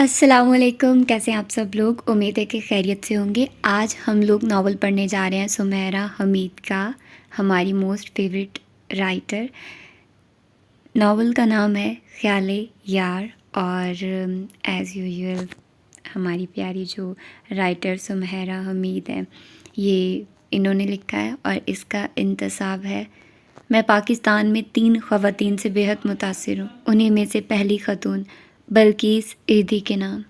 السلام علیکم، کیسے ہیں آپ سب لوگ؟ امید ہے کہ خیریت سے ہوں گے۔ آج ہم لوگ ناول پڑھنے جا رہے ہیں سمیرہ حمید کا، ہماری موسٹ فیوریٹ رائٹر۔ ناول کا نام ہے خیال یار، اور ایز یوزول ہماری پیاری جو رائٹر سمیرہ حمید ہیں، یہ انہوں نے لکھا ہے اور اس کا انتساب ہے: میں پاکستان میں 3 خواتین سے بے حد متاثر ہوں، انہیں میں سے پہلی خاتون بلقیس ایدھی کے نام۔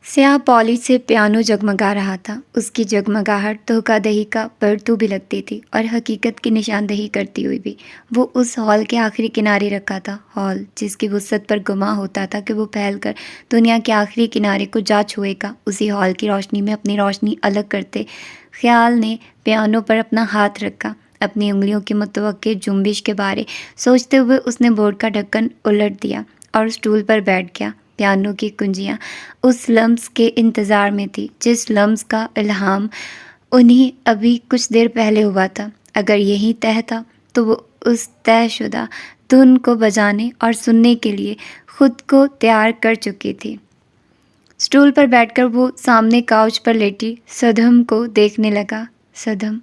سیاہ پالش سے پیانو جگمگا رہا تھا، اس کی جگمگاہٹ دھوکہ دہی کا پرتو بھی لگتی تھی اور حقیقت کی نشاندہی کرتی ہوئی بھی۔ وہ اس ہال کے آخری کنارے رکھا تھا، ہال جس کی وسعت پر گمان ہوتا تھا کہ وہ پھیل کر دنیا کے آخری کنارے کو جا چھوئے گا۔ اسی ہال کی روشنی میں اپنی روشنی الگ کرتے خیال نے پیانو پر اپنا ہاتھ رکھا۔ اپنی انگلیوں کی متوقع جنبش کے بارے سوچتے ہوئے اس نے بورڈ کا ڈھکن الٹ دیا اور اسٹول پر بیٹھ گیا۔ پیانو کی کنجیاں اس لمس کے انتظار میں تھی جس لمس کا الہام انہیں ابھی کچھ دیر پہلے ہوا تھا۔ اگر یہی طے تھا تو وہ اس طے شدہ دھن کو بجانے اور سننے کے لیے خود کو تیار کر چکی تھی۔ اسٹول پر بیٹھ کر وہ سامنے کاؤچ پر لیٹی صدہم کو دیکھنے لگا۔ صدہم،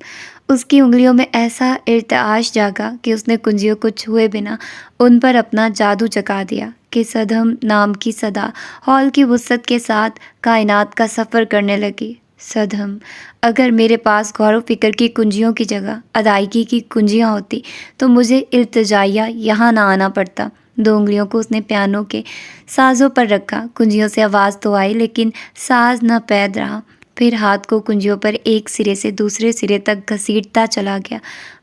اس کی انگلیوں میں ایسا ارتعاش جاگا کہ اس نے کنجیوں کو چھوئے بنا ان پر اپنا جادو چکا دیا کہ صدہم نام کی صدا ہال کی وسعت کے ساتھ کائنات کا سفر کرنے لگی۔ صدہم، اگر میرے پاس غور و فکر کی کنجیوں کی جگہ ادائیگی کی کنجیاں ہوتی تو مجھے التجائیہ یہاں نہ آنا پڑتا۔ 2 انگلیوں کو اس نے پیانو کے سازوں پر رکھا، کنجیوں سے آواز تو آئی لیکن ساز نہ پید رہا۔ پھر ہاتھ کو کنجیوں پر ایک سرے سے دوسرے سرے تک گھسیٹتا چلا گیا،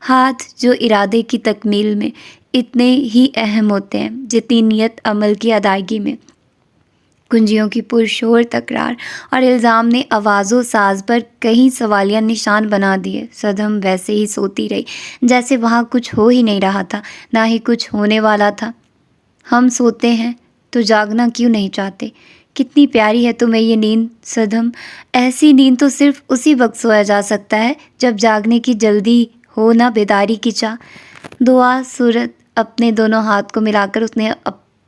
ہاتھ جو ارادے کی تکمیل میں اتنے ہی اہم ہوتے ہیں جتنی نیت عمل کی ادائیگی میں۔ کنجیوں کی پرشور تکرار اور الزام نے آواز و ساز پر کئی سوالیہ نشان بنا دیے۔ صدہم ویسے ہی سوتی رہی جیسے وہاں کچھ ہو ہی نہیں رہا تھا، نہ ہی کچھ ہونے والا تھا۔ ہم سوتے ہیں تو جاگنا کیوں نہیں چاہتے؟ کتنی پیاری ہے تمہیں یہ نیند صدہم، ایسی نیند تو صرف اسی وقت سویا جا سکتا ہے جب جاگنے کی جلدی ہو، نہ بیداری کی چاہ۔ دعا صورت اپنے دونوں ہاتھ کو ملا کر اس نے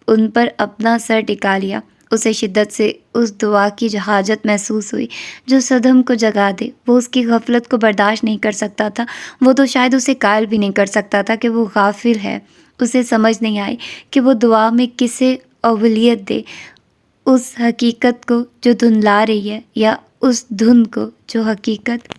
ان پر اپنا سر ٹکا لیا۔ اسے شدت سے اس دعا کی حاجت محسوس ہوئی جو صدہم کو جگا دے۔ وہ اس کی غفلت کو برداشت نہیں کر سکتا تھا، وہ تو شاید اسے قائل بھی نہیں کر سکتا تھا کہ وہ غافل ہے۔ اسے سمجھ نہیں آئی کہ وہ دعا میں کسے اولویت دے، اس حقیقت کو جو دھندلا رہی ہے یا اس دھن کو جو حقیقت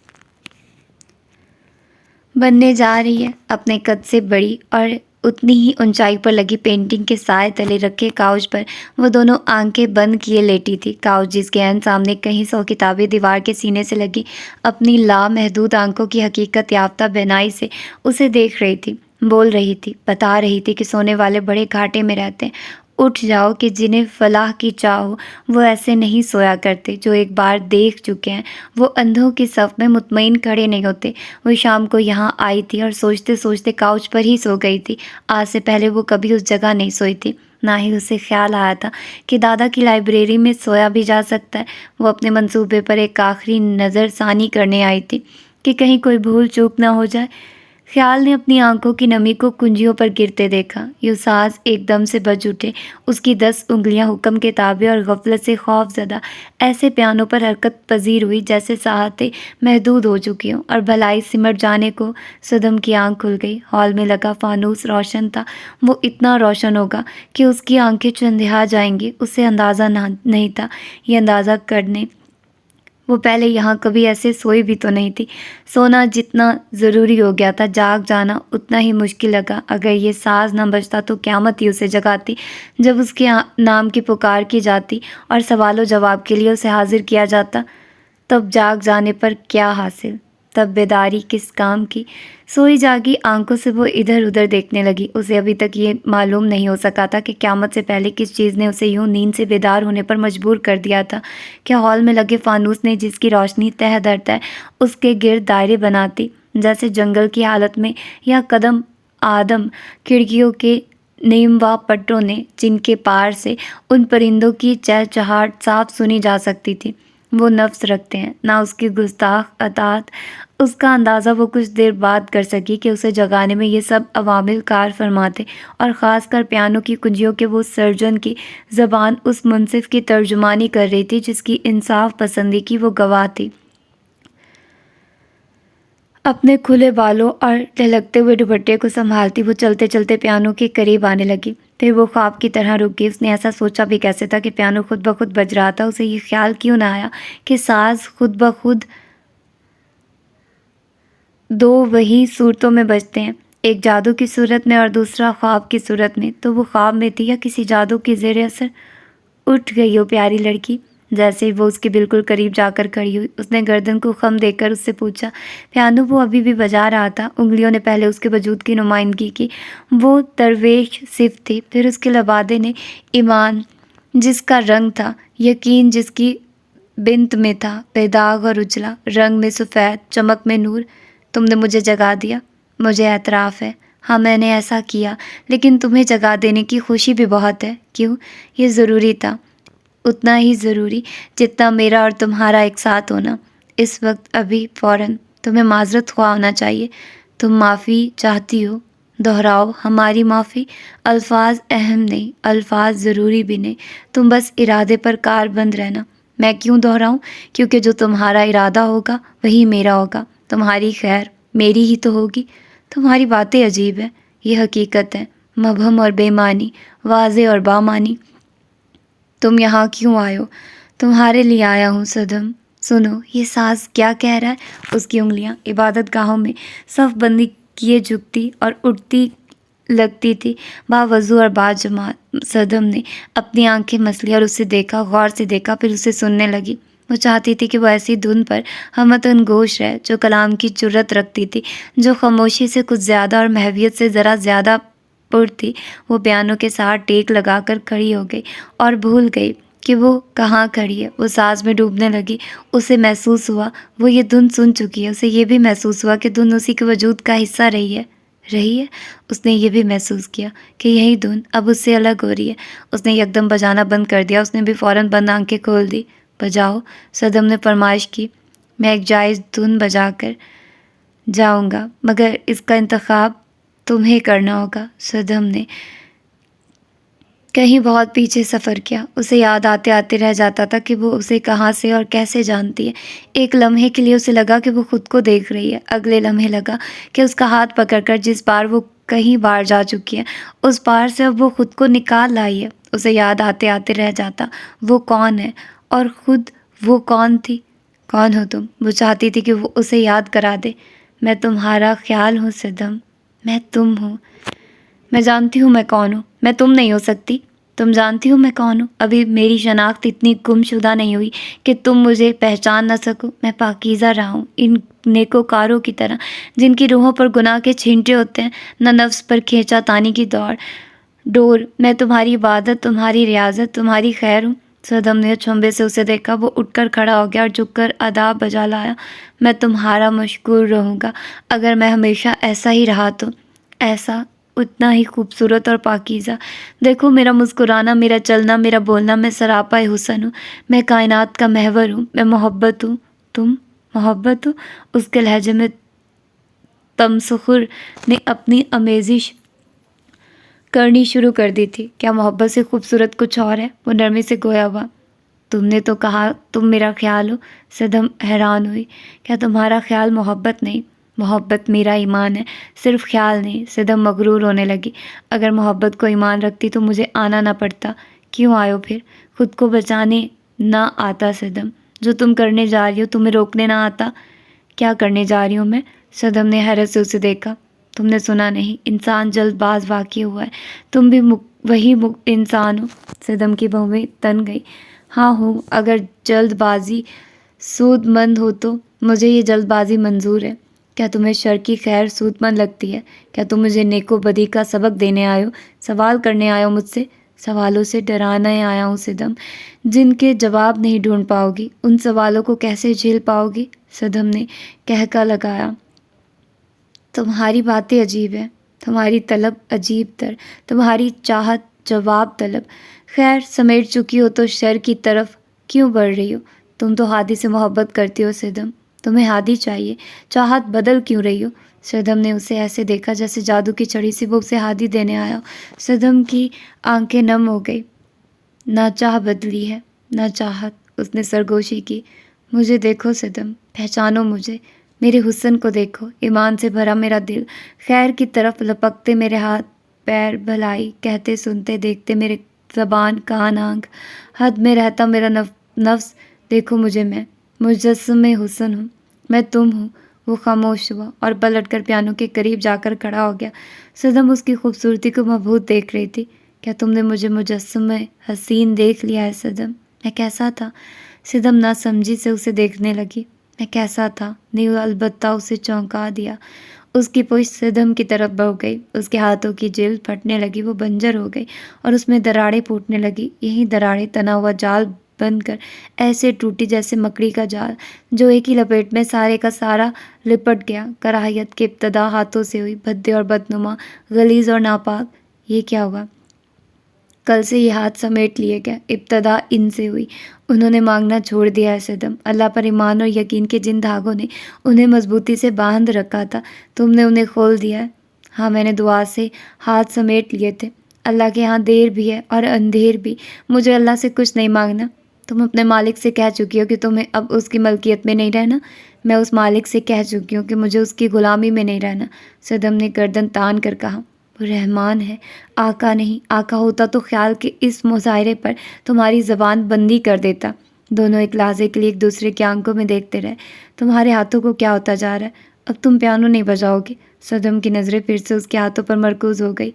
بننے جا رہی ہے۔ اپنے قد سے بڑی اور اتنی ہی اونچائی پر لگی پینٹنگ کے سائے تلے رکھے کاؤچ پر وہ دونوں آنکھیں بند کیے لیٹی تھی۔ کاؤچ جس کے عین سامنے کئی 100 کتابیں دیوار کے سینے سے لگی اپنی لامحدود آنکھوں کی حقیقت یافتہ بینائی سے اسے دیکھ رہی تھی، بول رہی تھی، بتا رہی تھی کہ سونے والے بڑے گھاٹے میں رہتے ہیں۔ اٹھ جاؤ کہ جنہیں فلاح کی چاہ ہو وہ ایسے نہیں سویا کرتے، جو ایک بار دیکھ چکے ہیں وہ اندھوں کی صف میں مطمئن کھڑے نہیں ہوتے۔ وہ شام کو یہاں آئی تھی اور سوچتے سوچتے کاؤچ پر ہی سو گئی تھی۔ آج سے پہلے وہ کبھی اس جگہ نہیں سوئی تھی، نہ ہی اسے خیال آیا تھا کہ دادا کی لائبریری میں سویا بھی جا سکتا ہے۔ وہ اپنے منصوبے پر ایک آخری نظر ثانی کرنے آئی تھی کہ کہیں کوئی بھول چوک نہ ہو جائے۔ خیال نے اپنی آنکھوں کی نمی کو کنجیوں پر گرتے دیکھا۔ یوں ساز ایک دم سے بج اٹھے، اس کی 10 انگلیاں حکم کے تابع اور غفلت سے خوف زدہ ایسے پیانو پر حرکت پذیر ہوئی جیسے ساعتیں محدود ہو چکی ہوں، اور بھلائی سمٹ جانے کو صدہم کی آنکھ کھل گئی۔ ہال میں لگا فانوس روشن تھا، وہ اتنا روشن ہوگا کہ اس کی آنکھیں چندھیا جائیں گی، اسے اندازہ نہیں تھا۔ یہ اندازہ کرنے وہ پہلے یہاں کبھی ایسے سوئی بھی تو نہیں تھی۔ سونا جتنا ضروری ہو گیا تھا، جاگ جانا اتنا ہی مشکل لگا۔ اگر یہ ساز نہ بجتا تو قیامت ہی اسے جگاتی۔ جب اس کے نام کی پکار کی جاتی اور سوال و جواب کے لیے اسے حاضر کیا جاتا، تب جاگ جانے پر کیا حاصل؟ تب بیداری کس کام کی؟ سوئی جاگی آنکھوں سے وہ ادھر ادھر دیکھنے لگی۔ اسے ابھی تک یہ معلوم نہیں ہو سکا تھا کہ قیامت سے پہلے کس چیز نے اسے یوں نیند سے بیدار ہونے پر مجبور کر دیا تھا۔ کیا ہال میں لگے فانوس نے، جس کی روشنی تہ در تہ اس کے گرد دائرے بناتی جیسے جنگل کی حالت میں، یا قدم آدم کھڑکیوں کے نیموا پٹوں نے، جن کے پار سے ان پرندوں کی چہچہاہٹ صاف سنی جا سکتی تھی؟ وہ نفس رکھتے ہیں، نہ اس کی گستاخ اطاعت۔ اس کا اندازہ وہ کچھ دیر بعد کر سکی کہ اسے جگانے میں یہ سب عوامل کار فرماتے، اور خاص کر پیانو کی کنجیوں کے وہ سرجن کی زبان اس منصف کی ترجمانی کر رہی تھی جس کی انصاف پسندی کی وہ گواہ تھی۔ اپنے کھلے بالوں اور لہلکتے ہوئے دوپٹے کو سنبھالتی وہ چلتے چلتے پیانو کے قریب آنے لگی۔ پھر وہ خواب کی طرح رک گئی۔ اس نے ایسا سوچا بھی کیسے تھا کہ پیانو خود بخود بج رہا تھا؟ اسے یہ خیال کیوں نہ آیا کہ ساز خود بخود دو وہی صورتوں میں بجتے ہیں، ایک جادو کی صورت میں اور دوسرا خواب کی صورت میں؟ تو وہ خواب میں تھی یا کسی جادو کی زیر اثر؟ اٹھ گئی وہ پیاری لڑکی۔ جیسے ہی وہ اس کے بالکل قریب جا کر کھڑی ہوئی، اس نے گردن کو خم دے کر اس سے پوچھا۔ پیانو وہ ابھی بھی بجا رہا تھا، انگلیوں نے پہلے اس کے وجود کی نمائندگی کی۔ وہ درویش صفت تھی، پھر اس کے لبادے نے ایمان جس کا رنگ تھا، یقین جس کی بنت میں تھا، بے داغ اور اجلا، رنگ میں سفید، چمک میں نور۔ تم نے مجھے جگا دیا، مجھے اعتراف ہے، ہاں میں نے ایسا کیا، لیکن تمہیں جگا دینے کی خوشی بھی بہت ہے۔ کیوں؟ یہ ضروری تھا، اتنا ہی ضروری جتنا میرا اور تمہارا ایک ساتھ ہونا اس وقت، ابھی، فوراً۔ تمہیں معذرت خواہ ہونا چاہیے۔ تم معافی چاہتی ہو؟ دہراؤ ہماری معافی۔ الفاظ اہم نہیں، الفاظ ضروری بھی نہیں، تم بس ارادے پر کار بند رہنا۔ میں کیوں دہراؤں؟ کیونکہ جو تمہارا ارادہ ہوگا وہی میرا ہوگا۔ تمہاری خیر میری ہی تو ہوگی۔ تمہاری باتیں عجیب ہیں، یہ حقیقت ہے، مبہم اور بے معنی، واضح اور بامعنی۔ تم یہاں کیوں آئے ہو؟ تمہارے لیے آیا ہوں صدم۔ سنو یہ ساز کیا کہہ رہا ہے؟ اس کی انگلیاں عبادت گاہوں میں صف بندی کیے جھکتی اور اٹھتی لگتی تھی، باوضو اور باجماعت۔ صدم نے اپنی آنکھیں مسلی اور اسے دیکھا، غور سے دیکھا، پھر اسے سننے لگی۔ وہ چاہتی تھی کہ وہ ایسی دھن پر ہمتن گوش رہے جو کلام کی جرت رکھتی تھی، جو خاموشی سے کچھ زیادہ اور محویت سے ذرا زیادہ پر تھی۔ وہ پیانو کے ساتھ ٹیک لگا کر کھڑی ہو گئی اور بھول گئی کہ وہ کہاں کھڑی ہے۔ وہ ساز میں ڈوبنے لگی۔ اسے محسوس ہوا وہ یہ دھن سن چکی ہے۔ اسے یہ بھی محسوس ہوا کہ دھن اسی کے وجود کا حصہ رہی ہے۔ اس نے یہ بھی محسوس کیا کہ یہی دھن اب اس سے الگ ہو رہی ہے۔ اس نے یکدم بجانا بند کر دیا۔ اس نے بھی فوراً بند آنکھیں کھول دی۔ بجاؤ، صدم نے فرمائش کی۔ میں ایک جائز دھن بجا کر جاؤں گا، مگر اس کا انتخاب تمہیں کرنا ہوگا۔ صدم نے کہیں بہت پیچھے سفر کیا۔ اسے یاد آتے آتے رہ جاتا تھا کہ وہ اسے کہاں سے اور کیسے جانتی ہے۔ ایک لمحے کے لیے اسے لگا کہ وہ خود کو دیکھ رہی ہے۔ اگلے لمحے لگا کہ اس کا ہاتھ پکڑ کر جس پار وہ کہیں بار جا چکی ہے، اس پار سے اب وہ خود کو نکال لائی ہے۔ اسے یاد آتے آتے رہ جاتا وہ کون ہے، اور خود وہ کون تھی۔ کون ہو تم؟ وہ چاہتی تھی کہ وہ اسے یاد کرا دے۔ میں تمہارا خیال ہوں صدم، میں تم ہوں۔ میں جانتی ہوں میں کون ہوں، میں تم نہیں ہو سکتی۔ تم جانتی ہو میں کون ہوں؟ ابھی میری شناخت اتنی گم شدہ نہیں ہوئی کہ تم مجھے پہچان نہ سکو۔ میں پاکیزہ رہا ہوں، ان نیکوکاروں کی طرح جن کی روحوں پر گناہ کے چھینٹے ہوتے ہیں، نہ نفس پر کھینچا تانی کی ڈور۔ میں تمہاری عبادت، تمہاری ریاضت، تمہاری خیر ہوں۔ صدم نے چھمبے سے اسے دیکھا۔ وہ اٹھ کر کھڑا ہو گیا اور جھک کر ادا بجا لایا۔ میں تمہارا مشکور رہوں گا اگر میں ہمیشہ ایسا ہی رہا تو، ایسا، اتنا ہی خوبصورت اور پاکیزہ۔ دیکھو میرا مسکرانا، میرا چلنا، میرا بولنا، میں سراپا حسن ہوں، میں کائنات کا محور ہوں، میں محبت ہوں۔ تم محبت ہو؟ اس کے لہجے میں تمسخر نے اپنی آمیزش کرنی شروع کر دی تھی۔ کیا محبت سے خوبصورت کچھ اور ہے؟ وہ نرمی سے گویا ہوا۔ تم نے تو کہا تم میرا خیال ہو۔ صدم حیران ہوئی۔ کیا تمہارا خیال محبت نہیں؟ محبت میرا ایمان ہے، صرف خیال نہیں۔ صدم مغرور ہونے لگی۔ اگر محبت کو ایمان رکھتی تو مجھے آنا نہ پڑتا۔ کیوں آئے ہو پھر؟ خود کو بچانے نہ آتا صدم؟ جو تم کرنے جا رہی ہو تمہیں روکنے نہ آتا؟ کیا کرنے جا رہی ہوں میں؟ صدم نے حیرت سے اسے دیکھا۔ تم نے سنا نہیں، انسان جلد باز واقع ہوا ہے۔ تم بھی وہی انسان ہو؟ صدم کی بھویں تن گئی۔ ہاں ہوں، اگر جلد بازی سود مند ہو تو مجھے یہ جلد بازی منظور ہے۔ کیا تمہیں شر کی خیر سود مند لگتی ہے؟ کیا تم مجھے نیک و بدی کا سبق دینے آئے ہو؟ سوال کرنے آئے ہو مجھ سے؟ سوالوں سے ڈرانے آیا ہوں صدم، جن کے جواب نہیں ڈھونڈ پاؤ گی۔ ان سوالوں کو کیسے جھیل پاؤ گی؟ صدم نے کہکا لگایا۔ تمہاری باتیں عجیب ہیں، تمہاری طلب عجیب تر، تمہاری چاہت جواب طلب۔ خیر، سمیٹ چکی ہو تو شر کی طرف کیوں بڑھ رہی ہو؟ تم تو ہادی سے محبت کرتی ہو صدم، تمہیں ہادی چاہیے، چاہت بدل کیوں رہی ہو؟ صدم نے اسے ایسے دیکھا جیسے جادو کی چھڑی سے وہ اسے ہادی دینے آیا ہو۔ صدم کی آنکھیں نم ہو گئی۔ نہ چاہ بدلی ہے، نہ چاہت، اس نے سرگوشی کی۔ مجھے دیکھو صدم، پہچانو مجھے، میرے حسن کو دیکھو، ایمان سے بھرا میرا دل، خیر کی طرف لپکتے میرے ہاتھ پیر، بھلائی کہتے سنتے دیکھتے میرے زبان کان آنکھ، حد میں رہتا میرا نفس، دیکھو مجھے، میں مجسم حسن ہوں، میں تم ہوں۔ وہ خاموش ہوا اور پلٹ کر پیانو کے قریب جا کر کھڑا ہو گیا۔ صدم اس کی خوبصورتی کو مبہوت دیکھ رہی تھی۔ کیا تم نے مجھے مجسم حسین دیکھ لیا ہے صدم؟ میں کیسا تھا؟ صدم نہ سمجھی سے اسے دیکھنے لگی۔ میں کیسا تھا؟ نیو البتہ اسے چونکا دیا۔ اس کی پشت صدم کی طرف بڑھ گئی، اس کے ہاتھوں کی جلد پھٹنے لگی، وہ بنجر ہو گئی اور اس میں دراڑیں پھوٹنے لگی۔ یہی دراڑیں تنا ہوا جال بن کر ایسے ٹوٹی جیسے مکڑی کا جال جو ایک ہی لپیٹ میں سارے کا سارا لپٹ گیا۔ کراہیت کی ابتدا ہاتھوں سے ہوئی، بھدے اور بدنما، غلیظ اور ناپاک۔ یہ کیا ہوا؟ کل سے یہ ہاتھ سمیٹ لیے گئے، ابتدا ان سے ہوئی۔ انہوں نے مانگنا چھوڑ دیا ہے صدم۔ اللہ پر ایمان اور یقین کے جن دھاگوں نے انہیں مضبوطی سے باندھ رکھا تھا، تم نے انہیں کھول دیا ہے۔ ہاں، میں نے دعا سے ہاتھ سمیٹ لیے تھے۔ اللہ کے ہاں دیر بھی ہے اور اندھیر بھی۔ مجھے اللہ سے کچھ نہیں مانگنا۔ تم اپنے مالک سے کہہ چکی ہو کہ تمہیں اب اس کی ملکیت میں نہیں رہنا۔ میں اس مالک سے کہہ چکی ہوں کہ مجھے اس کی غلامی میں نہیں رہنا۔ صدم نے گردن تان کر کہا، وہ رحمان ہے، آقا نہیں۔ آقا ہوتا تو خیال کے اس مظاہرے پر تمہاری زبان بندی کر دیتا۔ دونوں ایک لحظے کے لیے ایک دوسرے کی آنکھوں میں دیکھتے رہے۔ تمہارے ہاتھوں کو کیا ہوتا جا رہا ہے؟ اب تم پیانو نہیں بجاؤ گے؟ صدم کی نظریں پھر سے اس کے ہاتھوں پر مرکوز ہو گئی۔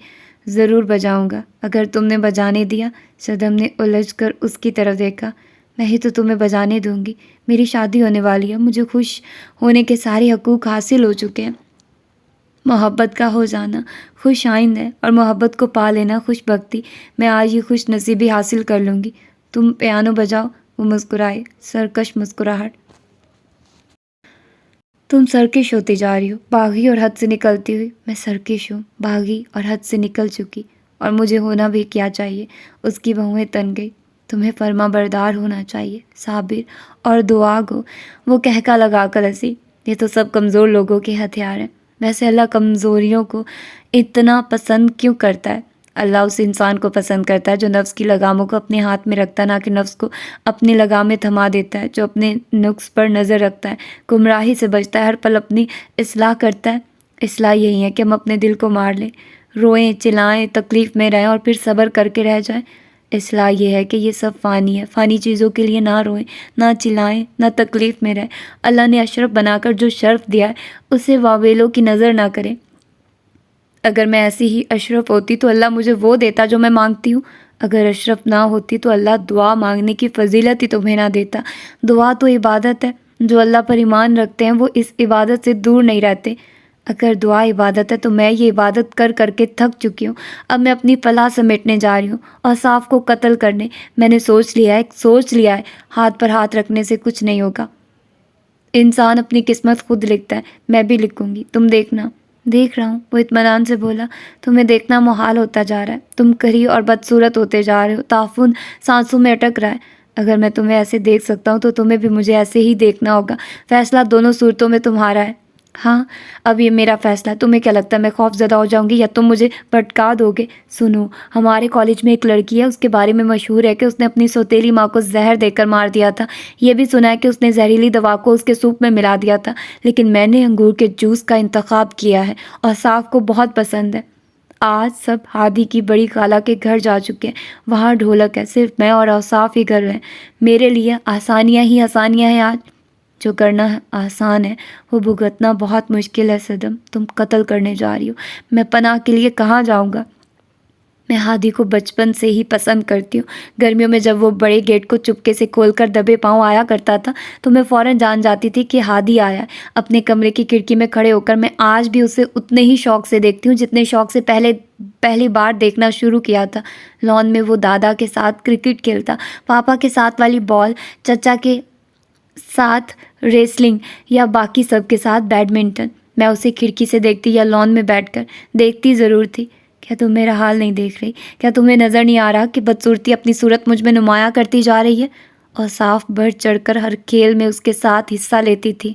ضرور بجاؤں گا اگر تم نے بجانے دیا۔ صدم نے الجھ کر اس کی طرف دیکھا۔ میں ہی تو تمہیں بجانے دوں گی۔ میری شادی ہونے والی ہے، مجھے خوش ہونے کے سارے حقوق حاصل ہو چکے ہیں۔ محبت کا ہو جانا خوش آئند ہے اور محبت کو پا لینا خوش بختی۔ میں آج یہ خوش نصیبی حاصل کر لوں گی۔ تم پیانو بجاؤ۔ وہ مسکرائے، سرکش مسکراہٹ۔ تم سرکش ہوتی جا رہی ہو، باغی اور حد سے نکلتی ہوئی۔ میں سرکش ہوں، باغی اور حد سے نکل چکی، اور مجھے ہونا بھی کیا چاہیے؟ اس کی بہویں تن گئی۔ تمہیں فرما بردار ہونا چاہیے، صابر اور دعا گو۔ وہ کہکا لگا کر ہنسی۔ یہ تو سب کمزور لوگوں کے ہتھیار ہیں۔ ویسے اللہ کمزوریوں کو اتنا پسند کیوں کرتا ہے؟ اللہ اس انسان کو پسند کرتا ہے جو نفس کی لگاموں کو اپنے ہاتھ میں رکھتا ہے، نہ کہ نفس کو اپنی لگامیں تھما دیتا ہے، جو اپنے نقص پر نظر رکھتا ہے، گمراہی سے بچتا ہے، ہر پل اپنی اصلاح کرتا ہے۔ اصلاح یہی ہے کہ ہم اپنے دل کو مار لیں، روئیں، چلائیں، تکلیف میں رہیں اور پھر صبر کر کے رہ جائیں۔ اصلاح یہ ہے کہ یہ سب فانی ہے، فانی چیزوں کے لیے نہ روئیں، نہ چلائیں، نہ تکلیف میں رہیں۔ اللہ نے اشرف بنا کر جو شرف دیا ہے اسے واویلوں کی نظر نہ کریں۔ اگر میں ایسی ہی اشرف ہوتی تو اللہ مجھے وہ دیتا جو میں مانگتی ہوں۔ اگر اشرف نہ ہوتی تو اللہ دعا مانگنے کی فضیلت ہی تمہیں نہ دیتا۔ دعا تو عبادت ہے، جو اللہ پر ایمان رکھتے ہیں وہ اس عبادت سے دور نہیں رہتے۔ اگر دعا عبادت ہے تو میں یہ عبادت کر کر کے تھک چکی ہوں۔ اب میں اپنی فلاح سمیٹنے جا رہی ہوں اور صاف کو قتل کرنے۔ میں نے سوچ لیا ہے ہاتھ پر ہاتھ رکھنے سے کچھ نہیں ہوگا۔ انسان اپنی قسمت خود لکھتا ہے، میں بھی لکھوں گی، تم دیکھنا۔ دیکھ رہا ہوں، وہ اطمینان سے بولا۔ تمہیں دیکھنا محال ہوتا جا رہا ہے، تم کری اور بدصورت ہوتے جا رہے ہو، تعفن سانسوں میں اٹک رہا ہے۔ اگر میں تمہیں ایسے دیکھ سکتا ہوں تو تمہیں بھی مجھے ایسے ہی دیکھنا ہوگا۔ فیصلہ دونوں صورتوں میں تمہارا ہے۔ ہاں، اب یہ میرا فیصلہ ہے۔ تمہیں کیا لگتا ہے میں خوف زدہ ہو جاؤں گی یا تم مجھے بھٹکا دو گے؟ سنو، ہمارے کالج میں ایک لڑکی ہے، اس کے بارے میں مشہور ہے کہ اس نے اپنی سوتیلی ماں کو زہر دے کر مار دیا تھا۔ یہ بھی سنا ہے کہ اس نے زہریلی دوا کو اس کے سوپ میں ملا دیا تھا، لیکن میں نے انگور کے جوس کا انتخاب کیا ہے اور صاف کو بہت پسند ہے۔ آج سب ہادی کی بڑی خالہ کے گھر جا چکے ہیں، وہاں ڈھولک ہے، صرف میں اور اوصاف ہی گھر ہیں۔ میرے لیے آسانیاں ہی آسانیاں ہیں آج۔ جو کرنا آسان ہے وہ بھگتنا بہت مشکل ہے صدم۔ تم قتل کرنے جا رہی ہو، میں پناہ کے لیے کہاں جاؤں گا؟ میں ہادی کو بچپن سے ہی پسند کرتی ہوں۔ گرمیوں میں جب وہ بڑے گیٹ کو چپکے سے کھول کر دبے پاؤں آیا کرتا تھا تو میں فوراً جان جاتی تھی کہ ہادی آیا ہے۔ اپنے کمرے کی کھڑکی میں کھڑے ہو کر میں آج بھی اسے اتنے ہی شوق سے دیکھتی ہوں جتنے شوق سے پہلی بار دیکھنا شروع کیا تھا۔ لان میں وہ دادا کے ساتھ کرکٹ کھیلتا، پاپا کے ساتھ والی بال، چچا کے ساتھ ریسلنگ یا باقی سب کے ساتھ بیڈمنٹن۔ میں اسے کھڑکی سے دیکھتی یا لان میں بیٹھ کر دیکھتی ضرور تھی۔ کیا تم میرا حال نہیں دیکھ رہی؟ کیا تمہیں نظر نہیں آ رہا کہ بدصورتی اپنی صورت مجھ میں نمایاں کرتی جا رہی ہے؟ اور صاف بڑھ چڑھ کر ہر کھیل میں اس کے ساتھ حصہ لیتی تھی۔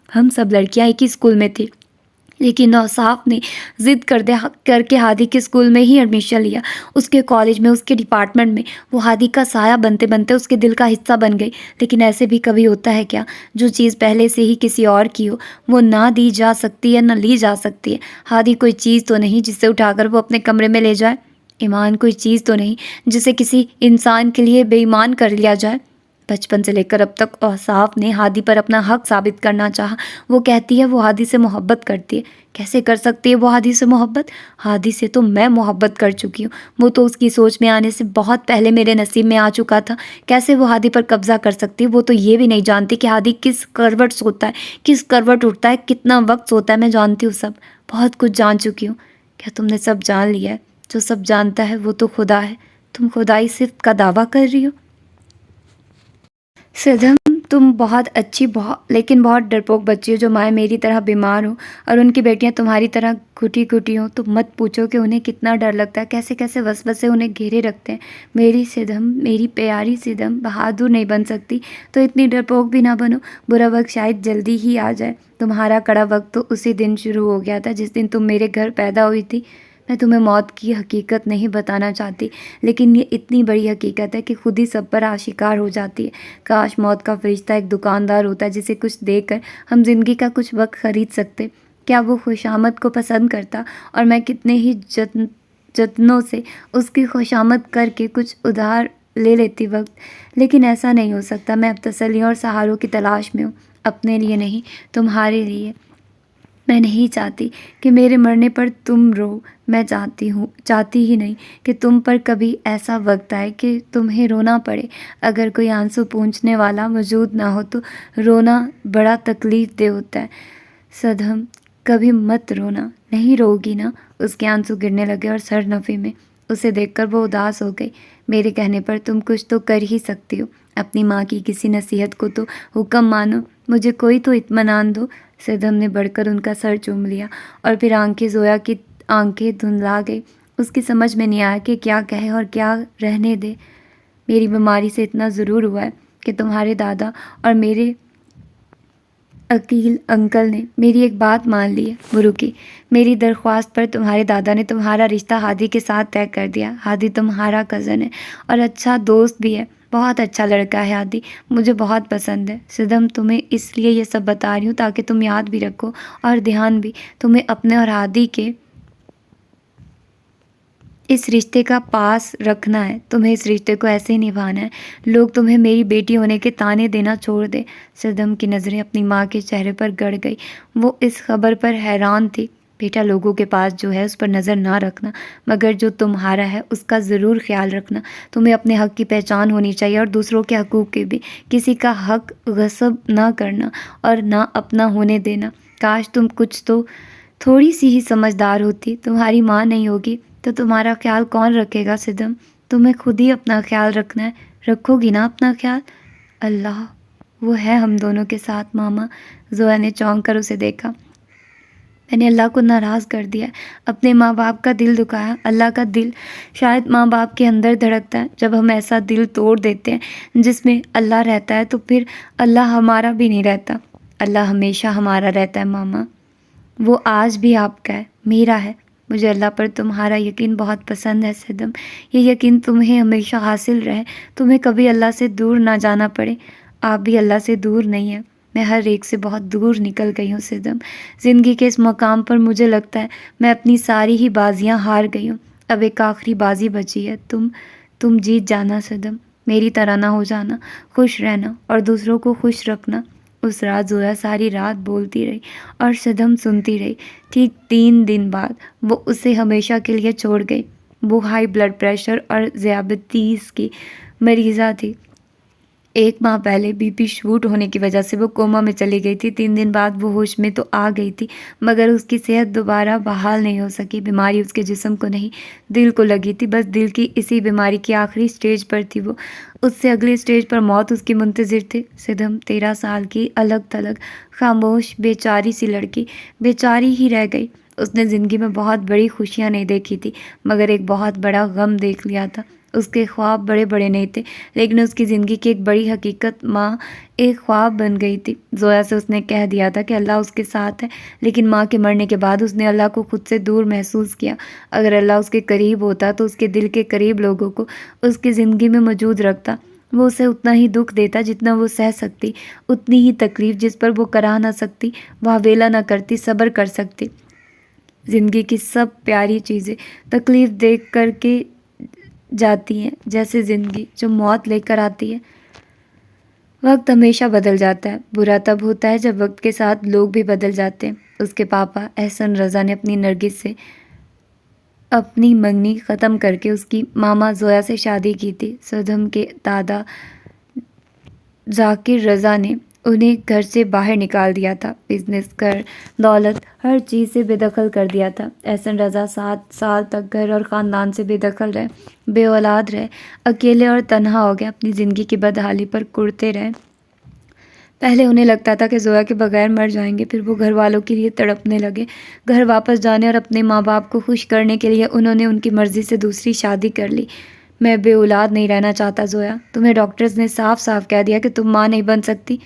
ہم سب لڑکیاں ایک ہی اسکول میں تھی، لیکن اوصاف نے ضد کر کے ہادی کے اسکول میں ہی ایڈمیشن لیا۔ اس کے کالج میں، اس کے ڈپارٹمنٹ میں وہ ہادی کا سایہ بنتے بنتے اس کے دل کا حصہ بن گئی۔ لیکن ایسے بھی کبھی ہوتا ہے کیا؟ جو چیز پہلے سے ہی کسی اور کی ہو، وہ نہ دی جا سکتی ہے نہ لی جا سکتی ہے۔ ہادی کوئی چیز تو نہیں جسے اٹھا کر وہ اپنے کمرے میں لے جائے؟ ایمان کوئی چیز تو نہیں جسے کسی انسان کے لیے بے ایمان کر لیا جائے؟ بچپن سے لے کر اب تک اوصاف نے ہادی پر اپنا حق ثابت کرنا چاہا۔ وہ کہتی ہے وہ ہادی سے محبت کرتی ہے۔ کیسے کر سکتی ہے وہ ہادی سے محبت؟ ہادی سے تو میں محبت کر چکی ہوں، وہ تو اس کی سوچ میں آنے سے بہت پہلے میرے نصیب میں آ چکا تھا۔ کیسے وہ ہادی پر قبضہ کر سکتی ہے؟ وہ تو یہ بھی نہیں جانتی کہ ہادی کس کروٹ سوتا ہے، کس کروٹ اٹھتا ہے، کتنا وقت سوتا ہے۔ میں جانتی ہوں سب، بہت کچھ جان چکی ہوں۔ کیا تم نے سب جان لیا ہے؟ جو سب جانتا ہے وہ تو خدا ہے۔ تم خدائی صفت کا دعویٰ کر رہی ہو؟ صدم، تم بہت اچھی لیکن بہت ڈرپوک بچی ہو، جو مائیں میری طرح بیمار ہوں اور ان کی بیٹیاں تمہاری طرح گھٹی گھٹی ہوں تو مت پوچھو کہ انہیں کتنا ڈر لگتا ہے، کیسے کیسے وسوسے انہیں گھیرے رکھتے ہیں۔ میری صدم، میری پیاری صدم، بہادر نہیں بن سکتی تو اتنی ڈرپوک بھی نہ بنو۔ برا وقت شاید جلدی ہی آ جائے۔ تمہارا کڑا وقت تو اسی دن شروع ہو گیا تھا جس دن تم میرے گھر پیدا ہوئی تھی۔ میں تمہیں موت کی حقیقت نہیں بتانا چاہتی، لیکن یہ اتنی بڑی حقیقت ہے کہ خود ہی سب پر آشکار ہو جاتی ہے۔ کاش موت کا فرشتہ ایک دکاندار ہوتا جسے کچھ دے کر ہم زندگی کا کچھ وقت خرید سکتے۔ کیا وہ خوشامد کو پسند کرتا اور میں کتنے ہی جتنوں سے اس کی خوشامد کر کے کچھ ادھار لے لیتی وقت۔ لیکن ایسا نہیں ہو سکتا۔ میں اب تسلیوں اور سہاروں کی تلاش میں ہوں، اپنے لیے نہیں، تمہارے لیے۔ میں نہیں چاہتی کہ میرے مرنے پر تم رو۔ میں چاہتی ہی نہیں کہ تم پر کبھی ایسا وقت آئے کہ تمہیں رونا پڑے۔ اگر کوئی آنسو پونچھنے والا موجود نہ ہو تو رونا بڑا تکلیف دہ ہوتا ہے۔ صدم، کبھی مت رونا۔ نہیں روگی نا؟ اس کے آنسو گرنے لگے اور سر نفی میں اسے دیکھ کر وہ اداس ہو گئی۔ میرے کہنے پر تم کچھ تو کر ہی سکتی ہو۔ اپنی ماں کی کسی نصیحت کو تو حکم مانو، مجھے کوئی تو اطمینان دو۔ صدم نے بڑھ کر ان کا سر چوم لیا اور پھر آنکھیں زویا کی آنکھیں دھندلا گئی۔ اس کی سمجھ میں نہیں آیا کہ کیا کہے اور کیا رہنے دے۔ میری بیماری سے اتنا ضرور ہوا ہے کہ تمہارے دادا اور میرے عقیل انکل نے میری ایک بات مان لی ہے۔ وہ رکی۔ میری درخواست پر تمہارے دادا نے تمہارا رشتہ ہادی کے ساتھ طے کر دیا۔ ہادی تمہارا کزن ہے اور اچھا دوست بھی ہے۔ بہت اچھا لڑکا ہے ہادی، مجھے بہت پسند ہے۔ صدم، تمہیں اس لیے یہ سب بتا رہی ہوں تاکہ تم یاد بھی رکھو اور دھیان بھی۔ تمہیں اپنے اور ہادی کے اس رشتے کا پاس رکھنا ہے۔ تمہیں اس رشتے کو ایسے ہی نبھانا ہے۔ لوگ تمہیں میری بیٹی ہونے کے طعنے دینا چھوڑ دے۔ صدم کی نظریں اپنی ماں کے چہرے پر گڑ گئی۔ وہ اس خبر پر حیران تھی۔ بیٹا، لوگوں کے پاس جو ہے اس پر نظر نہ رکھنا، مگر جو تمہارا ہے اس کا ضرور خیال رکھنا۔ تمہیں اپنے حق کی پہچان ہونی چاہیے اور دوسروں کے حقوق کی بھی۔ کسی کا حق غصب نہ کرنا اور نہ اپنا ہونے دینا۔ کاش تم کچھ تو تھوڑی سی ہی سمجھدار ہوتی۔ تمہاری ماں نہیں ہوگی تو تمہارا خیال کون رکھے گا؟ صدم، تمہیں خود ہی اپنا خیال رکھنا ہے۔ رکھو گی نا اپنا خیال؟ اللہ، وہ ہے ہم دونوں کے ساتھ ماما۔ زویا نے چونک کر اسے دیکھا۔ میں نے اللہ کو ناراض کر دیا، اپنے ماں باپ کا دل دکھایا۔ اللہ کا دل شاید ماں باپ کے اندر دھڑکتا ہے۔ جب ہم ایسا دل توڑ دیتے ہیں جس میں اللہ رہتا ہے تو پھر اللہ ہمارا بھی نہیں رہتا۔ اللہ ہمیشہ ہمارا رہتا ہے ماما۔ وہ آج بھی آپ کا ہے، میرا ہے۔ مجھے اللہ پر تمہارا یقین بہت پسند ہے صدم۔ یہ یقین تمہیں ہمیشہ حاصل رہے، تمہیں کبھی اللہ سے دور نہ جانا پڑے۔ آپ بھی اللہ سے دور نہیں ہیں۔ میں ہر ایک سے بہت دور نکل گئی ہوں صدم۔ زندگی کے اس مقام پر مجھے لگتا ہے میں اپنی ساری ہی بازیاں ہار گئی ہوں۔ اب ایک آخری بازی بچی ہے، تم جیت جانا صدم۔ میری طرح نہ ہو جانا، خوش رہنا اور دوسروں کو خوش رکھنا۔ اس رات زویا ساری رات بولتی رہی اور صدم سنتی رہی۔ ٹھیک 3 دن بعد وہ اسے ہمیشہ کے لیے چھوڑ گئی۔ وہ ہائی بلڈ پریشر اور ذیابیطس کی مریضہ تھی۔ 1 ماہ پہلے بی پی شوٹ ہونے کی وجہ سے وہ کوما میں چلی گئی تھی۔ 3 دن بعد وہ ہوش میں تو آ گئی تھی، مگر اس کی صحت دوبارہ بحال نہیں ہو سکی۔ بیماری اس کے جسم کو نہیں، دل کو لگی تھی۔ بس دل کی اسی بیماری کی آخری سٹیج پر تھی وہ۔ اس سے اگلی سٹیج پر موت اس کی منتظر تھی۔ صدم، 13 سال کی الگ تھلگ خاموش بیچاری سی لڑکی بیچاری ہی رہ گئی۔ اس نے زندگی میں بہت بڑی خوشیاں نہیں دیکھی تھی، مگر ایک بہت بڑا غم دیکھ لیا تھا۔ اس کے خواب بڑے بڑے نہیں تھے، لیکن اس کی زندگی کی ایک بڑی حقیقت ماں ایک خواب بن گئی تھی۔ زویا سے اس نے کہہ دیا تھا کہ اللہ اس کے ساتھ ہے، لیکن ماں کے مرنے کے بعد اس نے اللہ کو خود سے دور محسوس کیا۔ اگر اللہ اس کے قریب ہوتا تو اس کے دل کے قریب لوگوں کو اس کی زندگی میں موجود رکھتا۔ وہ اسے اتنا ہی دکھ دیتا جتنا وہ سہ سکتی، اتنی ہی تکلیف جس پر وہ کرا نہ سکتی، واویلا نہ کرتی، صبر کر سکتی۔ زندگی کی سب پیاری چیزیں تکلیف دیکھ کر کے جاتی ہیں، جیسے زندگی جو موت لے کر آتی ہے۔ وقت ہمیشہ بدل جاتا ہے، برا تب ہوتا ہے جب وقت کے ساتھ لوگ بھی بدل جاتے ہیں۔ اس کے پاپا احسن رضا نے اپنی نرگس سے اپنی منگنی ختم کر کے اس کی ماما زویا سے شادی کی تھی۔ صدم کے دادا ذاکر رضا نے انہیں گھر سے باہر نکال دیا تھا، بزنس، گھر، دولت، ہر چیز سے بے دخل کر دیا تھا۔ احسن رضا 7 سال تک گھر اور خاندان سے بے دخل رہے، بے اولاد رہے، اکیلے اور تنہا ہو گئے، اپنی زندگی کی بدحالی پر کڑتے رہے۔ پہلے انہیں لگتا تھا کہ زویا کے بغیر مر جائیں گے، پھر وہ گھر والوں کے لیے تڑپنے لگے۔ گھر واپس جانے اور اپنے ماں باپ کو خوش کرنے کے لیے انہوں نے ان کی مرضی سے دوسری شادی کر لی۔ میں بے اولاد نہیں رہنا چاہتا زویا، تمہیں ڈاکٹرز نے صاف صاف کہہ دیا کہ تم ماں نہیں بن سکتی۔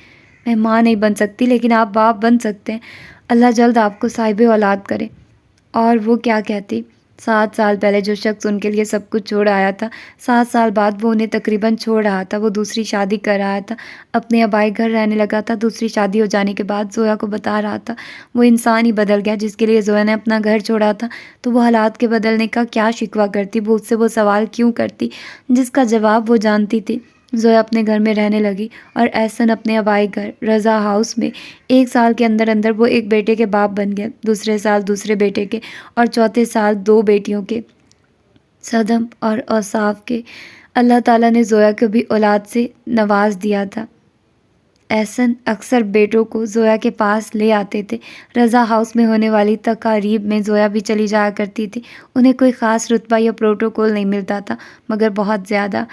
میں ماں نہیں بن سکتی، لیکن آپ باپ بن سکتے ہیں، اللہ جلد آپ کو صاحب اولاد کرے۔ اور وہ کیا کہتی، 7 سال پہلے جو شخص ان کے لیے سب کچھ چھوڑ آیا تھا، 7 سال بعد وہ انہیں تقریباً چھوڑ رہا تھا، وہ دوسری شادی کر رہا تھا، اپنے آبائی گھر رہنے لگا تھا۔ دوسری شادی ہو جانے کے بعد زویا کو بتا رہا تھا وہ انسان ہی بدل گیا جس کے لیے زویا نے اپنا گھر چھوڑا تھا۔ تو وہ حالات کے بدلنے کا کیا شکوہ کرتی، وہ اس سے وہ سوال کیوں کرتی جس کا جواب وہ جانتی تھی۔ زویا اپنے گھر میں رہنے لگی اور احسن اپنے آبائی گھر رضا ہاؤس میں۔ 1 سال کے اندر اندر وہ ایک بیٹے کے باپ بن گئے، دوسرے سال دوسرے بیٹے کے، اور چوتھے سال 2 بیٹیوں کے، صدم اور اوصاف کے۔ اللہ تعالیٰ نے زویا کو بھی اولاد سے نواز دیا تھا۔ احسن اکثر بیٹوں کو زویا کے پاس لے آتے تھے۔ رضا ہاؤس میں ہونے والی تقاریب میں زویا بھی چلی جایا کرتی تھی۔ انہیں کوئی خاص رتبہ یا پروٹوکول نہیں ملتا تھا، مگر بہت زیادہ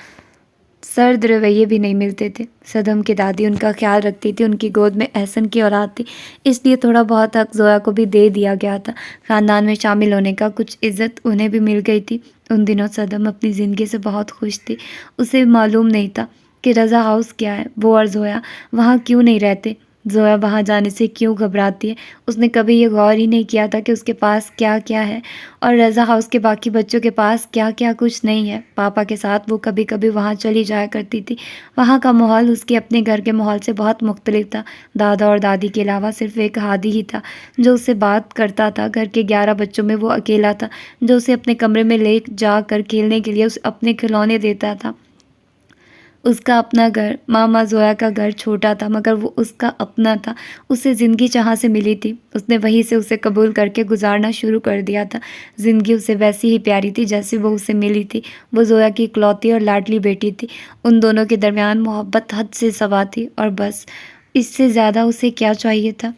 سرد رویے بھی نہیں ملتے تھے۔ صدم کی دادی ان کا خیال رکھتی تھی، ان کی گود میں احسن کی اولاد تھی، اس لیے تھوڑا بہت حق زویا کو بھی دے دیا گیا تھا۔ خاندان میں شامل ہونے کا کچھ عزت انہیں بھی مل گئی تھی۔ ان دنوں صدم اپنی زندگی سے بہت خوش تھی۔ اسے معلوم نہیں تھا کہ رضا ہاؤس کیا ہے، وہ اور زویا وہاں کیوں نہیں رہتے، زویا وہاں جانے سے کیوں گھبراتی ہے۔ اس نے کبھی یہ غور ہی نہیں کیا تھا کہ اس کے پاس کیا کیا ہے اور رضا ہاؤس کے باقی بچوں کے پاس کیا کیا کچھ نہیں ہے۔ پاپا کے ساتھ وہ کبھی کبھی وہاں چلی جایا کرتی تھی۔ وہاں کا ماحول اس کے اپنے گھر کے ماحول سے بہت مختلف تھا۔ دادا اور دادی کے علاوہ صرف ایک ہادی ہی تھا جو اس سے بات کرتا تھا۔ گھر کے 11 بچوں میں وہ اکیلا تھا جو اسے اپنے کمرے میں لے جا کر کھیلنے کے لیے اپنے کھلونے دیتا تھا۔ اس کا اپنا گھر، ماما زویا کا گھر چھوٹا تھا مگر وہ اس کا اپنا تھا۔ اسے زندگی جہاں سے ملی تھی اس نے وہیں سے اسے قبول کر کے گزارنا شروع کر دیا تھا۔ زندگی اسے ویسی ہی پیاری تھی جیسے وہ اسے ملی تھی۔ وہ زویا کی اکلوتی اور لاڈلی بیٹی تھی۔ ان دونوں کے درمیان محبت حد سے سوا تھی، اور بس اس سے زیادہ اسے کیا چاہیے تھا۔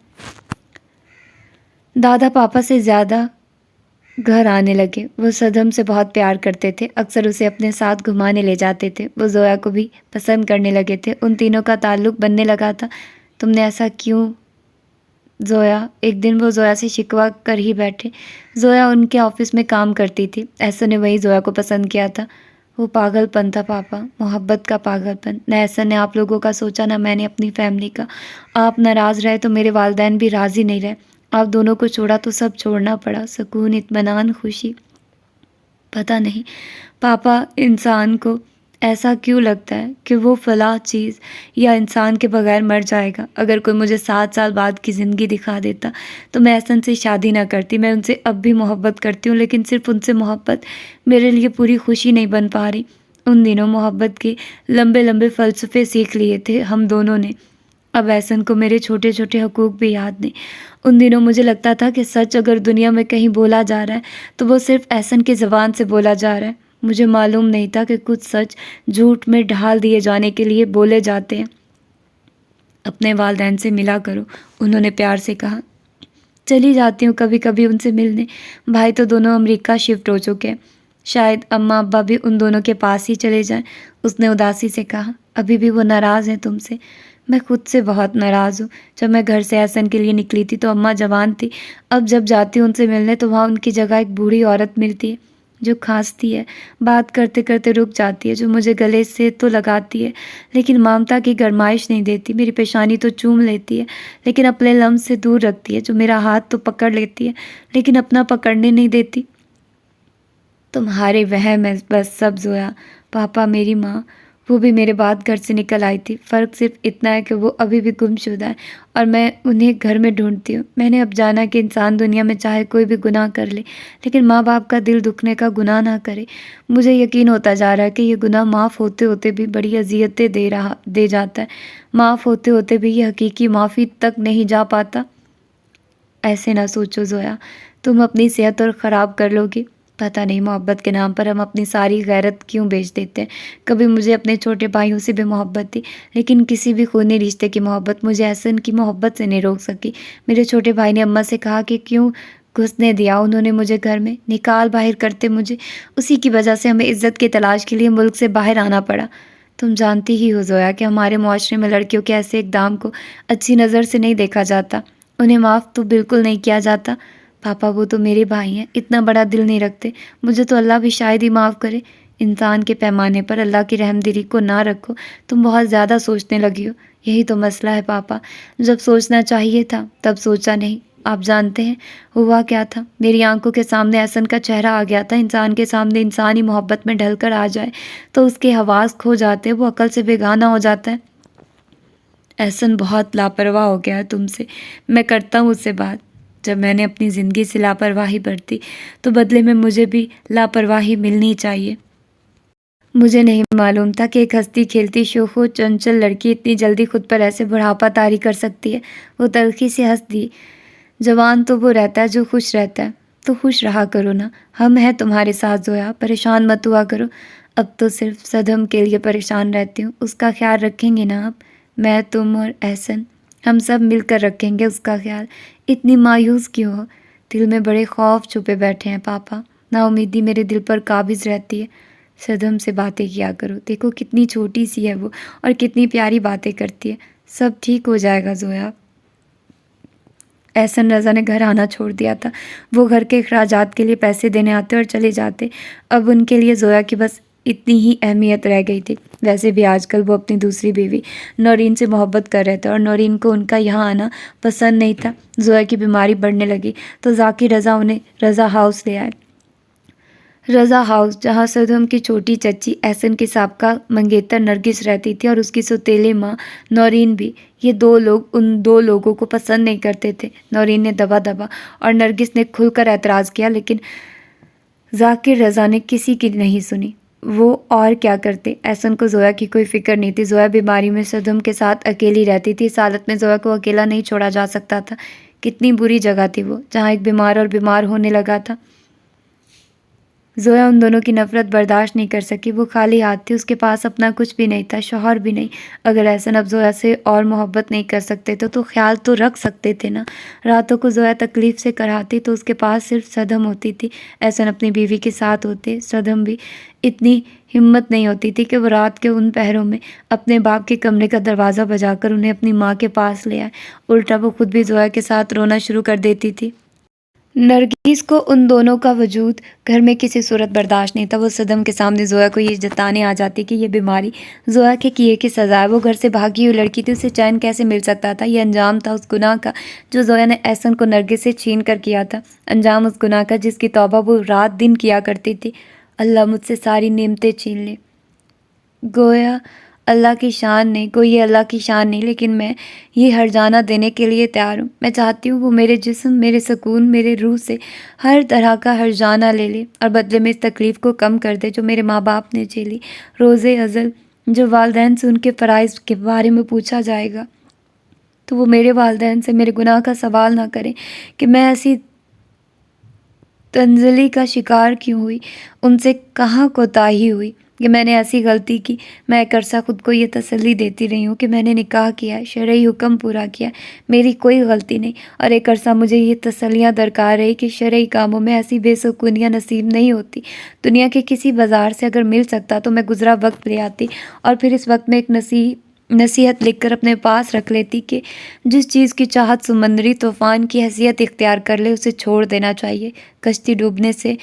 دادا پاپا سے زیادہ گھر آنے لگے۔ وہ صدم سے بہت پیار کرتے تھے، اکثر اسے اپنے ساتھ گھمانے لے جاتے تھے۔ وہ زویا کو بھی پسند کرنے لگے تھے، ان تینوں کا تعلق بننے لگا تھا۔ تم نے ایسا کیوں زویا؟ ایک دن وہ زویا سے شکوہ کر ہی بیٹھے۔ زویا ان کے آفس میں کام کرتی تھی، احسن نے وہی زویا کو پسند کیا تھا۔ وہ پاگل پن تھا پاپا، محبت کا پاگل پن۔ نہ احسن نے آپ لوگوں کا سوچا، نہ میں نے اپنی فیملی کا۔ آپ ناراض رہے تو میرے والدین بھی راضی نہیں رہے، آپ دونوں کو چھوڑا تو سب چھوڑنا پڑا، سکون، اطمینان، خوشی۔ پتہ نہیں پاپا انسان کو ایسا کیوں لگتا ہے کہ وہ فلاں چیز یا انسان کے بغیر مر جائے گا۔ اگر کوئی مجھے 7 سال بعد کی زندگی دکھا دیتا تو میں احسن سے شادی نہ کرتی۔ میں ان سے اب بھی محبت کرتی ہوں، لیکن صرف ان سے محبت میرے لیے پوری خوشی نہیں بن پا رہی۔ ان دنوں محبت کے لمبے لمبے فلسفے سیکھ لیے تھے ہم دونوں نے، اب احسن کو میرے چھوٹے چھوٹے حقوق بھی یاد نہیں۔ ان دنوں مجھے لگتا تھا کہ سچ اگر دنیا میں کہیں بولا جا رہا ہے تو وہ صرف احسن کی زبان سے بولا جا رہا ہے۔ مجھے معلوم نہیں تھا کہ کچھ سچ جھوٹ میں ڈھال دیے جانے کے لیے بولے جاتے ہیں۔ اپنے والدین سے ملا کرو، انہوں نے پیار سے کہا۔ چلی جاتی ہوں کبھی کبھی ان سے ملنے، بھائی تو دونوں امریکہ شفٹ ہو چکے ہیں، شاید اماں ابا بھی ان دونوں کے پاس ہی چلے جائیں۔ اس نے اداسی سے کہا۔ ابھی بھی وہ ناراض ہیں تم سے؟ میں خود سے بہت ناراض ہوں۔ جب میں گھر سے احسن کے لیے نکلی تھی تو اماں جوان تھی، اب جب جاتی ہوں ان سے ملنے تو وہاں ان کی جگہ ایک بوڑھی عورت ملتی ہے۔ جو کھانستی ہے، بات کرتے کرتے رک جاتی ہے، جو مجھے گلے سے تو لگاتی ہے لیکن ممتا کی گرمائش نہیں دیتی، میری پیشانی تو چوم لیتی ہے لیکن اپنے لمس سے دور رکھتی ہے، جو میرا ہاتھ تو پکڑ لیتی ہے لیکن اپنا پکڑنے نہیں دیتی۔ تمہارے وہم ہے بس سب زویا۔ پاپا، میری ماں، وہ بھی میرے بعد گھر سے نکل آئی تھی، فرق صرف اتنا ہے کہ وہ ابھی بھی گم شدہ ہے اور میں انہیں گھر میں ڈھونڈتی ہوں۔ میں نے اب جانا کہ انسان دنیا میں چاہے کوئی بھی گناہ کر لے لیکن ماں باپ کا دل دکھنے کا گناہ نہ کرے۔ مجھے یقین ہوتا جا رہا ہے کہ یہ گناہ معاف ہوتے ہوتے بھی بڑی اذیتیں دے جاتا ہے، معاف ہوتے ہوتے بھی یہ حقیقی معافی تک نہیں جا پاتا۔ ایسے نہ سوچو زویا، تم اپنی صحت اور خراب کر لو گی۔ پتہ نہیں محبت کے نام پر ہم اپنی ساری غیرت کیوں بیچ دیتے ہیں۔ کبھی مجھے اپنے چھوٹے بھائیوں سے بھی محبت تھی لیکن کسی بھی خونی رشتے کی محبت مجھے احسن کی محبت سے نہیں روک سکی۔ میرے چھوٹے بھائی نے اماں سے کہا کہ کیوں گھسنے دیا انہوں نے مجھے گھر میں، نکال باہر کرتے مجھے، اسی کی وجہ سے ہمیں عزت کی تلاش کے لیے ملک سے باہر آنا پڑا۔ تم جانتی ہی ہو زویا کہ ہمارے معاشرے میں لڑکیوں کے ایسے اقدام کو اچھی نظر سے نہیں دیکھا جاتا، انہیں معاف تو بالکل نہیں کیا جاتا۔ پاپا، وہ تو میرے بھائی ہیں، اتنا بڑا دل نہیں رکھتے، مجھے تو اللہ بھی شاید ہی معاف کرے۔ انسان کے پیمانے پر اللہ کی رحم دلی کو نہ رکھو، تم بہت زیادہ سوچنے لگی ہو، یہی تو مسئلہ ہے پاپا، جب سوچنا چاہیے تھا تب سوچا نہیں۔ آپ جانتے ہیں ہوا کیا تھا؟ میری آنکھوں کے سامنے احسن کا چہرہ آ گیا تھا۔ انسان کے سامنے انسانی محبت میں ڈھل کر آ جائے تو اس کے حواس کھو جاتے، وہ عقل سے بیگانہ ہو جاتا ہے۔ احسن بہت لاپرواہ ہو گیا ہے تم سے، میں کرتا ہوں اس سے بات۔ جب میں نے اپنی زندگی سے لاپرواہی برتی تو بدلے میں مجھے بھی لاپرواہی ملنی چاہیے۔ مجھے نہیں معلوم تھا کہ ایک ہستی کھیلتی شوخ و چنچل لڑکی اتنی جلدی خود پر ایسے بڑھاپا طاری کر سکتی ہے۔ وہ تلخی سے ہنس دی۔ جوان تو وہ رہتا ہے جو خوش رہتا ہے، تو خوش رہا کرو نا، ہم ہیں تمہارے ساتھ زویا، پریشان مت ہوا کرو۔ اب تو صرف صدم کے لیے پریشان رہتی ہوں، اس کا خیال رکھیں گے نا آپ؟ میں، تم اور احسن، ہم سب مل کر رکھیں گے اس کا خیال۔ اتنی مایوس کیوں ہو؟ دل میں بڑے خوف چھپے بیٹھے ہیں پاپا، نا امیدی میرے دل پر قابض رہتی ہے۔ صدم سے باتیں کیا کرو، دیکھو کتنی چھوٹی سی ہے وہ اور کتنی پیاری باتیں کرتی ہے، سب ٹھیک ہو جائے گا زویا۔ احسن رضا نے گھر آنا چھوڑ دیا تھا، وہ گھر کے اخراجات کے لیے پیسے دینے آتے اور چلے جاتے، اب ان کے لیے زویا کی بس اتنی ہی اہمیت رہ گئی تھی۔ ویسے بھی آج کل وہ اپنی دوسری بیوی نورین سے محبت کر رہے تھے اور نورین کو ان کا یہاں آنا پسند نہیں تھا۔ زویا کی بیماری بڑھنے لگی تو ذاکر رضا انہیں رضا ہاؤس لے آئے۔ رضا ہاؤس، جہاں صدم کی چھوٹی چچی احسن کی سابقہ منگیتر نرگس رہتی تھی اور اس کی سوتیلے ماں نورین بھی۔ یہ دو لوگ ان دو لوگوں کو پسند نہیں کرتے تھے۔ نورین نے دبا اور نرگس نے کھل کر اعتراض کیا لیکن ذاکر رضا نے کسی کی نہیں سنی۔ وہ اور کیا کرتے؟ احسن کو زویا کی کوئی فکر نہیں تھی۔ زویا بیماری میں صدم کے ساتھ اکیلی رہتی تھی، اس حالت میں زویا کو اکیلا نہیں چھوڑا جا سکتا تھا۔ کتنی بری جگہ تھی وہ، جہاں ایک بیمار اور بیمار ہونے لگا تھا۔ زویا ان دونوں کی نفرت برداشت نہیں کر سکی، وہ خالی ہاتھ تھی، اس کے پاس اپنا کچھ بھی نہیں تھا، شوہر بھی نہیں۔ اگر احسن اب زویا سے اور محبت نہیں کر سکتے تو خیال تو رکھ سکتے تھے نا۔ راتوں کو زویا تکلیف سے کراتی تو اس کے پاس صرف صدم ہوتی تھی۔ احسن اپنی بیوی کے ساتھ ہوتے، صدم بھی اتنی ہمت نہیں ہوتی تھی کہ وہ رات کے ان پہروں میں اپنے باپ کے کمرے کا دروازہ بجا کر انہیں اپنی ماں کے پاس لے آئے، الٹا وہ خود بھی زویا کے ساتھ رونا شروع کر دیتی تھی۔ نرگس کو ان دونوں کا وجود گھر میں کسی صورت برداشت نہیں تھا۔ وہ صدم کے سامنے زویا کو یہ جتانے آ جاتی کہ یہ بیماری زویا کے کیے کی سزا ہے، وہ گھر سے بھاگی ہوئی لڑکی تھی، اسے چین کیسے مل سکتا تھا؟ یہ انجام تھا اس گناہ کا جو زویا نے احسن کو نرگس سے چھین کر کیا تھا، انجام اس گناہ کا جس کی توبہ وہ رات دن کیا کرتی تھی۔ اللہ مجھ سے ساری نعمتیں چھین لے، گویا اللہ کی شان نہیں، کوئی اللہ کی شان نہیں، لیکن میں یہ ہر جانہ دینے کے لیے تیار ہوں۔ میں چاہتی ہوں وہ میرے جسم، میرے سکون، میرے روح سے ہر طرح کا ہر جانہ لے لے اور بدلے میں اس تکلیف کو کم کر دے جو میرے ماں باپ نے جھیلی روز ازل۔ جو والدین سے ان کے فرائض کے بارے میں پوچھا جائے گا تو وہ میرے والدین سے میرے گناہ کا سوال نہ کریں کہ میں ایسی تنزلی کا شکار کیوں ہوئی، ان سے کہاں کوتاہی ہوئی کہ میں نے ایسی غلطی کی۔ میں ایک عرصہ خود کو یہ تسلی دیتی رہی ہوں کہ میں نے نکاح کیا ہے، شرعی حکم پورا کیا ہے، میری کوئی غلطی نہیں، اور ایک عرصہ مجھے یہ تسلیاں درکار رہی کہ شرعی کاموں میں ایسی بے سکونیاں نصیب نہیں ہوتی۔ دنیا کے کسی بازار سے اگر مل سکتا تو میں گزرا وقت لے آتی اور پھر اس وقت میں ایک نصیحت لکھ کر اپنے پاس رکھ لیتی کہ جس چیز کی چاہت سمندری طوفان کی حیثیت اختیار کر لے اسے چھوڑ دینا چاہیے۔ کشتی ڈوبنے سے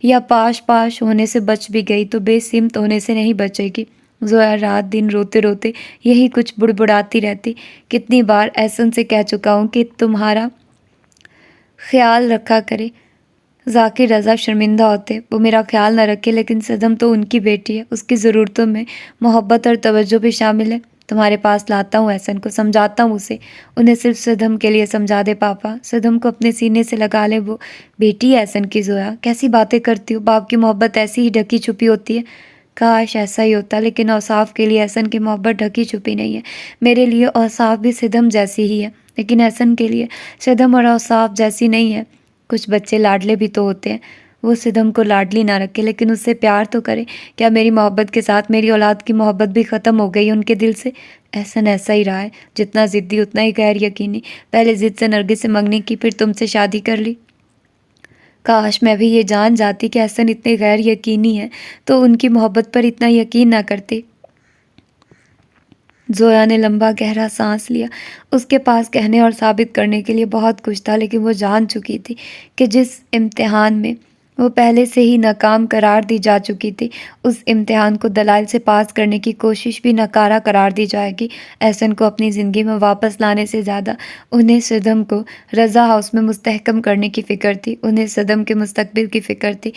یا پاش پاش ہونے سے بچ بھی گئی تو بے سمت ہونے سے نہیں بچے گی۔ زویا رات دن روتے روتے یہی کچھ بڑبڑاتی رہتی۔ کتنی بار احسن سے کہہ چکا ہوں کہ تمہارا خیال رکھا کرے۔ ذاکر رضا شرمندہ ہوتے، وہ میرا خیال نہ رکھے، لیکن صدم تو ان کی بیٹی ہے، اس کی ضرورتوں میں محبت اور توجہ بھی شامل ہے۔ تمہارے پاس لاتا ہوں احسن کو، سمجھاتا ہوں اسے، انہیں صرف صدم کے لیے سمجھا دے پاپا، صدم کو اپنے سینے سے لگا لے، وہ بیٹی ہے احسن کی۔ زویا کیسی باتیں کرتی ہو، باپ کی محبت ایسی ہی ڈھکی چھپی ہوتی ہے۔ کاش ایسا ہی ہوتا، لیکن اوصاف کے لیے احسن کی محبت ڈھکی چھپی نہیں ہے۔ میرے لیے اوصاف بھی صدم جیسی ہی ہے، لیکن احسن کے لیے صدم اور اوصاف جیسی نہیں ہے۔ کچھ بچے لاڈلے بھی تو ہوتے ہیں، وہ صدم کو لاڈلی نہ رکھے لیکن اس سے پیار تو کرے۔ کیا میری محبت کے ساتھ میری اولاد کی محبت بھی ختم ہو گئی ان کے دل سے؟ احسن ایسا ہی رہا ہے، جتنا ضدی اتنا ہی غیر یقینی۔ پہلے ضد سے نرگس سے منگنی کی، پھر تم سے شادی کر لی۔ کاش میں بھی یہ جان جاتی کہ احسن اتنے غیر یقینی ہیں تو ان کی محبت پر اتنا یقین نہ کرتے۔ زویا نے لمبا گہرا سانس لیا۔ اس کے پاس کہنے اور ثابت کرنے کے لیے بہت کچھ تھا، لیکن وہ جان چکی تھی کہ جس امتحان میں وہ پہلے سے ہی ناکام قرار دی جا چکی تھی، اس امتحان کو دلائل سے پاس کرنے کی کوشش بھی ناکارہ قرار دی جائے گی۔ احسن کو اپنی زندگی میں واپس لانے سے زیادہ انہیں صدم کو رضا ہاؤس میں مستحکم کرنے کی فکر تھی، انہیں صدم کے مستقبل کی فکر تھی۔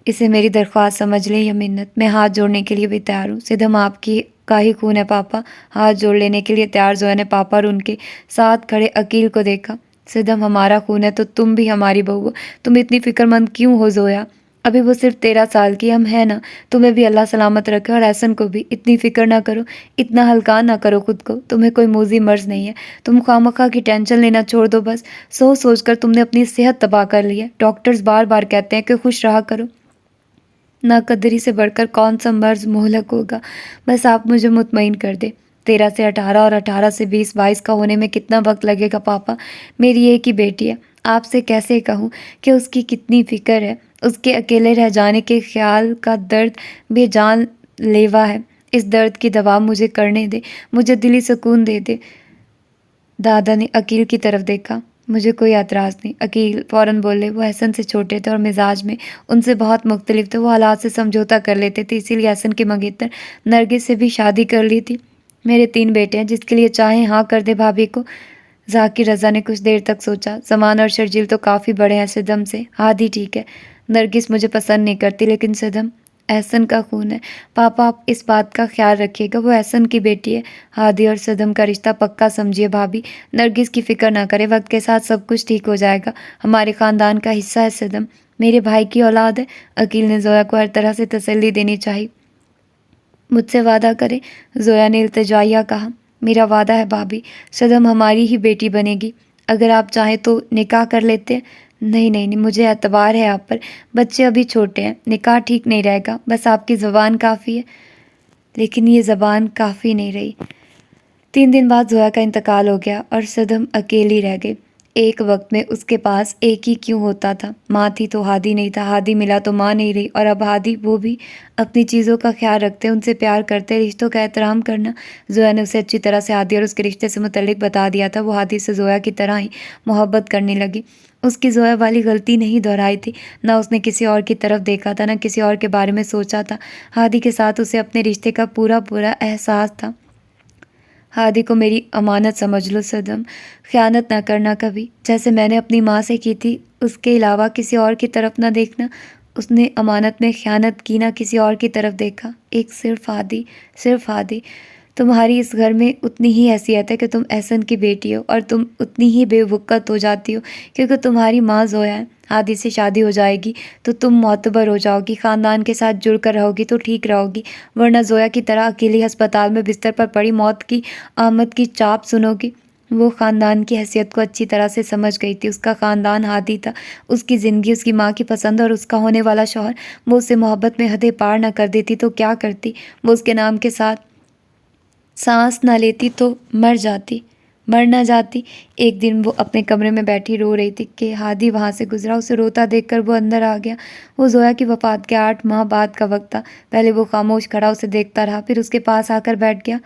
اسے میری درخواست سمجھ لیں یا منت، میں ہاتھ جوڑنے کے لیے بھی تیار ہوں۔ صدم آپ کی کا ہی خون ہے پاپا۔ ہاتھ جوڑ لینے کے لیے تیار زویا نے پاپا اور ان کے ساتھ کھڑے عقیل کو دیکھا۔ صدم ہمارا خون ہے تو تم بھی ہماری بہو ہو، تم اتنی فکر مند کیوں ہو زویا؟ ابھی وہ صرف 13 سال کی، ہم ہیں نا، تمہیں بھی اللہ سلامت رکھے اور احسن کو بھی۔ اتنی فکر نہ کرو، اتنا ہلکا نہ کرو خود کو، تمہیں کوئی موذی مرض نہیں ہے، تم خواہ کی ٹینشن لینا چھوڑ دو بس۔ سوچ سوچ کر تم نے اپنی صحت تباہ کر لی ہے، ڈاکٹرز بار بار کہتے ہیں کہ خوش رہا کرو۔ ناقدری سے بڑھ کر کون سا مرض مہلک ہوگا، بس آپ مجھے مطمئن کر دیں۔ 13 سے 18 اور 18 سے 20 22 کا ہونے میں کتنا وقت لگے گا پاپا؟ میری ایک ہی بیٹی ہے، آپ سے کیسے کہوں کہ اس کی کتنی فکر ہے، اس کے اکیلے رہ جانے کے خیال کا درد بے جان لیوا ہے۔ اس درد کی دوا مجھے کرنے دے، مجھے دلی سکون دے دے۔ دادا نے عقیل کی طرف دیکھا۔ مجھے کوئی اعتراض نہیں، عقیل فوراً بولے۔ وہ احسن سے چھوٹے تھے اور مزاج میں ان سے بہت مختلف تھے، وہ حالات سے سمجھوتا کر لیتے تھے، اسی لیے احسن کی منگیتر نرگس سے بھی شادی کر لی تھی۔ میرے 3 بیٹے ہیں، جس کے لیے چاہیں ہاں کر دے بھابھی کو۔ ذاکر رضا نے کچھ دیر تک سوچا۔ زمان اور شرجیل تو کافی بڑے ہیں صدم سے، ہادی ٹھیک ہے، نرگس مجھے پسند نہیں کرتی، لیکن صدم احسن کا خون ہے، پاپا آپ اس بات کا خیال رکھیے گا، وہ احسن کی بیٹی ہے۔ ہادی اور صدم کا رشتہ پکا سمجھیے بھابھی، نرگس کی فکر نہ کرے، وقت کے ساتھ سب کچھ ٹھیک ہو جائے گا، ہمارے خاندان کا حصہ ہے صدم، میرے بھائی کی اولاد ہے۔ عقیل نے زویا کو ہر طرح سے تسلی دینی چاہی۔ مجھ سے وعدہ کرے، زویا نے التجائیہ کہا۔ میرا وعدہ ہے بھابھی، صدم ہماری ہی بیٹی بنے گی، اگر آپ چاہیں تو نکاح کر لیتے ہیں۔ نہیں نہیں نہیں، مجھے اعتبار ہے آپ پر، بچے ابھی چھوٹے ہیں، نکاح ٹھیک نہیں رہے گا، بس آپ کی زبان کافی ہے۔ لیکن یہ زبان کافی نہیں رہی۔ 3 دن بعد زویا کا انتقال ہو گیا اور صدم اکیلی رہ گئی۔ ایک وقت میں اس کے پاس ایک ہی کیوں ہوتا تھا، ماں تھی تو ہادی نہیں تھا، ہادی ملا تو ماں نہیں رہی، اور اب ہادی، وہ بھی اپنی چیزوں کا خیال رکھتے، ان سے پیار کرتے، رشتوں کا احترام کرنا۔ زویا نے اسے اچھی طرح سے ہادی اور اس کے رشتے سے متعلق بتا دیا تھا، وہ ہادی سے زویا کی طرح ہی محبت کرنے لگی۔ اس کی زویا والی غلطی نہیں دہرائی تھی، نہ اس نے کسی اور کی طرف دیکھا تھا، نہ کسی اور کے بارے میں سوچا تھا۔ ہادی کے ساتھ اسے اپنے رشتے کا پورا احساس تھا۔ ہادی کو میری امانت سمجھ لو صدم، خیانت نہ کرنا کبھی، جیسے میں نے اپنی ماں سے کی تھی، اس کے علاوہ کسی اور کی طرف نہ دیکھنا۔ اس نے امانت میں خیانت کی، نہ کسی اور کی طرف دیکھا، ایک صرف ہادی، صرف ہادی۔ تمہاری اس گھر میں اتنی ہی حیثیت ہے کہ تم احسن کی بیٹی ہو، اور تم اتنی ہی بے وقت ہو جاتی ہو کیونکہ تمہاری ماں زویا ہے۔ ہادی سے شادی ہو جائے گی تو تم معتبر ہو جاؤ گی، خاندان کے ساتھ جڑ کر رہو گی تو ٹھیک رہو گی، ورنہ زویا کی طرح اکیلی ہسپتال میں بستر پر پڑی موت کی آمد کی چاپ سنو گی۔ وہ خاندان کی حیثیت کو اچھی طرح سے سمجھ گئی تھی، اس کا خاندان ہادی تھا، اس کی زندگی، اس کی ماں کی پسند اور اس کا ہونے والا شوہر۔ وہ اسے محبت میں حدیں پار نہ کر دیتی تو کیا کرتی؟ وہ اس کے نام کے ساتھ سانس نہ لیتی تو مر جاتی، مر نہ جاتی۔ ایک دن وہ اپنے کمرے میں بیٹھی رو رہی تھی کہ ہادی وہاں سے گزرا، اسے روتا دیکھ کر وہ اندر آ گیا۔ وہ زویا کی وفات کے 8 ماہ بعد کا وقت تھا۔ پہلے وہ خاموش کھڑا اسے دیکھتا رہا، پھر اس کے پاس آ کر بیٹھ گیا۔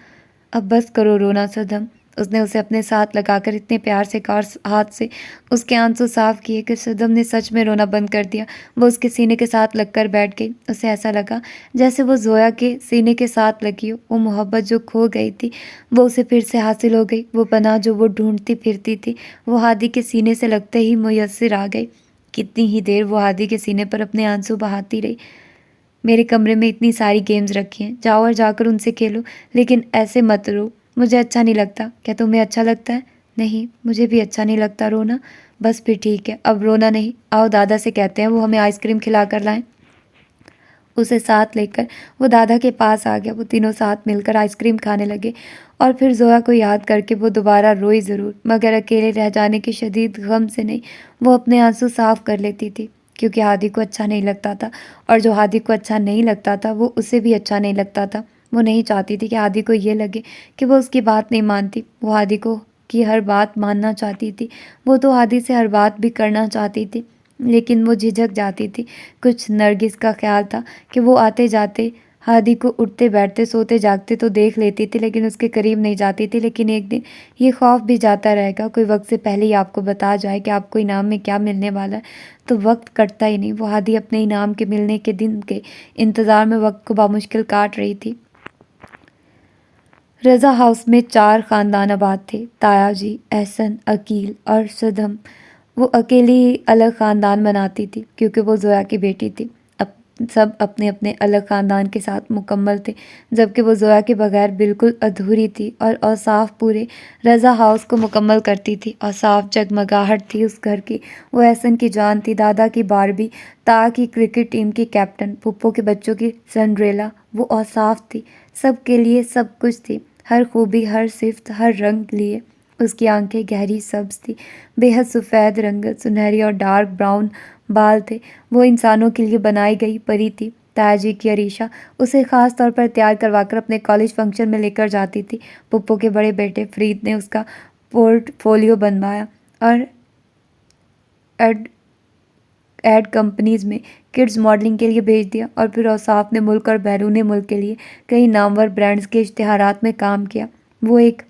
اب بس کرو رونا صدم، اس نے اسے اپنے ساتھ لگا کر اتنے پیار سے ہاتھ سے اس کے آنسو صاف کیے کہ صدم نے سچ میں رونا بند کر دیا۔ وہ اس کے سینے کے ساتھ لگ کر بیٹھ گئی۔ اسے ایسا لگا جیسے وہ زویا کے سینے کے ساتھ لگی ہو۔ وہ محبت جو کھو گئی تھی وہ اسے پھر سے حاصل ہو گئی۔ وہ پناہ جو وہ ڈھونڈتی پھرتی تھی وہ ہادی کے سینے سے لگتے ہی میسر آ گئی۔ کتنی ہی دیر وہ ہادی کے سینے پر اپنے آنسو بہاتی رہی۔ میرے کمرے میں اتنی ساری گیمز رکھی ہیں، جاؤ اور جا کر ان سے کھیلو، لیکن ایسے مت رو، مجھے اچھا نہیں لگتا۔ کیا تمہیں اچھا لگتا ہے؟ نہیں، مجھے بھی اچھا نہیں لگتا رونا۔ بس پھر ٹھیک ہے، اب رونا نہیں، آؤ دادا سے کہتے ہیں وہ ہمیں آئس کریم کھلا کر لائیں۔ اسے ساتھ لے کر وہ دادا کے پاس آ گیا۔ وہ تینوں ساتھ مل کر آئس کریم کھانے لگے اور پھر زویا کو یاد کر کے وہ دوبارہ روئی ضرور، مگر اکیلے رہ جانے کے شدید غم سے نہیں۔ وہ اپنے آنسو صاف کر لیتی تھی کیونکہ ہادی کو اچھا نہیں لگتا تھا، اور جو ہادی کو اچھا نہیں لگتا تھا وہ اسے بھی اچھا نہیں لگتا تھا۔ وہ نہیں چاہتی تھی کہ ہادی کو یہ لگے کہ وہ اس کی بات نہیں مانتی۔ وہ ہادی کی ہر بات ماننا چاہتی تھی۔ وہ تو ہادی سے ہر بات بھی کرنا چاہتی تھی، لیکن وہ جھجک جاتی تھی۔ کچھ نرگس کا خیال تھا کہ وہ آتے جاتے ہادی کو اٹھتے بیٹھتے سوتے جاگتے تو دیکھ لیتی تھی، لیکن اس کے قریب نہیں جاتی تھی۔ لیکن ایک دن یہ خوف بھی جاتا رہے گا، کوئی وقت سے پہلے ہی آپ کو بتا جائے کہ آپ کو انعام میں کیا ملنے والا ہے تو وقت کٹتا ہی نہیں۔ وہ ہادی اپنے انعام کے ملنے کے دن کے انتظار میں وقت کو بامشکل کاٹ رہی تھی۔ رضا ہاؤس میں 4 خاندان آباد تھے، تایا جی، احسن، عقیل اور صدم۔ وہ اکیلی ہی الگ خاندان بناتی تھی کیونکہ وہ زویا کی بیٹی تھی۔ سب اپنے اپنے الگ خاندان کے ساتھ مکمل تھے، جبکہ وہ زویا کے بغیر بالکل ادھوری تھی، اور اوصاف پورے رضا ہاؤس کو مکمل کرتی تھی۔ اوصاف جگمگاہٹ تھی اس گھر کی۔ وہ احسن کی جان تھی، دادا کی باربی، تا کی کرکٹ ٹیم کی کیپٹن، پھپھو کے بچوں کی سنڈریلا۔ وہ اوصاف تھی، سب کے لیے سب کچھ تھی، ہر خوبی، ہر صفت، ہر رنگ لیے۔ اس کی آنکھیں گہری سبز تھی، بے حد سفید رنگت، سنہری اور ڈارک براؤن بال تھے۔ وہ انسانوں کے لیے بنائی گئی پری تھی۔ تایا جی کی عریشہ اسے خاص طور پر تیار کروا کر اپنے کالج فنکشن میں لے کر جاتی تھی۔ پھپھو کے بڑے بیٹے فرید نے اس کا پورٹ فولیو بنوایا اور ایڈ کمپنیز میں کڈز ماڈلنگ کے لیے بھیج دیا، اور پھر اوصاف نے ملک اور بیرون ملک کے لیے کئی نامور برانڈز کے اشتہارات میں کام کیا۔ وہ ایک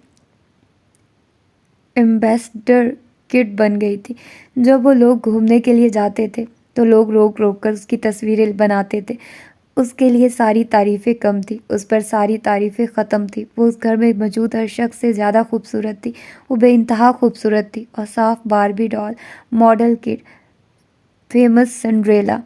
ایمبیسڈر کڈ بن گئی تھی۔ جب وہ لوگ گھومنے کے لیے جاتے تھے تو لوگ روک روک کر اس کی تصویریں بناتے تھے۔ اس کے لیے ساری تعریفیں کم تھی، اس پر ساری تعریفیں ختم تھی۔ وہ اس گھر میں موجود ہر شخص سے زیادہ خوبصورت تھی۔ وہ بے انتہا خوبصورت تھی۔ اوصاف باربی ڈال، ماڈل کڈ، فیمس سنڈریلا،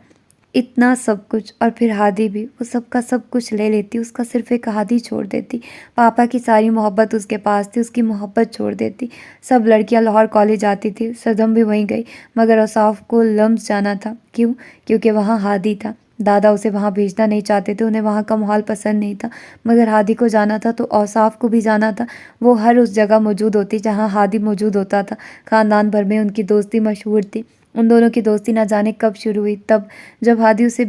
اتنا سب کچھ، اور پھر ہادی بھی۔ وہ سب کا سب کچھ لے لیتی، اس کا صرف ایک ہادی چھوڑ دیتی۔ پاپا کی ساری محبت اس کے پاس تھی، اس کی محبت چھوڑ دیتی۔ سب لڑکیاں لاہور کالج جاتی تھی، صدم بھی وہیں گئی، مگر اوصاف کو لمس جانا تھا۔ کیوں؟ کیونکہ وہاں ہادی تھا۔ دادا اسے وہاں بھیجنا نہیں چاہتے تھے، انہیں وہاں کا ماحول پسند نہیں تھا، مگر ہادی کو جانا تھا تو اوصاف کو بھی جانا تھا۔ وہ ہر اس جگہ موجود ہوتی جہاں ہادی موجود ہوتا تھا۔ خاندان بھر میں ان کی دوستی مشہور تھی۔ ان دونوں کی دوستی نہ جانے کب شروع ہوئی، تب جب ہادی اسے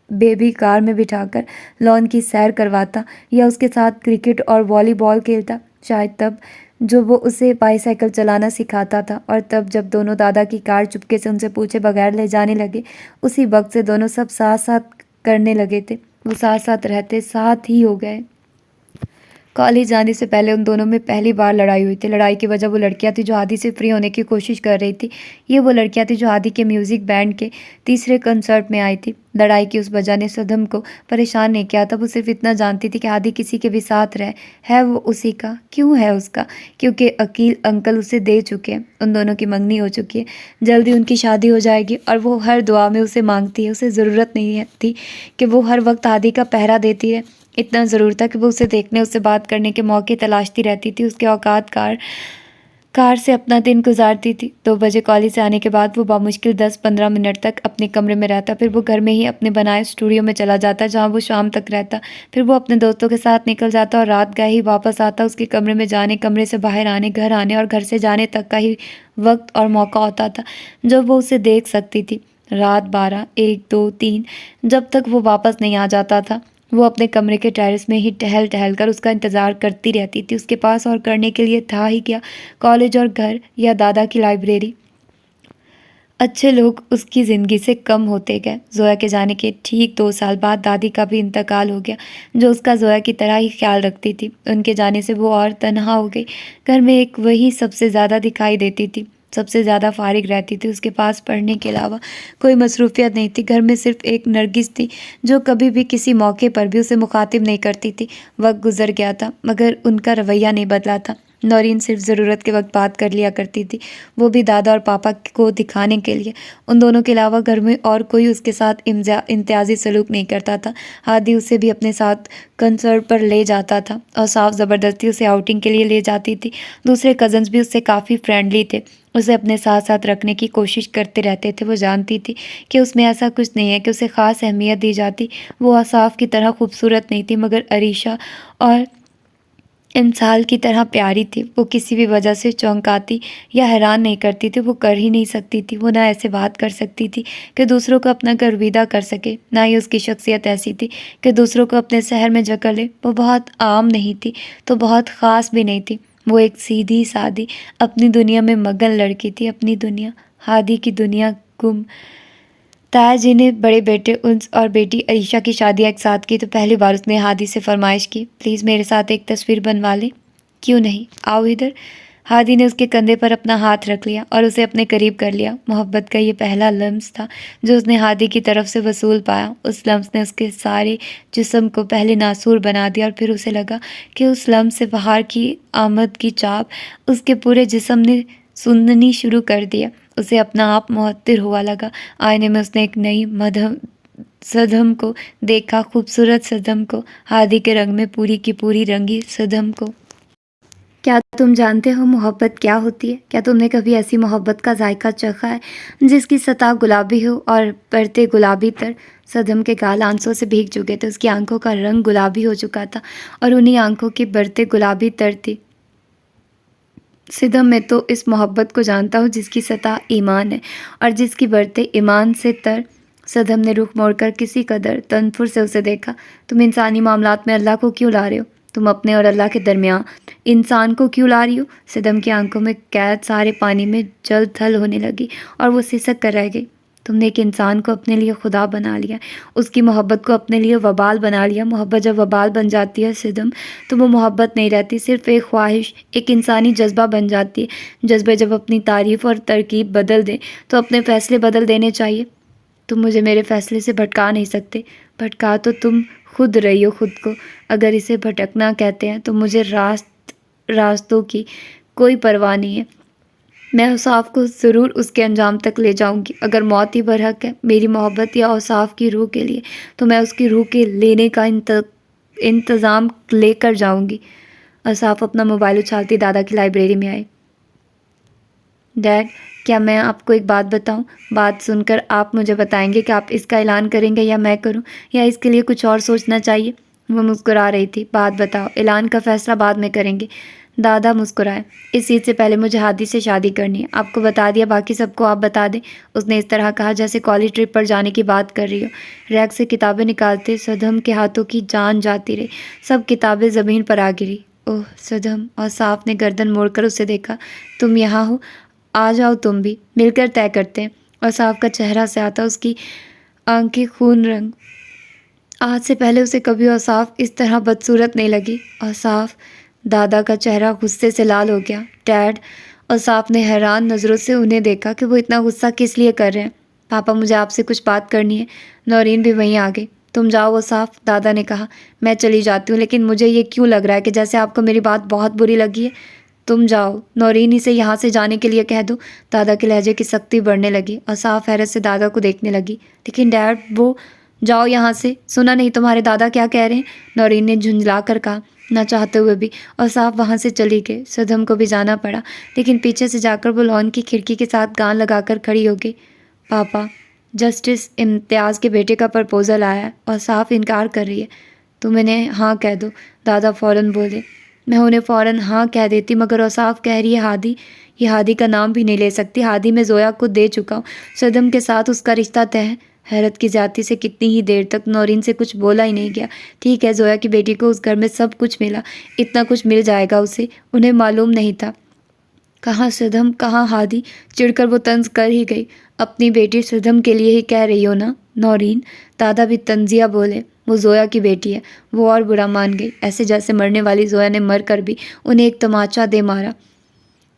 بیبی کار میں بٹھا کر لان کی سیر کرواتا یا اس کے ساتھ کرکٹ اور والی بال کھیلتا، شاید تب جب وہ اسے بائی سائیکل چلانا سکھاتا تھا، اور تب جب دونوں دادا کی کار چپکے سے ان سے پوچھے بغیر لے جانے لگے۔ اسی وقت سے دونوں سب ساتھ ساتھ کرنے لگے تھے، وہ ساتھ ساتھ رہتے، ساتھ ہی ہو گئے۔ کالج جانے سے پہلے ان دونوں میں پہلی بار لڑائی ہوئی تھی۔ لڑائی کی وجہ وہ لڑکیاں تھیں جو ہادی سے فری ہونے کی کوشش کر رہی تھی۔ یہ وہ لڑکیاں تھیں جو ہادی کے میوزک بینڈ کے تیسرے کنسرٹ میں آئی تھی۔ لڑائی کی اس وجہ نے صدم کو پریشان نہیں کیا تھا۔ وہ صرف اتنا جانتی تھی کہ ہادی کسی کے بھی ساتھ رہے، ہے وہ اسی کا۔ کیوں ہے اس کا؟ کیونکہ عقیل انکل اسے دے چکے ہیں، ان دونوں کی منگنی ہو چکی ہے، جلدی ان کی شادی ہو جائے گی، اور وہ ہر دعا میں اسے مانگتی ہے۔ اسے ضرورت نہیں تھی کہ وہ ہر وقت ہادی کا پہرا دیتی ہے، اتنا ضرور تھا کہ وہ اسے دیکھنے، اس سے بات کرنے کے موقع تلاشتی رہتی تھی۔ اس کے اوقات کار سے اپنا دن گزارتی تھی۔ 2 بجے کالج سے آنے کے بعد وہ بامشکل 10-15 منٹ تک اپنے کمرے میں رہتا، پھر وہ گھر میں ہی اپنے بنائے اسٹوڈیو میں چلا جاتا جہاں وہ شام تک رہتا، پھر وہ اپنے دوستوں کے ساتھ نکل جاتا اور رات گاہ ہی واپس آتا۔ اس کے کمرے میں جانے، کمرے سے باہر آنے، گھر آنے اور گھر سے جانے تک کا ہی وقت اور موقع ہوتا تھا جب وہ اسے دیکھ سکتی تھی۔ رات 12، 1، 2، 3 جب تک وہ واپس نہیں آ جاتا تھا، وہ اپنے کمرے کے ٹیرس میں ہی ٹہل ٹہل کر اس کا انتظار کرتی رہتی تھی۔ اس کے پاس اور کرنے کے لیے تھا ہی کیا، کالج اور گھر یا دادا کی لائبریری۔ اچھے لوگ اس کی زندگی سے کم ہوتے گئے۔ زویا کے جانے کے ٹھیک 2 سال بعد دادی کا بھی انتقال ہو گیا، جو اس کا زویا کی طرح ہی خیال رکھتی تھی۔ ان کے جانے سے وہ اور تنہا ہو گئی۔ گھر میں ایک وہی سب سے زیادہ دکھائی دیتی تھی، سب سے زیادہ فارغ رہتی تھی۔ اس کے پاس پڑھنے کے علاوہ کوئی مصروفیت نہیں تھی۔ گھر میں صرف ایک نرگس تھی، جو کبھی بھی کسی موقع پر بھی اسے مخاطب نہیں کرتی تھی۔ وقت گزر گیا تھا مگر ان کا رویہ نہیں بدلا تھا۔ نورین صرف ضرورت کے وقت بات کر لیا کرتی تھی، وہ بھی دادا اور پاپا کو دکھانے کے لیے۔ ان دونوں کے علاوہ گھر میں اور کوئی اس کے ساتھ امتیازی سلوک نہیں کرتا تھا۔ ہادی اسے بھی اپنے ساتھ کنسرٹ پر لے جاتا تھا اور صاف زبردستی اسے آؤٹنگ کے لیے لے جاتی تھی۔ دوسرے کزنز بھی اس سے کافی فرینڈلی تھے، اسے اپنے ساتھ ساتھ رکھنے کی کوشش کرتے رہتے تھے۔ وہ جانتی تھی کہ اس میں ایسا کچھ نہیں ہے کہ اسے خاص اہمیت دی جاتی۔ وہ اصاف کی طرح خوبصورت نہیں تھی مگر عریشہ اور انسال کی طرح پیاری تھی۔ وہ کسی بھی وجہ سے چونکاتی یا حیران نہیں کرتی تھی، وہ کر ہی نہیں سکتی تھی۔ وہ نہ ایسے بات کر سکتی تھی کہ دوسروں کو اپنا گرویدہ کر سکے، نہ ہی اس کی شخصیت ایسی تھی کہ دوسروں کو اپنے سحر میں جکڑ لے۔ وہ بہت عام نہیں تھی تو بہت خاص بھی نہیں تھی۔ وہ ایک سیدھی سادی اپنی دنیا میں مگن لڑکی تھی، اپنی دنیا۔ ہادی کی دنیا گم۔ تایا جی نے بڑے بیٹے انس اور بیٹی عریشہ کی شادی ایک ساتھ کی تو پہلی بار اس نے ہادی سے فرمائش کی، پلیز میرے ساتھ ایک تصویر بنوا لیں۔ کیوں نہیں، آؤ ادھر۔ ہادی نے اس کے کندھے پر اپنا ہاتھ رکھ لیا اور اسے اپنے قریب کر لیا۔ محبت کا یہ پہلا لمس تھا جو اس نے ہادی کی طرف سے وصول پایا۔ اس لمس نے اس کے سارے جسم کو پہلے ناسور بنا دیا اور پھر اسے لگا کہ اس لمس سے بہار کی آمد کی چاپ اس کے پورے جسم نے سننی شروع کر دیا۔ اسے اپنا آپ معطر ہوا لگا۔ آئینے میں اس نے ایک نئی صدم کو دیکھا، خوبصورت صدم کو، ہادی کے رنگ میں پوری کی پوری رنگی صدم کو۔ کیا تم جانتے ہو محبت کیا ہوتی ہے؟ کیا تم نے کبھی ایسی محبت کا ذائقہ چکھا ہے جس کی سطح گلابی ہو اور برتے گلابی تر؟ صدم کے گال آنسوں سے بھیگ چکے تھے، اس کی آنکھوں کا رنگ گلابی ہو چکا تھا اور انہی آنکھوں کی برتے گلابی تر تھی۔ صدم، میں تو اس محبت کو جانتا ہوں جس کی سطح ایمان ہے اور جس کی برتیں ایمان سے تر۔ صدم نے رخ موڑ کر کسی قدر تنفر سے اسے دیکھا۔ تم انسانی معاملات میں اللہ کو کیوں لا رہے ہو؟ تم اپنے اور اللہ کے درمیان انسان کو کیوں لا رہی ہو؟ صدم کی آنکھوں میں قید سارے پانی میں جل تھل ہونے لگی اور وہ سسک کر رہ گئی۔ تم نے ایک انسان کو اپنے لیے خدا بنا لیا، اس کی محبت کو اپنے لیے وبال بنا لیا۔ محبت جب وبال بن جاتی ہے صدم، تو وہ محبت نہیں رہتی، صرف ایک خواہش، ایک انسانی جذبہ بن جاتی ہے۔ جذبے جب اپنی تعریف اور ترکیب بدل دیں تو اپنے فیصلے بدل دینے چاہیے۔ تم مجھے میرے فیصلے سے بھٹکا نہیں سکتے۔ بھٹکا تو تم خود رہی ہو خود کو۔ اگر اسے بھٹکنا کہتے ہیں تو مجھے راستوں کی کوئی پرواہ نہیں ہے۔ میں اوصاف کو ضرور اس کے انجام تک لے جاؤں گی۔ اگر موت ہی برحق ہے میری محبت یا اوصاف کی روح کے لیے، تو میں اس کی روح کے لینے کا انتظام لے کر جاؤں گی۔ اوصاف اپنا موبائل اچھالتی دادا کی لائبریری میں آئی۔ ڈیڈ، کیا میں آپ کو ایک بات بتاؤں؟ بات سن کر آپ مجھے بتائیں گے کہ آپ اس کا اعلان کریں گے یا میں کروں، یا اس کے لیے کچھ اور سوچنا چاہیے؟ وہ مسکرا رہی تھی۔ بات بتاؤ، اعلان کا فیصلہ بعد میں کریں گے۔ دادا مسکرائے۔ اس چیز سے پہلے مجھے ہادی سے شادی کرنی ہے۔ آپ کو بتا دیا، باقی سب کو آپ بتا دیں۔ اس نے اس طرح کہا جیسے کالج ٹرپ پر جانے کی بات کر رہی ہو۔ ریک سے کتابیں نکالتے صدم کے ہاتھوں کی جان جاتی رہی، سب کتابیں زمین پر آ گری۔ اوہ صدم! اوصاف نے گردن موڑ کر اسے دیکھا۔ تم یہاں ہو؟ آ جاؤ تم بھی، مل کر طے کرتے ہیں۔ اوصاف کا چہرہ سیاہ تھا، اس کی آنکھیں خون رنگ۔ آج سے پہلے اسے کبھی اوصاف اس طرح بدصورت نہیں لگی۔ اوصاف! دادا کا چہرہ غصے سے لال ہو گیا۔ ڈیڈ! اوصاف نے حیران نظروں سے انہیں دیکھا کہ وہ اتنا غصہ کس لیے کر رہے ہیں۔ پاپا، مجھے آپ سے کچھ بات کرنی ہے۔ نورین بھی وہیں آ گئی۔ تم جاؤ اوصاف، دادا نے کہا۔ میں چلی جاتی ہوں، لیکن مجھے یہ کیوں لگ رہا ہے کہ جیسے آپ کو میری بات بہت بری لگی ہے۔ تم جاؤ، نورین اسے یہاں سے جانے کے لیے کہہ دو۔ دادا کے لہجے کی سختی بڑھنے لگی۔ اوصاف حیرت سے دادا کو دیکھنے لگی۔ لیکن ڈیڈ، وہ… جاؤ یہاں سے، سنا نہیں تمہارے دادا کیا کہہ رہے ہیں؟ نورین نے جھنجھلا کر کہا۔ نہ چاہتے ہوئے بھی اوصاف وہاں سے چلی گئی۔ صدم کو بھی جانا پڑا، لیکن پیچھے سے جا کر وہ لان کی کھڑکی کے ساتھ گان لگا کر کھڑی ہو گئی۔ پاپا، جسٹس امتیاز کے بیٹے کا پرپوزل آیا ہے۔ اوصاف انکار کر رہی ہے۔ تم انہیں ہاں کہہ دو، دادا فوراً بولے۔ میں انہیں فوراً ہاں کہہ دیتی، مگر اوصاف کہہ رہی ہے ہادی۔ یہ ہادی کا نام بھی نہیں لے سکتی۔ ہادی میں زویا کو دے چکا ہوں، صدم کے ساتھ اس کا رشتہ طے ہے۔ حیرت کی زیادتی سے کتنی ہی دیر تک نورین سے کچھ بولا ہی نہیں گیا۔ ٹھیک ہے، زویا کی بیٹی کو اس گھر میں سب کچھ ملا، اتنا کچھ مل جائے گا اسے، انہیں معلوم نہیں تھا کہاں صدم کہاں ہادی، چڑھ کر وہ طنز کر ہی گئی۔ اپنی بیٹی صدم کے لیے ہی کہہ رہی ہو نا نورین؟ دادا بھی طنزیہ بولے۔ وہ زویا کی بیٹی ہے۔ وہ اور برا مان گئی، ایسے جیسے مرنے والی زویا نے مر کر بھی انہیں ایک تماچا دے مارا۔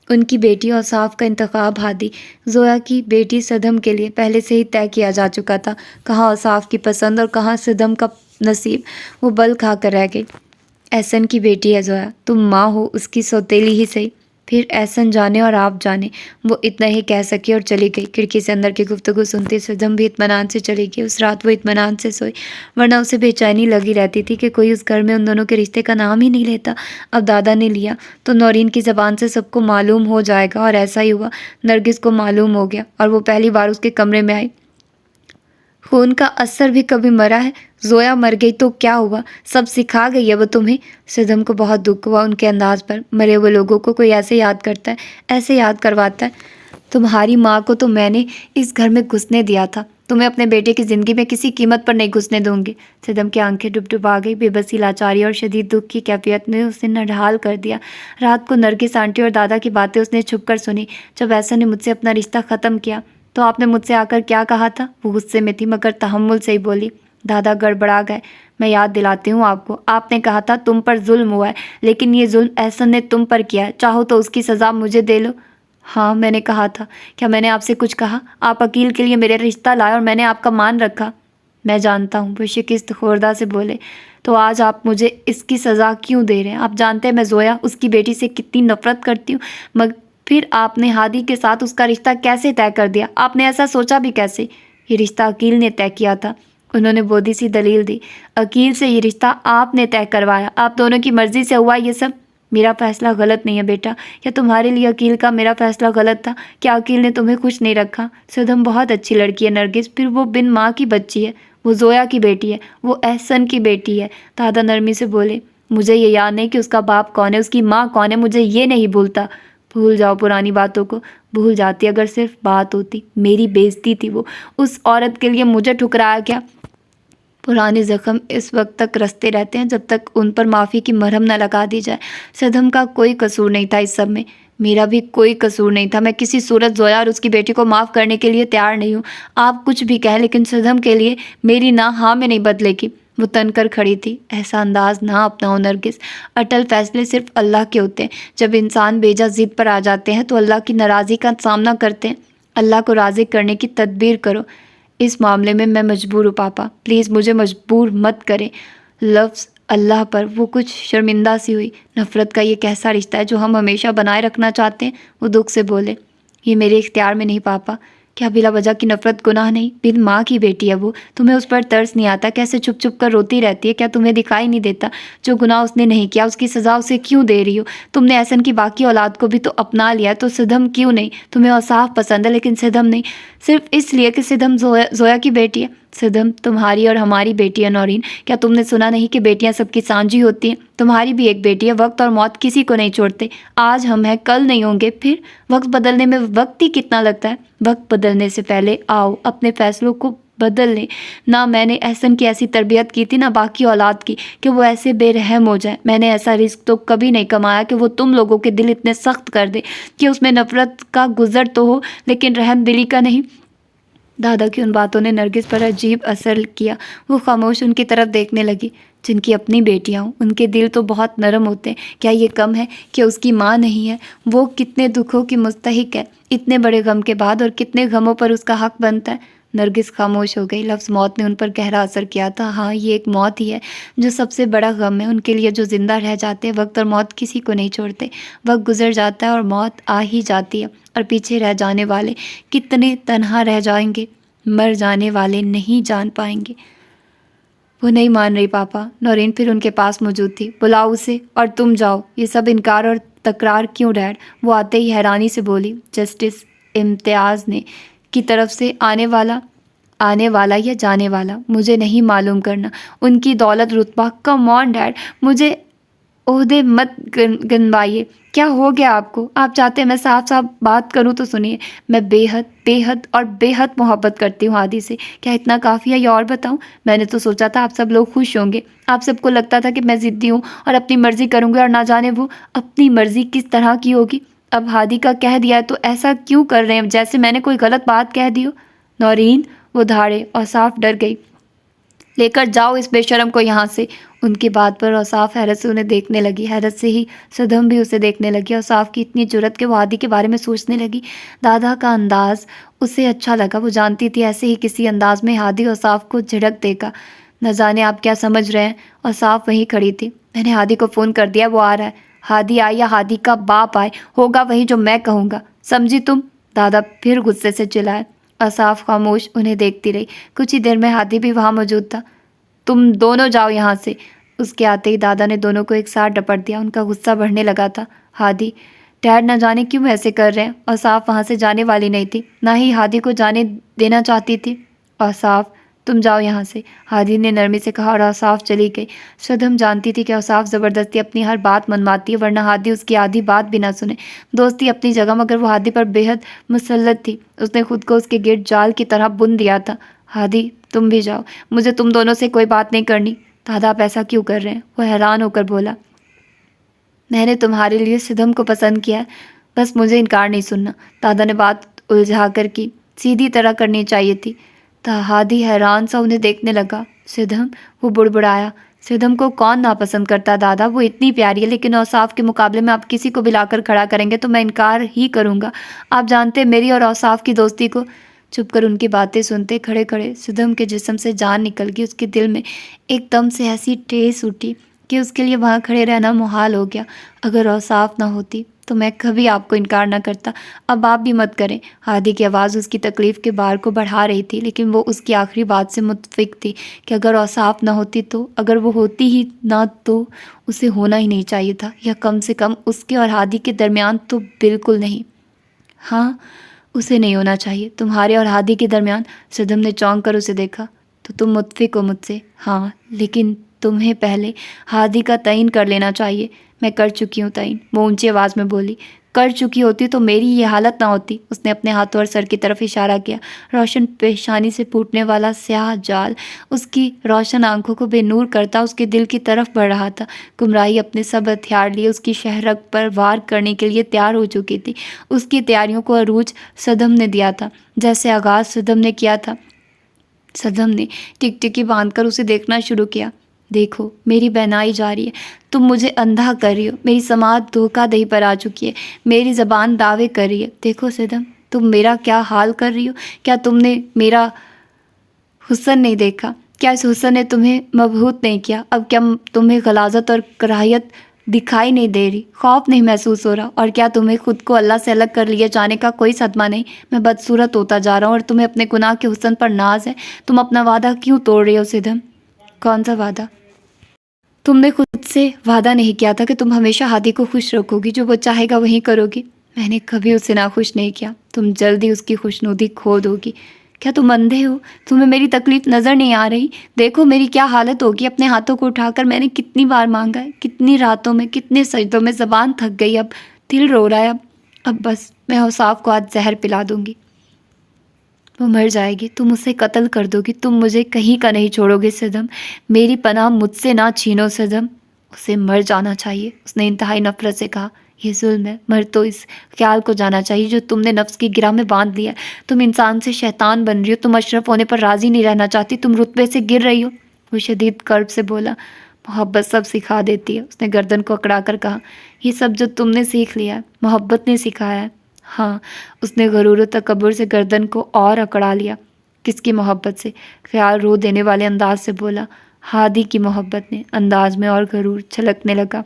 ان کی بیٹی اوصاف کا انتخاب ہادی، زویا کی بیٹی صدم کے لیے پہلے سے ہی طے کیا جا چکا تھا۔ کہاں اوصاف کی پسند اور کہاں صدم کا نصیب، وہ بل کھا کر رہ گئی۔ احسن کی بیٹی ہے زویا، تم ماں ہو اس کی سوتیلی ہی صحیح۔ پھر احسن جانے اور آپ جانے، وہ اتنا ہی کہہ سکی اور چلی گئی۔ کھڑکی سے اندر کی گفتگو سنتی صدم بھی اطمینان سے چلی گئی۔ اس رات وہ اطمینان سے سوئی، ورنہ اسے بے چینی لگی رہتی تھی کہ کوئی اس گھر میں ان دونوں کے رشتے کا نام ہی نہیں لیتا۔ اب دادا نے لیا تو نورین کی زبان سے سب کو معلوم ہو جائے گا، اور ایسا ہی ہوا۔ نرگس کو معلوم ہو گیا اور وہ پہلی بار اس کے کمرے میں آئی۔ خون کا اثر بھی کبھی مرا ہے؟ زویا مر گئی تو کیا ہوا؟ سب سکھا گئی ہے وہ تمہیں؟ صدم کو بہت دکھ ہوا ان کے انداز پر۔ مرے ہوئے لوگوں کو کوئی ایسے یاد کرتا ہے، ایسے یاد کرواتا ہے؟ تمہاری ماں کو تو میں نے اس گھر میں گھسنے دیا تھا، تمہیں اپنے بیٹے کی زندگی میں کسی قیمت پر نہیں گھسنے دوں گی۔ صدم کی آنکھیں ڈبڈبا گئی۔ بے بسی، لاچاری اور شدید دکھ کی کیفیت نے اسے نڈھال کر دیا۔ رات کو نرگس آنٹی اور دادا کی باتیں اس نے چھپ کر سنی۔ جب ایسا نے مجھ سے اپنا رشتہ ختم کیا تو آپ نے مجھ سے آ کر کیا کہا تھا؟ وہ غصے میں تھی مگر تحمل سے ہی بولی۔ دادا گڑبڑا گئے۔ میں یاد دلاتی ہوں آپ کو، آپ نے کہا تھا تم پر ظلم ہوا ہے، لیکن یہ ظلم احسن نے تم پر کیا ہے، چاہو تو اس کی سزا مجھے دے لو۔ ہاں میں نے کہا تھا، کیا میں نے آپ سے کچھ کہا؟ آپ وکیل کے لیے میرے رشتہ لائے اور میں نے آپ کا مان رکھا۔ میں جانتا ہوں، وہ شکست خوردہ سے بولے۔ تو آج آپ مجھے اس کی سزا کیوں دے رہے ہیں؟ آپ جانتے ہیں میں زویا اس کی بیٹی سے کتنی نفرت کرتی ہوں، مگر پھر آپ نے ہادی کے ساتھ اس کا رشتہ کیسے طے کر دیا؟ آپ نے ایسا سوچا بھی کیسے؟ یہ رشتہ عقیل نے طے کیا تھا، انہوں نے بودھی سی دلیل دی۔ عقیل سے یہ رشتہ آپ نے طے کروایا، آپ دونوں کی مرضی سے ہوا یہ سب۔ میرا فیصلہ غلط نہیں ہے بیٹا، کیا تمہارے لیے عقیل کا میرا فیصلہ غلط تھا؟ کیا عقیل نے تمہیں خوش نہیں رکھا؟ صدم بہت اچھی لڑکی ہے نرگس، پھر وہ بن ماں کی بچی ہے، وہ زویا کی بیٹی ہے، وہ احسن کی بیٹی ہے۔ دادا نرمی سے بولے۔ مجھے یہ یاد نہیں کہ اس کا باپ کون ہے، اس کی ماں کون ہے، مجھے یہ نہیں بھولتا۔ بھول جاؤ پرانی باتوں کو، بھول جاتی اگر صرف بات ہوتی۔ میری بےزتی تھی وہ، اس عورت کے لیے مجھے ٹھکرایا کیا؟ پرانے زخم اس وقت تک رستے رہتے ہیں جب تک ان پر معافی کی مرہم نہ لگا دی جائے۔ صدم کا کوئی قصور نہیں تھا اس سب میں، میرا بھی کوئی قصور نہیں تھا۔ میں کسی صورت زویا اور اس کی بیٹی کو معاف کرنے کے لیے تیار نہیں ہوں۔ آپ کچھ بھی کہیں لیکن صدم کے لیے میری نہ ہاں میں نہیں بدلے گی۔ وہ تن کر کھڑی تھی۔ ایسا انداز نہ اپناؤ نرگس، اٹل فیصلے صرف اللہ کے ہوتے ہیں۔ جب انسان بیجا ضد پر آ جاتے ہیں تو اللہ کی ناراضی کا سامنا کرتے ہیں۔ اللہ کو راضی کرنے کی تدبیر کرو۔ اس معاملے میں مجبور ہوں پاپا، پلیز مجھے مجبور مت کریں۔ لفظ اللہ پر وہ کچھ شرمندہ سی ہوئی۔ نفرت کا یہ کیسا رشتہ ہے جو ہم ہمیشہ بنائے رکھنا چاہتے ہیں؟ وہ دکھ سے بولے۔ یہ میرے اختیار میں نہیں پاپا۔ کیا بلا وجہ کی نفرت گناہ نہیں؟ بن ماں کی بیٹی ہے وہ، تمہیں اس پر ترس نہیں آتا؟ کیسے چھپ چھپ کر روتی رہتی ہے؟ کیا تمہیں دکھائی نہیں دیتا جو گناہ اس نے نہیں کیا اس کی سزا اسے کیوں دے رہی ہو؟ تم نے احسن کی باقی اولاد کو بھی تو اپنا لیا تو صدم کیوں نہیں؟ تمہیں اوصاف پسند ہے لیکن صدم نہیں، صرف اس لیے کہ صدم زویا کی بیٹی ہے۔ صدم تمہاری اور ہماری بیٹی ہے نورین، کیا تم نے سنا نہیں کہ بیٹیاں سب کی سانجھی ہوتی ہیں؟ تمہاری بھی ایک بیٹی ہے۔ وقت اور موت کسی کو نہیں چھوڑتے، آج ہم ہیں کل نہیں ہوں گے، پھر وقت بدلنے میں وقت ہی کتنا لگتا ہے۔ وقت بدلنے سے پہلے آؤ اپنے فیصلوں کو بدل لیں۔ نہ میں نے احسن کی ایسی تربیت کی تھی، نہ باقی اولاد کی کہ وہ ایسے بے رحم ہو جائیں۔ میں نے ایسا رزق تو کبھی نہیں کمایا کہ وہ تم لوگوں کے دل اتنے سخت کر دے کہ اس میں نفرت کا گزر تو ہو لیکن رحم دلی کا نہیں۔ دادا کی ان باتوں نے نرگس پر عجیب اثر کیا۔ وہ خاموش ان کی طرف دیکھنے لگی۔ جن کی اپنی بیٹیاں ہوں ان کے دل تو بہت نرم ہوتے ہیں، کیا یہ کم ہے کہ اس کی ماں نہیں ہے؟ وہ کتنے دکھوں کی مستحق ہے، اتنے بڑے غم کے بعد، اور کتنے غموں پر اس کا حق بنتا ہے۔ نرگس خاموش ہو گئی۔ لفظ موت نے ان پر گہرا اثر کیا تھا۔ ہاں یہ ایک موت ہی ہے جو سب سے بڑا غم ہے ان کے لیے جو زندہ رہ جاتے ہیں۔ وقت اور موت کسی کو نہیں چھوڑتے، وقت گزر جاتا ہے اور موت آ ہی جاتی ہے، اور پیچھے رہ جانے والے کتنے تنہا رہ جائیں گے، مر جانے والے نہیں جان پائیں گے۔ وہ نہیں مان رہی پاپا۔ نورین پھر ان کے پاس موجود تھی۔ بلاؤ اسے اور تم جاؤ۔ یہ سب انکار اور تکرار کیوں ڈیڈ؟ وہ آتے ہی حیرانی سے بولی۔ جسٹس امتیاز نے کی طرف سے آنے والا یا جانے والا مجھے نہیں معلوم کرنا، ان کی دولت رتبہ، کم آن ڈیڈ، مجھے عہدے مت گنوائیے۔ کیا ہو گیا آپ کو؟ آپ چاہتے ہیں میں صاف صاف بات کروں تو سنیے، میں بے حد اور بے حد محبت کرتی ہوں ہادی سے۔ کیا اتنا کافی ہے یا اور بتاؤں؟ میں نے تو سوچا تھا آپ سب لوگ خوش ہوں گے، آپ سب کو لگتا تھا کہ میں ضدی ہوں اور اپنی مرضی کروں گی، اور نہ جانے وہ اپنی مرضی کس طرح کی ہوگی۔ اب ہادی کا کہہ دیا ہے تو ایسا کیوں کر رہے ہیں جیسے میں نے کوئی غلط بات کہہ دی ہو؟ نورین، وہ دھاڑے اور صاف ڈر گئی۔ لے کر جاؤ اس بے شرم کو یہاں سے۔ ان کی بات پر اوصاف حیرت سے انہیں دیکھنے لگی۔ حیرت سے ہی صدم بھی اسے دیکھنے لگی۔ اوصاف کی اتنی جرأت کہ وہ ہادی کے بارے میں سوچنے لگی۔ دادا کا انداز اسے اچھا لگا۔ وہ جانتی تھی ایسے ہی کسی انداز میں ہادی اوصاف کو جھڑک دے گا۔ نہ جانے آپ کیا سمجھ رہے ہیں؟ اوصاف وہیں کھڑی تھی۔ میں نے ہادی کو فون کر دیا، وہ آ رہا ہے۔ ہادی آئے یا ہادی کا باپ آئے، ہوگا وہی جو میں کہوں گا، سمجھی تم؟ دادا پھر غصے سے چلائے۔ اوصاف خاموش انہیں دیکھتی رہی۔ کچھ ہی دیر میں ہادی بھی وہاں موجود تھا۔ تم دونوں جاؤ یہاں سے۔ اس کے آتے ہی دادا نے دونوں کو ایک ساتھ ڈپٹ دیا۔ ان کا غصہ بڑھنے لگا تھا۔ ہادی، ڈیڈ نہ جانے کیوں ایسے کر رہے ہیں؟ اوصاف وہاں سے جانے والی نہیں تھی، نہ ہی ہادی کو جانے دینا چاہتی تھی۔ اوصاف، تم جاؤ یہاں سے، ہادی نے نرمی سے کہا، اور اوصاف چلی گئی۔ شبنم جانتی تھی کہ اوصاف زبردستی اپنی ہر بات منواتی ہے، ورنہ ہادی اس کی آدھی بات بھی نہ سنے۔ دوستی اپنی جگہ، مگر وہ ہادی پر بے حد مسلط تھی۔ اس نے خود کو اس کے گرد جال کی طرح بن دیا تھا۔ ہادی، تم بھی جاؤ، مجھے تم دونوں سے کوئی بات نہیں کرنی۔ دادا آپ ایسا کیوں کر رہے ہیں؟ وہ حیران ہو کر بولا۔ میں نے تمہارے لیے شبنم کو پسند کیا ہے، بس مجھے انکار نہیں سننا۔ دادا نے بات الجھا کر کی، سیدھی طرح کرنی چاہیے تھی۔ ہادی حیران سا انہیں دیکھنے لگا۔ شبنم، وہ بڑبڑایا۔ شبنم کو کون ناپسند کرتا دادا؟ وہ اتنی پیاری ہے، لیکن اوصاف کے مقابلے میں آپ کسی کو بھی لا کر کھڑا کریں گے تو میں انکار ہی کروں گا۔ آپ جانتے ہیں میری اور اوصاف کی دوستی کو۔ چھپ کر ان کی باتیں سنتے کھڑے کھڑے شبنم کے جسم سے جان نکل گئی۔ اس کے دل میں ایک دم سے ایسی ٹھیس اٹھی کہ اس کے لیے وہاں کھڑے رہنا محال ہو گیا۔ اگر اوصاف نہ ہوتی تو میں کبھی آپ کو انکار نہ کرتا۔ اب آپ بھی مت کریں۔ ہادی کی آواز اس کی تکلیف کے بار کو بڑھا رہی تھی، لیکن وہ اس کی آخری بات سے متفق تھی کہ اگر اوصاف نہ ہوتی تو، اگر وہ ہوتی ہی نہ تو اسے ہونا ہی نہیں چاہیے تھا، یا کم سے کم اس کے اور ہادی کے درمیان تو بالکل نہیں۔ ہاں، اسے نہیں ہونا چاہیے، تمہارے اور ہادی کے درمیان۔ شبنم نے چونک کر اسے دیکھا۔ تو تم متفق ہو مجھ سے؟ ہاں، لیکن تمہیں پہلے ہادی کا تعین کر لینا چاہیے۔ میں کر چکی ہوں تعین، وہ اونچی آواز میں بولی۔ کر چکی ہوتی تو میری یہ حالت نہ ہوتی۔ اس نے اپنے ہاتھوں اور سر کی طرف اشارہ کیا۔ روشن پیشانی سے پھوٹنے والا سیاہ جال اس کی روشن آنکھوں کو بے نور کرتا اس کے دل کی طرف بڑھ رہا تھا۔ گمراہی اپنے سب ہتھیار لیے اس کی شہرگ پر وار کرنے کے لیے تیار ہو چکی تھی۔ اس کی تیاریوں کو عروج شبنم نے دیا تھا، جیسے آغاز شبنم نے کیا تھا۔ شبنم نے ٹکٹکی باندھ کر اسے دیکھنا شروع کیا۔ دیکھو، میری بہنائی جاری ہے، تم مجھے اندھا کر رہی ہو، میری سماعت دھوکہ دہی پر آ چکی ہے، میری زبان دعوے کر رہی ہے۔ دیکھو شبنم، تم میرا کیا حال کر رہی ہو؟ کیا تم نے میرا حسن نہیں دیکھا؟ کیا اس حسن نے تمہیں مبہوت نہیں کیا؟ اب کیا تمہیں غلاظت اور کراہیت دکھائی نہیں دے رہی؟ خوف نہیں محسوس ہو رہا؟ اور کیا تمہیں خود کو اللہ سے الگ کر لیے جانے کا کوئی صدمہ نہیں؟ میں بدصورت ہوتا جا رہا ہوں اور تمہیں اپنے گناہ کے حسن پر ناز ہے۔ تم اپنا وعدہ کیوں توڑ رہی ہو شبنم؟ کون سا وعدہ؟ تم نے خود سے وعدہ نہیں کیا تھا کہ تم ہمیشہ ہادی کو خوش رکھو گی، جو وہ چاہے گا وہیں کرو گی؟ میں نے کبھی اسے ناخوش نہیں کیا۔ تم جلدی اس کی خوشنودی کھو دو گی۔ کیا تم اندھے ہو؟ تمہیں میری تکلیف نظر نہیں آ رہی؟ دیکھو میری کیا حالت ہوگی۔ اپنے ہاتھوں کو اٹھا کر میں نے کتنی بار مانگا ہے، کتنی راتوں میں، کتنے سجدوں میں، زبان تھک گئی، اب دل رو رہا ہے۔ اب بس، میں اوصاف کو آج زہر پلا دوں گی، وہ مر جائے گی، تم اسے قتل کر دو گی، تم مجھے کہیں کا نہیں چھوڑو گے شبنم، میری پناہ مجھ سے نہ چھینو شبنم۔ اسے مر جانا چاہیے، اس نے انتہائی نفرت سے کہا۔ یہ ظلم ہے، مر تو اس خیال کو جانا چاہیے جو تم نے نفس کی گرہ میں باندھ لیا ہے۔ تم انسان سے شیطان بن رہی ہو، تم اشرف ہونے پر راضی نہیں رہنا چاہتی، تم رتبے سے گر رہی ہو۔ وہ شدید کرب سے بولا۔ محبت سب سکھا دیتی ہے، اس نے گردن کو اکڑا کر کہا۔ یہ سب جو تم نے سیکھ لیا ہے، محبت نے سکھایا ہے۔ ہاں، اس نے غرور و تکبر سے گردن کو اور اکڑا لیا۔ کس کی محبت سے؟ خیال رو دینے والے انداز سے بولا۔ ہادی کی محبت نے، انداز میں اور غرور چھلکنے لگا۔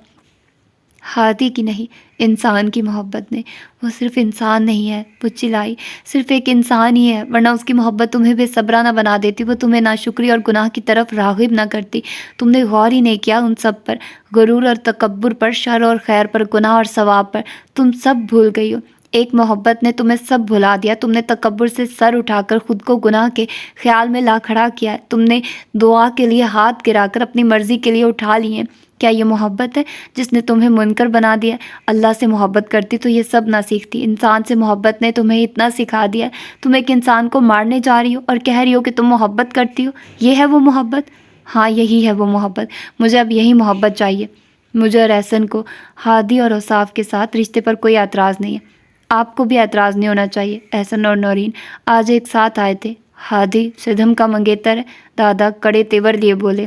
ہادی کی نہیں، انسان کی محبت نے۔ وہ صرف انسان نہیں ہے، وہ چلائی، صرف ایک انسان ہی ہے، ورنہ اس کی محبت تمہیں بے صبرا نہ بنا دیتی، وہ تمہیں ناشکری اور گناہ کی طرف راغب نہ کرتی۔ تم نے غور ہی نہیں کیا ان سب پر، غرور اور تکبر پر، شر اور خیر پر، گناہ اور ثواب پر، تم سب بھول گئی ہو۔ ایک محبت نے تمہیں سب بھلا دیا۔ تم نے تکبر سے سر اٹھا کر خود کو گناہ کے خیال میں لا کھڑا کیا ہے، تم نے دعا کے لیے ہاتھ گرا کر اپنی مرضی کے لیے اٹھا لیے۔ کیا یہ محبت ہے جس نے تمہیں منکر بنا دیا؟ اللہ سے محبت کرتی تو یہ سب نہ سیکھتی۔ انسان سے محبت نے تمہیں اتنا سکھا دیا ہے، تم ایک انسان کو مارنے جا رہی ہو اور کہہ رہی ہو کہ تم محبت کرتی ہو۔ یہ ہے وہ محبت؟ ہاں، یہی ہے وہ محبت۔ مجھے اب یہی محبت چاہیے۔ مجھے اور احسن کو ہادی اور اوصاف کے ساتھ رشتے پر کوئی اعتراض نہیں ہے۔ آپ کو بھی اعتراض نہیں ہونا چاہیے۔ احسن اور نورین آج ایک ساتھ آئے تھے۔ ہادی صدم کا منگیتر ہے، دادا کڑے تیور لیے بولے۔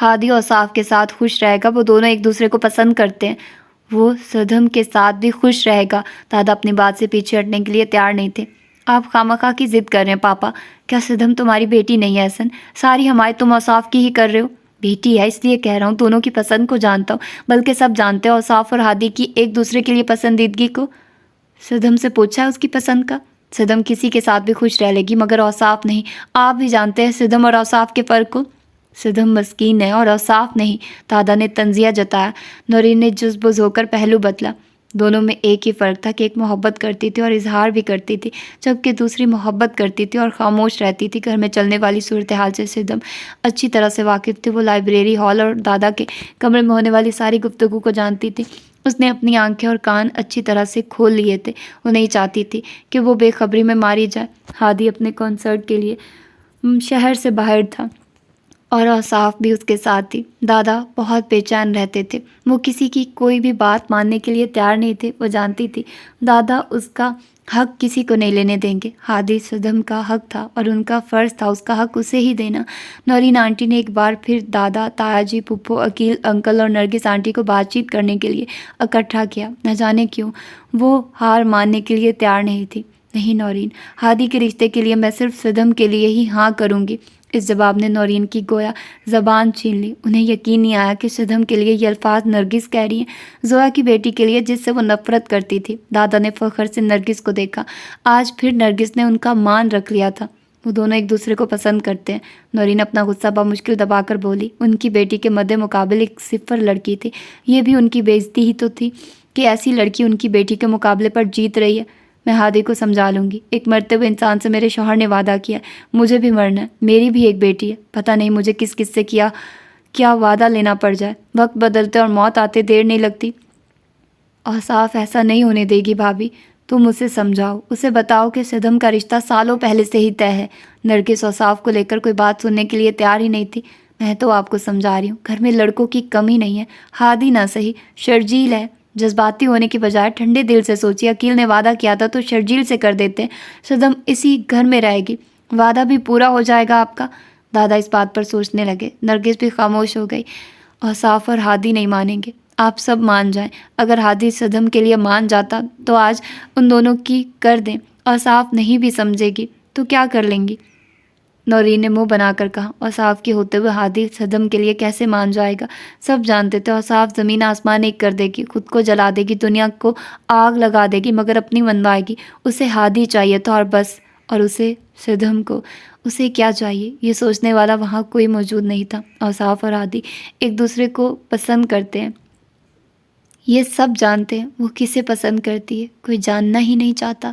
ہادی اوصاف کے ساتھ خوش رہے گا، وہ دونوں ایک دوسرے کو پسند کرتے ہیں۔ وہ صدم کے ساتھ بھی خوش رہے گا۔ دادا اپنی بات سے پیچھے ہٹنے کے لیے تیار نہیں تھے۔ آپ خامخواہ کی ضد کر رہے ہیں پاپا، کیا صدم تمہاری بیٹی نہیں ہے احسن؟ ساری حمایت تم اوصاف کی ہی کر رہے ہو۔ بیٹی ہے اس لیے کہہ رہا ہوں، دونوں کی پسند کو جانتا ہوں، بلکہ سب جانتے ہیں اوصاف اور ہادی کی ایک دوسرے کے لیے پسندیدگی کو۔ صدم سے پوچھا ہے اس کی پسند کا؟ صدم کسی کے ساتھ بھی خوش رہ لے گی مگر اوصاف نہیں۔ آپ بھی جانتے ہیں صدم اور اوصاف کے فرق کو۔ صدم مسکین ہے اور اوصاف نہیں، دادا نے تنزیہ جتایا۔ نورین نے جزبز ہو کر پہلو بدلا۔ دونوں میں ایک ہی فرق تھا کہ ایک محبت کرتی تھی اور اظہار بھی کرتی تھی، جبکہ دوسری محبت کرتی تھی اور خاموش رہتی تھی۔ گھر میں چلنے والی صورتحال سے صدم اچھی طرح سے واقف تھی۔ وہ لائبریری ہال اور دادا کے کمرے میں ہونے والی ساری گفتگو کو جانتی تھی۔ اس نے اپنی آنکھیں اور کان اچھی طرح سے کھول لیے تھے۔ وہ نہیں چاہتی تھی کہ وہ بے خبری میں ماری جائے۔ ہادی اپنے کنسرٹ کے لیے شہر سے باہر تھا اور اوصاف بھی اس کے ساتھ تھی۔ دادا بہت بے چین رہتے تھے۔ وہ کسی کی کوئی بھی بات ماننے کے لیے تیار نہیں تھے۔ وہ جانتی تھی دادا اس کا حق کسی کو نہیں لینے دیں گے۔ ہادی صدم کا حق تھا اور ان کا فرض تھا اس کا حق اسے ہی دینا۔ نورین آنٹی نے ایک بار پھر دادا، تایا جی، پھپھو، عقیل انکل اور نرگس آنٹی کو بات چیت کرنے کے لیے اکٹھا کیا۔ نہ جانے کیوں وہ ہار ماننے کے لیے تیار نہیں تھی۔ نہیں نورین، ہادی کے رشتے کے لیے میں صرف صدم کے لیے ہی ہاں کروں گی۔ اس جواب نے نورین کی گویا زبان چھین لی۔ انہیں یقین نہیں آیا کہ صدم کے لیے یہ الفاظ نرگس کہہ رہی ہیں، زویا کی بیٹی کے لیے جس سے وہ نفرت کرتی تھی۔ دادا نے فخر سے نرگس کو دیکھا۔ آج پھر نرگس نے ان کا مان رکھ لیا تھا۔ وہ دونوں ایک دوسرے کو پسند کرتے ہیں۔ نورین اپنا غصہ بمشکل دبا کر بولی۔ ان کی بیٹی کے مد مقابل ایک صفر لڑکی تھی۔ یہ بھی ان کی بے عزتی ہی تو تھی کہ ایسی لڑکی ان کی بیٹی کے مقابلے پر جیت رہی ہے۔ میں ہادی کو سمجھا لوں گی۔ ایک مرتے ہوئے انسان سے میرے شوہر نے وعدہ کیا ہے، مجھے بھی مرنا ہے۔ میری بھی ایک بیٹی ہے، پتہ نہیں مجھے کس کس سے کیا وعدہ لینا پڑ جائے۔ وقت بدلتے اور موت آتے دیر نہیں لگتی۔ اوصاف ایسا نہیں ہونے دے گی بھابھی، تم اسے سمجھاؤ، اسے بتاؤ کہ صدم کا رشتہ سالوں پہلے سے ہی طے ہے۔ نرگس اوصاف کو لے کر کوئی بات سننے کے لیے تیار ہی نہیں تھی۔ میں تو آپ کو سمجھا رہی ہوں، گھر میں لڑکوں کی کمی نہیں ہے۔ ہادی نہ صحیح، شرجیل ہے۔ جذباتی ہونے کی بجائے ٹھنڈے دل سے سوچی۔ عقیل نے وعدہ کیا تھا تو شرجیل سے کر دیتے ہیں۔ صدم اسی گھر میں رہے گی، وعدہ بھی پورا ہو جائے گا آپ کا۔ دادا اس بات پر سوچنے لگے۔ نرگس بھی خاموش ہو گئی۔ اوصاف اور ہادی نہیں مانیں گے، آپ سب مان جائیں۔ اگر ہادی صدم کے لیے مان جاتا تو آج ان دونوں کی کر دیں۔ اوصاف نہیں بھی سمجھے گی تو کیا کر لیں گی؟ نورین نے منہ بنا کر کہا۔ اوصاف کے ہوتے ہوئے ہادی صدم کے لیے کیسے مان جائے گا؟ سب جانتے تھے اوصاف زمین آسمان ایک کر دے گی، خود کو جلا دے گی، دنیا کو آگ لگا دے گی، مگر اپنی منوائے گی۔ اسے ہادی چاہیے تھا اور بس، اور اسے صدم کو اسے کیا چاہیے یہ سوچنے والا وہاں کوئی موجود نہیں تھا۔ اوصاف اور ہادی ایک دوسرے کو پسند کرتے ہیں، یہ سب جانتے ہیں۔ وہ کسے پسند کرتی ہے کوئی جاننا ہی نہیں چاہتا۔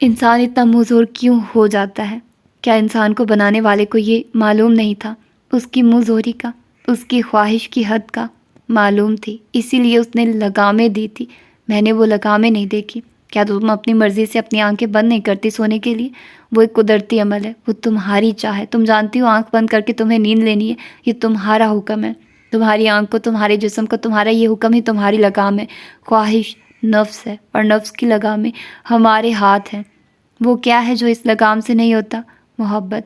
انسان اتنا منظور کیوں ہو جاتا ہے؟ کیا انسان کو بنانے والے کو یہ معلوم نہیں تھا؟ اس کی منہ زوری کا، اس کی خواہش کی حد کا معلوم تھی، اسی لیے اس نے لگامیں دی تھی۔ میں نے وہ لگامیں نہیں دیکھی۔ کیا تم اپنی مرضی سے اپنی آنکھیں بند نہیں کرتی سونے کے لیے؟ وہ ایک قدرتی عمل ہے، وہ تمہاری چاہ ہے۔ تم جانتی ہو آنکھ بند کر کے تمہیں نیند لینی ہے، یہ تمہارا حکم ہے۔ تمہاری آنکھ کو، تمہارے جسم کو، تمہارا یہ حکم ہی تمہاری لگام ہے۔ خواہش نفس ہے اور نفس کی لگامیں ہمارے ہاتھ ہیں۔ وہ کیا ہے جو اس لگام سے نہیں ہوتا؟ محبت،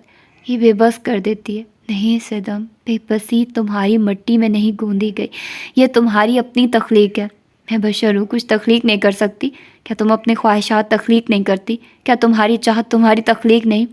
یہ بے بس کر دیتی ہے۔ نہیں صدم، بے بسی تمہاری مٹی میں نہیں گوندی گئی، یہ تمہاری اپنی تخلیق ہے۔ میں بشر ہوں، کچھ تخلیق نہیں کر سکتی؟ کیا تم اپنے خواہشات تخلیق نہیں کرتی؟ کیا تمہاری چاہت تمہاری تخلیق نہیں؟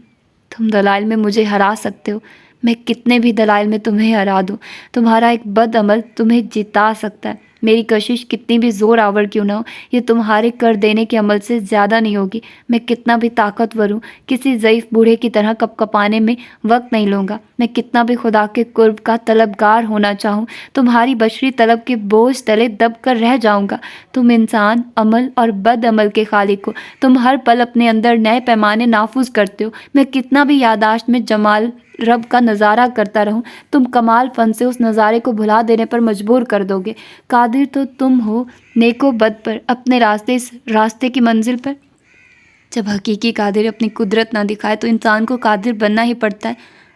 تم دلائل میں مجھے ہرا سکتے ہو، میں کتنے بھی دلائل میں تمہیں ہرا دوں۔ تمہارا ایک بد عمل تمہیں جتا سکتا ہے، میری کوشش کتنی بھی زور آور کیوں نہ ہو، یہ تمہارے کر دینے کے عمل سے زیادہ نہیں ہوگی۔ میں کتنا بھی طاقتور ہوں، کسی ضعیف بوڑھے کی طرح کپ کپانے میں وقت نہیں لوں گا۔ میں کتنا بھی خدا کے قرب کا طلبگار ہونا چاہوں، تمہاری بشری طلب کے بوجھ تلے دب کر رہ جاؤں گا۔ تم انسان عمل اور بد عمل کے خالق ہو، تم ہر پل اپنے اندر نئے پیمانے نافذ کرتے ہو۔ میں کتنا بھی یادداشت میں جمال رب کا نظارہ کرتا رہوں، تم کمال فن سے اس نظارے کو بھلا دینے پر مجبور کر دو گے۔ قادر تو تم ہو نیک و بد پر، اپنے راستے، اس راستے کی منزل پر۔ جب حقیقی قادر اپنی قدرت نہ دکھائے تو انسان کو قادر بننا ہی پڑتا ہے۔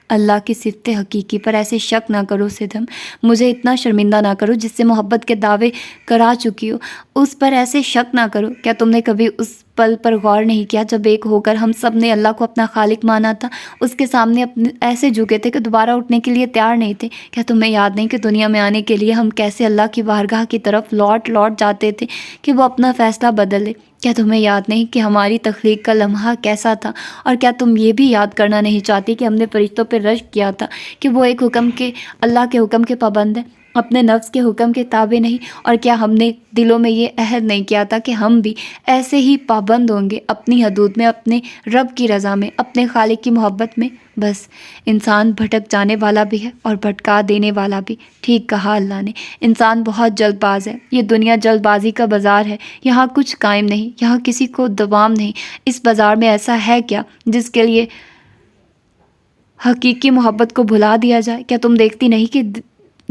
اللہ کی صفت حقیقی پر ایسے شک نہ کرو صدم، مجھے اتنا شرمندہ نہ کرو جس سے محبت کے دعوے کرا چکی ہو، اس پر ایسے شک نہ کرو۔ کیا تم نے کبھی اس پل پر غور نہیں کیا جب ایک ہو کر ہم سب نے اللہ کو اپنا خالق مانا تھا، اس کے سامنے اپنے ایسے جھکے تھے کہ دوبارہ اٹھنے کے لیے تیار نہیں تھے؟ کیا تمہیں یاد نہیں کہ دنیا میں آنے کے لیے ہم کیسے اللہ کی بارگاہ کی طرف لوٹ جاتے تھے کہ وہ اپنا فیصلہ بدل لے؟ کیا تمہیں یاد نہیں کہ ہماری تخلیق کا لمحہ کیسا تھا؟ اور کیا تم یہ بھی یاد کرنا نہیں چاہتی کہ ہم نے فرشتوں پہ رشک کیا تھا کہ وہ ایک حکم کے، اللہ کے حکم کے پابند ہیں، اپنے نفس کے حکم کے تابع نہیں؟ اور کیا ہم نے دلوں میں یہ عہد نہیں کیا تھا کہ ہم بھی ایسے ہی پابند ہوں گے اپنی حدود میں، اپنے رب کی رضا میں، اپنے خالق کی محبت میں؟ بس انسان بھٹک جانے والا بھی ہے اور بھٹکا دینے والا بھی۔ ٹھیک کہا اللہ نے، انسان بہت جلد باز ہے۔ یہ دنیا جلد بازی کا بازار ہے، یہاں کچھ قائم نہیں، یہاں کسی کو دوام نہیں۔ اس بازار میں ایسا ہے کیا جس کے لیے حقیقی محبت کو بھلا دیا جائے؟ کیا تم دیکھتی نہیں کہ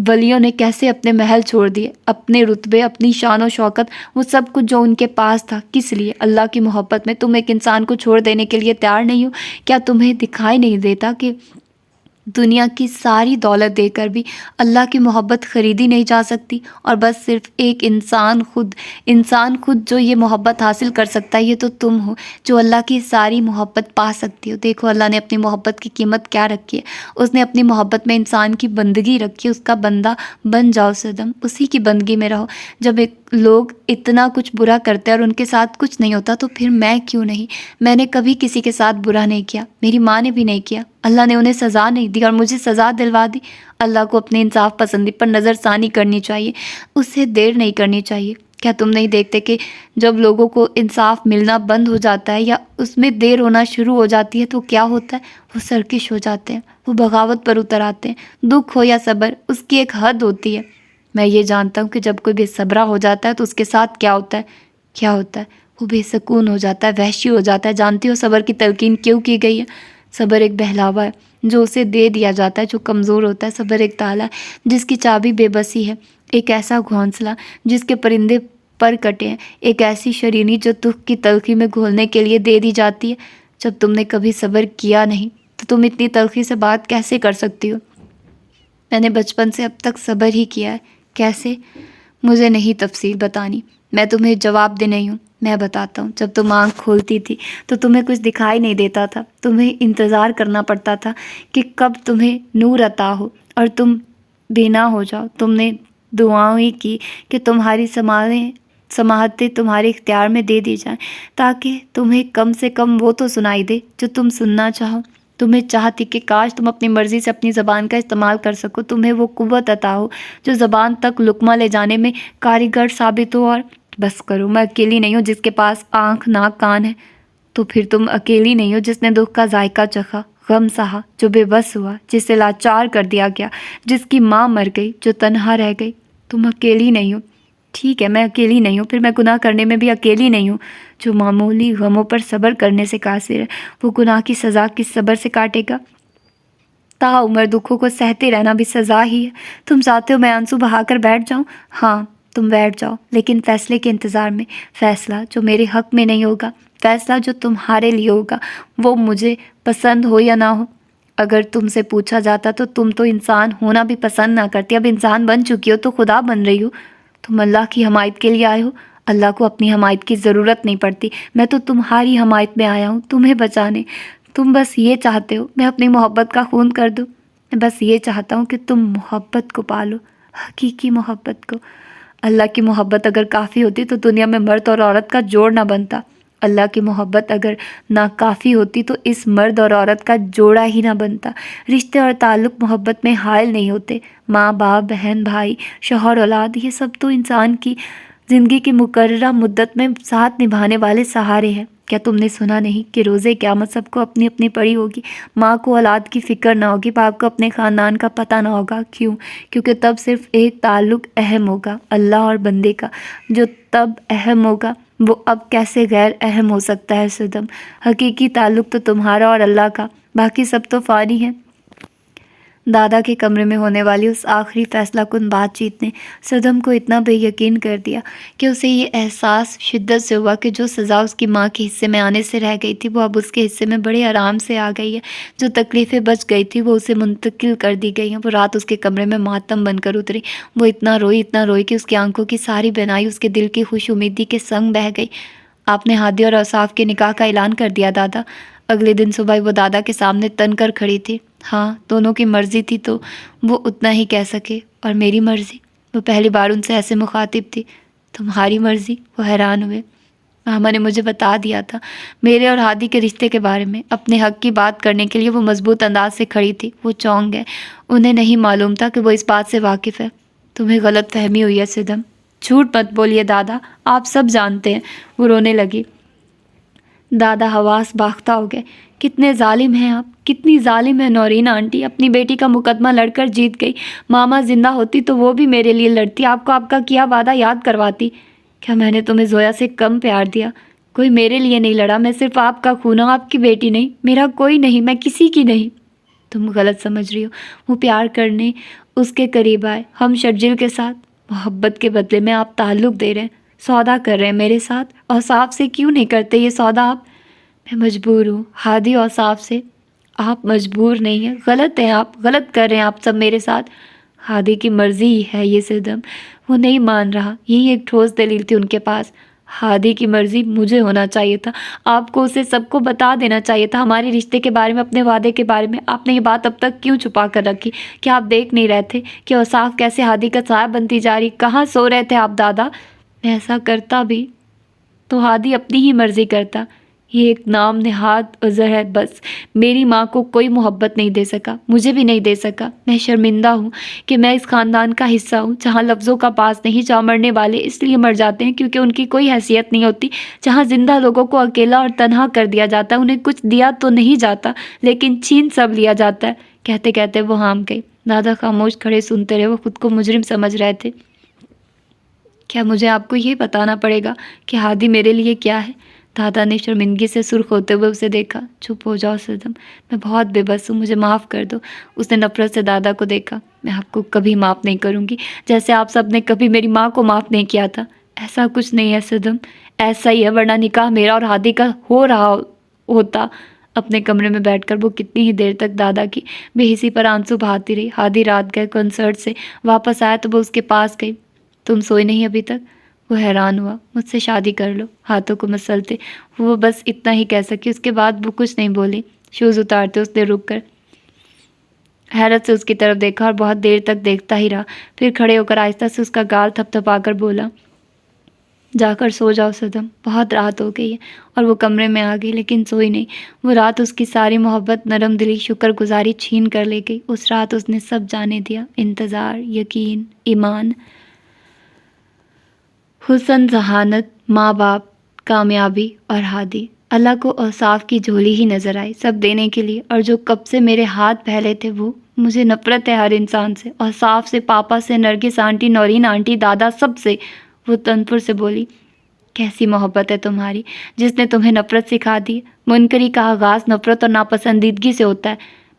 ولیوں نے کیسے اپنے محل چھوڑ دیے، اپنے رتبے، اپنی شان و شوکت، وہ سب کچھ جو ان کے پاس تھا؟ کس لیے؟ اللہ کی محبت میں۔ تم ایک انسان کو چھوڑ دینے کے لیے تیار نہیں ہو؟ کیا تمہیں دکھائی نہیں دیتا کہ دنیا کی ساری دولت دے کر بھی اللہ کی محبت خریدی نہیں جا سکتی؟ اور بس صرف ایک انسان خود جو یہ محبت حاصل کر سکتا ہے، یہ تو تم ہو جو اللہ کی ساری محبت پا سکتی ہو۔ دیکھو اللہ نے اپنی محبت کی قیمت کیا رکھی ہے، اس نے اپنی محبت میں انسان کی بندگی رکھی ہے۔ اس کا بندہ بن جاؤ صدم، اسی کی بندگی میں رہو۔ جب لوگ اتنا کچھ برا کرتے ہیں اور ان کے ساتھ کچھ نہیں ہوتا تو پھر میں کیوں نہیں؟ میں نے کبھی کسی کے ساتھ برا نہیں کیا، میری ماں نے بھی نہیں کیا، اللہ نے انہیں سزا نہیں دی اور مجھے سزا دلوا دی۔ اللہ کو اپنے انصاف پسندی پر نظر ثانی کرنی چاہیے، اس سے دیر نہیں کرنی چاہیے۔ کیا تم نہیں دیکھتے کہ جب لوگوں کو انصاف ملنا بند ہو جاتا ہے یا اس میں دیر ہونا شروع ہو جاتی ہے تو کیا ہوتا ہے؟ وہ سرکش ہو جاتے ہیں، وہ بغاوت پر اتر آتے ہیں۔ دکھ ہو یا صبر، اس کی ایک حد ہوتی ہے۔ میں یہ جانتا ہوں کہ جب کوئی بے صبرا ہو جاتا ہے تو اس کے ساتھ کیا ہوتا ہے؟ وہ بے سکون ہو جاتا ہے، وحشی ہو جاتا ہے۔ جانتی ہو صبر کی تلقین کیوں کی گئی ہے؟ صبر ایک بہلاوا ہے جو اسے دے دیا جاتا ہے جو کمزور ہوتا ہے۔ صبر ایک تالا ہے جس کی چابی بے بسی ہے، ایک ایسا گھونسلہ جس کے پرندے پر کٹے ہیں، ایک ایسی شرینی جو دکھ کی تلخی میں گھولنے کے لیے دے دی جاتی ہے۔ جب تم نے کبھی صبر کیا نہیں تو تم اتنی تلخی سے بات کیسے کر سکتی ہو؟ میں نے بچپن سے اب تک صبر ہی کیا ہے۔ کیسے؟ مجھے نہیں تفصیل بتانی، میں تمہیں جواب دے نہیں ہوں، میں بتاتا ہوں۔ جب تم آنکھ کھولتی تھی تو تمہیں کچھ دکھائی نہیں دیتا تھا، تمہیں انتظار کرنا پڑتا تھا کہ کب تمہیں نور عطا ہو اور تم بینا ہو جاؤ۔ تم نے دعائیں کی کہ تمہاری سماعتیں تمہارے اختیار میں دے دی جائیں تاکہ تمہیں کم سے کم وہ تو سنائی دے جو تم سننا چاہو۔ تمہیں چاہتی کہ کاش تم اپنی مرضی سے اپنی زبان کا استعمال کر سکو، تمہیں وہ قوت عطا ہو جو زبان تک لقمہ لے جانے میں کارگر ثابت ہو۔ اور بس کرو، میں اکیلی نہیں ہوں جس کے پاس آنکھ ناک کان ہے۔ تو پھر تم اکیلی نہیں ہو جس نے دکھ کا ذائقہ چکھا، غم سہا، جو بے بس ہوا، جسے لاچار کر دیا گیا، جس کی ماں مر گئی، جو تنہا رہ گئی۔ تم اکیلی نہیں ہو۔ ٹھیک ہے میں اکیلی نہیں ہوں، پھر میں گناہ کرنے میں بھی اکیلی نہیں ہوں۔ جو معمولی غموں پر صبر کرنے سے قاصر ہے وہ گناہ کی سزا کس صبر سے کاٹے گا؟ تا عمر دکھوں کو سہتے رہنا بھی سزا ہی ہے۔ تم چاہتے ہو میں آنسو بہا کر بیٹھ جاؤں؟ ہاں تم بیٹھ جاؤ، لیکن فیصلے کے انتظار میں، فیصلہ جو میرے حق میں نہیں ہوگا، فیصلہ جو تمہارے لیے ہوگا، وہ مجھے پسند ہو یا نہ ہو۔ اگر تم سے پوچھا جاتا تو تم تو انسان ہونا بھی پسند نہ کرتی، اب انسان بن چکی ہو تو خدا بن رہی ہو۔ تم اللہ کی حمایت کے لیے آئے ہو، اللہ کو اپنی حمایت کی ضرورت نہیں پڑتی، میں تو تمہاری حمایت میں آیا ہوں، تمہیں بچانے۔ تم بس یہ چاہتے ہو میں اپنی محبت کا خون کر دوں؟ میں بس یہ چاہتا ہوں کہ تم محبت کو پالو، حقیقی محبت کو۔ اللہ کی محبت اگر کافی ہوتی تو دنیا میں مرد اور عورت کا جوڑ نہ بنتا۔ اللہ کی محبت اگر ناکافی ہوتی تو اس مرد اور عورت کا جوڑا ہی نہ بنتا۔ رشتے اور تعلق محبت میں حائل نہیں ہوتے۔ ماں باپ، بہن بھائی، شوہر اولاد، یہ سب تو انسان کی زندگی کی مقررہ مدت میں ساتھ نبھانے والے سہارے ہیں۔ کیا تم نے سنا نہیں کہ روزے قیامت سب کو اپنی اپنی پڑی ہوگی؟ ماں کو اولاد کی فکر نہ ہوگی، باپ کو اپنے خاندان کا پتہ نہ ہوگا۔ کیوں؟ کیونکہ تب صرف ایک تعلق اہم ہوگا، اللہ اور بندے کا۔ جو تب اہم ہوگا وہ اب کیسے غیر اہم ہو سکتا ہے صدم؟ حقیقی تعلق تو تمہارا اور اللہ کا، باقی سب تو فانی ہے۔ دادا کے کمرے میں ہونے والی اس آخری فیصلہ کن بات چیت نے صدم کو اتنا بے یقین کر دیا کہ اسے یہ احساس شدت سے ہوا کہ جو سزا اس کی ماں کے حصے میں آنے سے رہ گئی تھی وہ اب اس کے حصے میں بڑے آرام سے آ گئی ہے، جو تکلیفیں بچ گئی تھی وہ اسے منتقل کر دی گئی ہیں۔ وہ رات اس کے کمرے میں ماتم بن کر اتری، وہ اتنا روئی کہ اس کی آنکھوں کی ساری بینائی اس کے دل کی خوش امیدی کے سنگ بہہ گئی۔ آپ نے ہادی اور اوصاف کے نکاح کا اعلان کر دیا دادا؟ اگلے دن صبح وہ دادا کے سامنے تن کر کھڑی تھی۔ ہاں، دونوں کی مرضی تھی تو وہ اتنا ہی کہہ سکے، اور میری مرضی؟ وہ پہلی بار ان سے ایسے مخاطب تھی۔ تمہاری مرضی؟ وہ حیران ہوئے۔ ماما نے مجھے بتا دیا تھا میرے اور ہادی کے رشتے کے بارے میں۔ اپنے حق کی بات کرنے کے لیے وہ مضبوط انداز سے کھڑی تھی۔ وہ چونک گئے، انہیں نہیں معلوم تھا کہ وہ اس بات سے واقف ہے۔ تمہیں غلط فہمی ہوئی ہے صدم۔ جھوٹ مت بولیے دادا، آپ سب جانتے ہیں۔ وہ رونے لگی۔ دادا حواس باختہ ہو گئے۔ کتنے ظالم ہیں آپ، کتنی ظالم ہے نورین آنٹی، اپنی بیٹی کا مقدمہ لڑ کر جیت گئی۔ ماما زندہ ہوتی تو وہ بھی میرے لیے لڑتی، آپ کو آپ کا کیا وعدہ یاد کرواتی۔ کیا میں نے تمہیں زویا سے کم پیار دیا؟ کوئی میرے لیے نہیں لڑا، میں صرف آپ کا خون ہوں، آپ کی بیٹی نہیں، میرا کوئی نہیں، میں کسی کی نہیں۔ تم غلط سمجھ رہی ہو۔ وہ پیار کرنے اس کے قریب آئے، ہم شرجل کے ساتھ محبت کے بدلے میں آپ تعلق دے رہے ہیں، سودا کر رہے ہیں میرے ساتھ۔ اوصاف سے کیوں نہیں کرتے یہ سودا آپ؟ میں مجبور ہوں ہادی، اوصاف سے۔ آپ مجبور نہیں ہیں، غلط ہیں آپ، غلط کر رہے ہیں آپ سب میرے ساتھ۔ ہادی کی مرضی ہی ہے یہ صدم۔ وہ نہیں مان رہا، یہی ایک ٹھوس دلیل تھی ان کے پاس۔ ہادی کی مرضی مجھے ہونا چاہیے تھا، آپ کو اسے سب کو بتا دینا چاہیے تھا، ہمارے رشتے کے بارے میں، اپنے وعدے کے بارے میں۔ آپ نے یہ بات اب تک کیوں چھپا کر رکھی؟ کیا آپ دیکھ نہیں رہے تھے کہ اوصاف کیسے ہادی کا سایہ بنتی جا رہی؟ کہاں سو رہے تھے آپ دادا؟ میں ایسا کرتا بھی تو ہادی اپنی ہی مرضی کرتا۔ یہ ایک نام نہاد عذر ہے بس۔ میری ماں کو کوئی محبت نہیں دے سکا، مجھے بھی نہیں دے سکا۔ میں شرمندہ ہوں کہ میں اس خاندان کا حصہ ہوں جہاں لفظوں کا پاس نہیں، جہاں مرنے والے اس لیے مر جاتے ہیں کیونکہ ان کی کوئی حیثیت نہیں ہوتی، جہاں زندہ لوگوں کو اکیلا اور تنہا کر دیا جاتا ہے، انہیں کچھ دیا تو نہیں جاتا لیکن چھین سب لیا جاتا ہے۔ کہتے کہتے وہ ہام گئی۔ دادا خاموش کھڑے سنتے رہے، وہ خود کو مجرم سمجھ رہے تھے۔ کیا مجھے آپ کو یہ بتانا پڑے گا کہ ہادی میرے لیے کیا ہے؟ دادا نے شرمندگی سے سرخ ہوتے ہوئے اسے دیکھا۔ چپ ہو جاؤ صدم، میں بہت بے بس ہوں، مجھے معاف کر دو۔ اس نے نفرت سے دادا کو دیکھا۔ میں آپ کو کبھی معاف نہیں کروں گی، جیسے آپ سب نے کبھی میری ماں کو معاف نہیں کیا تھا۔ ایسا کچھ نہیں ہے صدم، ایسا ہی ہے، ورنہ نکاح میرا اور ہادی کا ہو رہا ہوتا۔ اپنے کمرے میں بیٹھ کر وہ کتنی ہی دیر تک دادا کی بے حسی پر آنسو بہاتی رہی۔ ہادی رات گئے کنسرٹ سے واپس آیا تو وہ اس کے پاس گئی۔ تم سوئی نہیں ابھی تک؟ وہ حیران ہوا۔ مجھ سے شادی کر لو، ہاتھوں کو مسلتے وہ بس اتنا ہی کہہ سکی، اس کے بعد وہ کچھ نہیں بولی۔ شوز اتارتے اس نے رک کر حیرت سے اس کی طرف دیکھا اور بہت دیر تک دیکھتا ہی رہا، پھر کھڑے ہو کر آہستہ سے اس کا گال تھپ تھپا کر بولا، جا کر سو جاؤ صدم، بہت رات ہو گئی ہے۔ اور وہ کمرے میں آ گئی لیکن سوئی نہیں۔ وہ رات اس کی ساری محبت، نرم دلی، شکر گزاری چھین کر لے گئی۔ اس رات اس نے سب جانے دیا، انتظار، یقین، ایمان، حسن، ذہانت، ماں باپ، کامیابی اور ہادی۔ اللہ کو اوصاف کی جھولی ہی نظر آئی سب دینے کے لیے، اور جو کب سے میرے ہاتھ پھیلے تھے وہ۔ مجھے نفرت ہے ہر انسان سے، اوصاف سے، پاپا سے، نرگس آنٹی، نورین آنٹی، دادا، سب سے۔ وہ تنفر سے بولی، کیسی محبت ہے تمہاری جس نے تمہیں نفرت سکھا دی؟ منکری کا آغاز نفرت اور ناپسندیدگی سے ہوتا ہے۔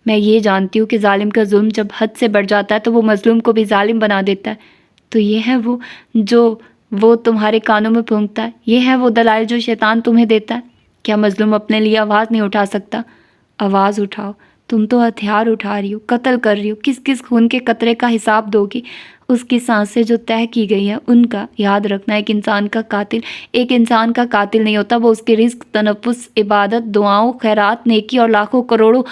میں یہ جانتی ہوں کہ ظالم کا ظلم جب حد سے بڑھ جاتا ہے تو وہ مظلوم کو بھی ظالم بنا دیتا ہے۔ تو یہ ہے وہ جو وہ تمہارے کانوں میں پھونکتا ہے، یہ ہے وہ دلائل جو شیطان تمہیں دیتا ہے۔ کیا مظلوم اپنے لیے آواز نہیں اٹھا سکتا؟ آواز اٹھاؤ، تم تو ہتھیار اٹھا رہی ہو، قتل کر رہی ہو۔ کس کس خون کے قطرے کا حساب دو گی؟ اس کی سانسیں جو طے کی گئی ہیں ان کا یاد رکھنا۔ ایک انسان کا قاتل نہیں ہوتا، وہ اس کے رزق، تنفس، عبادت، دعاؤں، خیرات، نیکی اور لاکھوں کروڑوں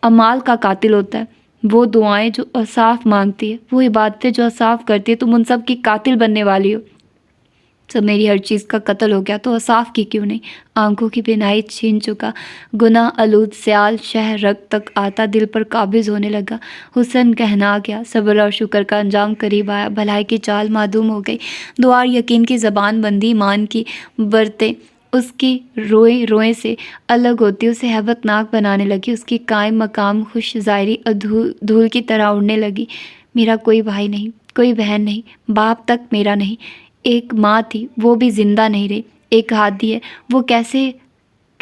اعمال کا قاتل ہوتا ہے۔ وہ دعائیں جو اوصاف مانگتی ہے، وہ عبادتیں جو اوصاف کرتی ہے، تم ان سب کی قاتل بننے والی ہو۔ جب میری ہر چیز کا قتل ہو گیا تو اوصاف کی کیوں نہیں؟ آنکھوں کی بینائی چھین چکا، گناہ آلود سیال شہ رگ تک آتا، دل پر قابض ہونے لگا، حسن کہنا گیا، صبر اور شکر کا انجام قریب آیا، بھلائی کی چال معدوم ہو گئی، دعا اور یقین کی زبان بندی، ایمان کی برتیں اس کی روئیں سے الگ ہوتی اسے ہیبت ناک بنانے لگی، اس کی قائم مقام خوش ظاہری دھول کی طرح اڑنے لگی۔ میرا کوئی بھائی نہیں، کوئی بہن نہیں، باپ تک میرا نہیں۔ ایک ماں تھی، وہ بھی زندہ نہیں رہی۔ ایک ہادی ہے، وہ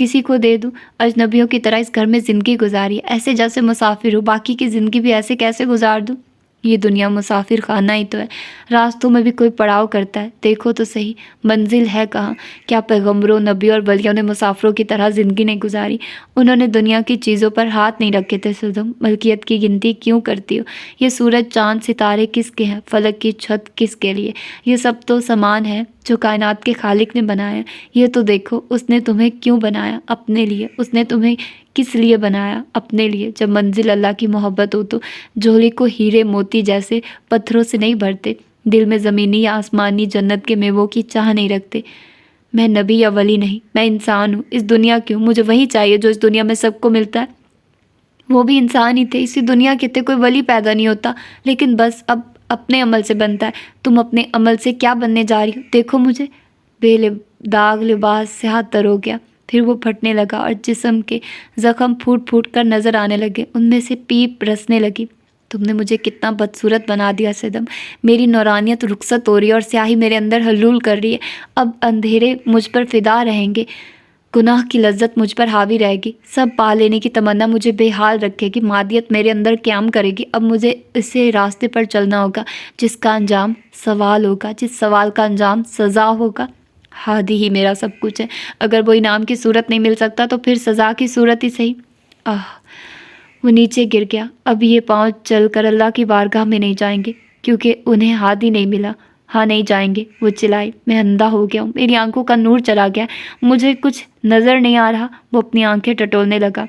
کسی کو دے دوں؟ اجنبیوں کی طرح اس گھر میں زندگی گزاری ہے، ایسے جیسے مسافر ہو، باقی کی زندگی بھی ایسے کیسے گزار دوں؟ یہ دنیا مسافر خانہ ہی تو ہے، راستوں میں بھی کوئی پڑاؤ کرتا ہے، دیکھو تو صحیح منزل ہے کہاں؟ کیا پیغمبروں، نبیوں اور ولیوں نے مسافروں کی طرح زندگی نہیں گزاری؟ انہوں نے دنیا کی چیزوں پر ہاتھ نہیں رکھے تھے صدم، ملکیت کی گنتی کیوں کرتی ہو؟ یہ سورج، چاند، ستارے کس کے ہیں؟ فلک کی چھت کس کے لیے؟ یہ سب تو سامان ہے جو کائنات کے خالق نے بنایا۔ یہ تو دیکھو، اس نے تمہیں کیوں بنایا؟ اپنے لیے۔ اس نے تمہیں کس لیے بنایا؟ اپنے لیے۔ جب منزل اللہ کی محبت ہو تو جھولی کو ہیرے موتی جیسے پتھروں سے نہیں بھرتے، دل میں زمینی یا آسمانی جنت کے میووں کی چاہ نہیں رکھتے۔ میں نبی یا ولی نہیں، میں انسان ہوں۔ اس دنیا کیوں؟ مجھے وہی چاہیے جو اس دنیا میں سب کو ملتا ہے۔ وہ بھی انسان ہی تھے، اسی دنیا کے تھے، کوئی ولی پیدا نہیں ہوتا، لیکن بس اب اپنے عمل سے بنتا ہے۔ تم اپنے عمل سے کیا بننے جا رہی ہو؟ دیکھو مجھے۔ داغ لباس سیاہ تر ہو گیا، پھر وہ پھٹنے لگا اور جسم کے زخم پھوٹ پھوٹ کر نظر آنے لگے، ان میں سے پیپ رسنے لگی۔ تم نے مجھے کتنا بدصورت بنا دیا صدم، میری نورانیت رخصت ہو رہی ہے اور سیاہی میرے اندر حلول کر رہی ہے۔ اب اندھیرے مجھ پر فدا رہیں گے، گناہ کی لذت مجھ پر حاوی رہے گی، سب پا لینے کی تمنا مجھے بے حال رکھے گی، مادیت میرے اندر قیام کرے گی۔ اب مجھے اسے راستے پر چلنا ہوگا جس کا انجام سوال ہوگا، جس سوال کا انجام سزا ہوگا۔ ہادی ہی میرا سب کچھ ہے، اگر وہ انعام کی صورت نہیں مل سکتا تو پھر سزا کی صورت ہی صحیح۔ وہ نیچے گر گیا۔ اب یہ پاؤں چل کر اللہ کی بارگاہ میں نہیں جائیں گے کیونکہ انہیں ہادی نہیں ملا۔ ہاں نہیں جائیں گے، وہ چلائی۔ میں اندھا ہو گیا ہوں، میری آنکھوں کا نور چلا گیا، مجھے کچھ نظر نہیں آ رہا۔ وہ اپنی آنکھیں ٹٹولنے لگا۔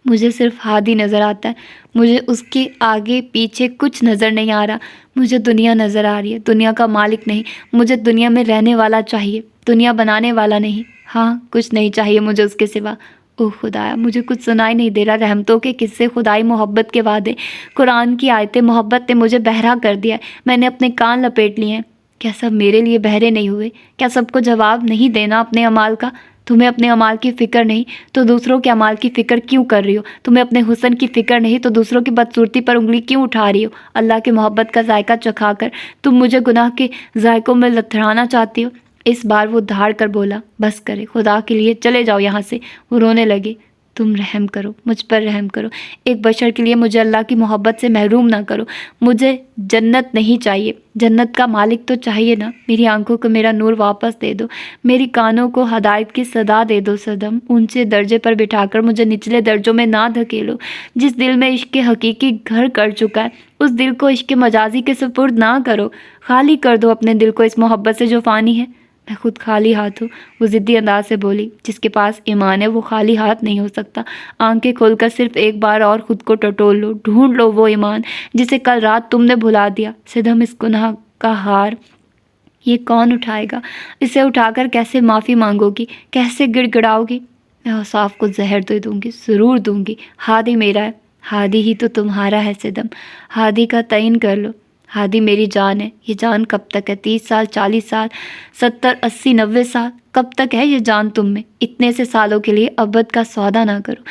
مجھے صرف ہادی نظر آتا ہے، مجھے اس کے آگے پیچھے کچھ نظر نہیں آ رہا۔ مجھے دنیا نظر آ رہی ہے، دنیا کا مالک نہیں، مجھے دنیا میں رہنے والا چاہیے، دنیا بنانے والا نہیں۔ ہاں کچھ نہیں چاہیے مجھے اس کے سوا۔ اوہ خدایا، مجھے کچھ سنائی نہیں دے رہا۔ رحمتوں کے قصے، خدائی محبت کے وعدے، قرآن کی آیتیں، محبت نے مجھے بہرا کر دیا ہے، میں نے اپنے کان لپیٹ لیے ہیں۔ کیا سب میرے لیے بہرے نہیں ہوئے؟ کیا سب کو جواب نہیں دینا اپنے اعمال کا؟ تمہیں اپنے اعمال کی فکر نہیں تو دوسروں کے اعمال کی فکر کیوں کر رہی ہو؟ تمہیں اپنے حسن کی فکر نہیں تو دوسروں کی بدصورتی پر انگلی کیوں اٹھا رہی ہو؟ اللہ کی محبت کا ذائقہ چکھا کر تم مجھے گناہ کے ذائقوں میں لتھڑانا چاہتی ہو۔ اس بار وہ دھاڑ کر بولا، بس کرے، خدا کے لیے چلے جاؤ یہاں سے۔ وہ رونے لگے۔ تم رحم کرو، مجھ پر رحم کرو، ایک بشر کے لیے مجھے اللہ کی محبت سے محروم نہ کرو۔ مجھے جنت نہیں چاہیے، جنت کا مالک تو چاہیے نا۔ میری آنکھوں کو میرا نور واپس دے دو، میری کانوں کو ہدایت کی صدا دے دو صدم۔ اونچے درجے پر بٹھا کر مجھے نچلے درجوں میں نہ دھکیلو۔ جس دل میں عشق حقیقی گھر کر چکا ہے اس دل کو عشق مجازی کے سپرد نہ کرو، خالی کر دو اپنے دل کو اس محبت سے جو فانی ہے۔ میں خود خالی ہاتھ ہوں، وہ ضدی انداز سے بولی۔ جس کے پاس ایمان ہے وہ خالی ہاتھ نہیں ہو سکتا۔ آنکھیں کھول کر صرف ایک بار اور خود کو ٹٹول لو، ڈھونڈ لو وہ ایمان جسے کل رات تم نے بھلا دیا۔ صدم، اس گناہ کا ہار یہ کون اٹھائے گا؟ اسے اٹھا کر کیسے معافی مانگو گی؟ کیسے گڑ گڑاؤ گی؟ میں اوصاف کو زہر دے دوں گی، ضرور دوں گی۔ ہادی میرا ہے، ہادی ہی تو تمہارا ہے صدم۔ ہادی کا تعین کر لو۔ ہادی میری جان ہے۔ یہ جان کب تک ہے؟ 30 سال، 40 سال، 70، 80، 90 سال؟ کب تک ہے یہ جان تم میں؟ اتنے سے سالوں کے لیے ابد کا سودا نہ کرو۔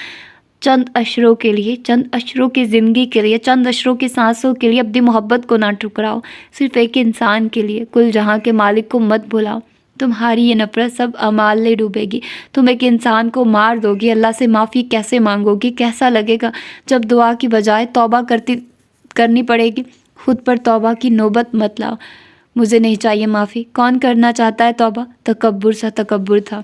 چند اشروں کے لیے، چند اشروں کی زندگی کے لیے، چند اشروں کی سانسوں کے لیے اپنی محبت کو نہ ٹھکراؤ۔ صرف ایک انسان کے لیے کل جہاں کے مالک کو مت بھلاؤ۔ تمہاری یہ نفرت سب اعمال لے ڈوبے گی۔ تم ایک انسان کو مار دو گی، اللہ سے معافی کیسے مانگو گی؟ کیسا لگے گا جب دعا کی بجائے توبہ کرنی پڑے گی؟ خود پر توبہ کی نوبت مت لاؤ۔ مجھے نہیں چاہیے معافی۔ کون کرنا چاہتا ہے توبہ؟ تکبر سا تکبر تھا۔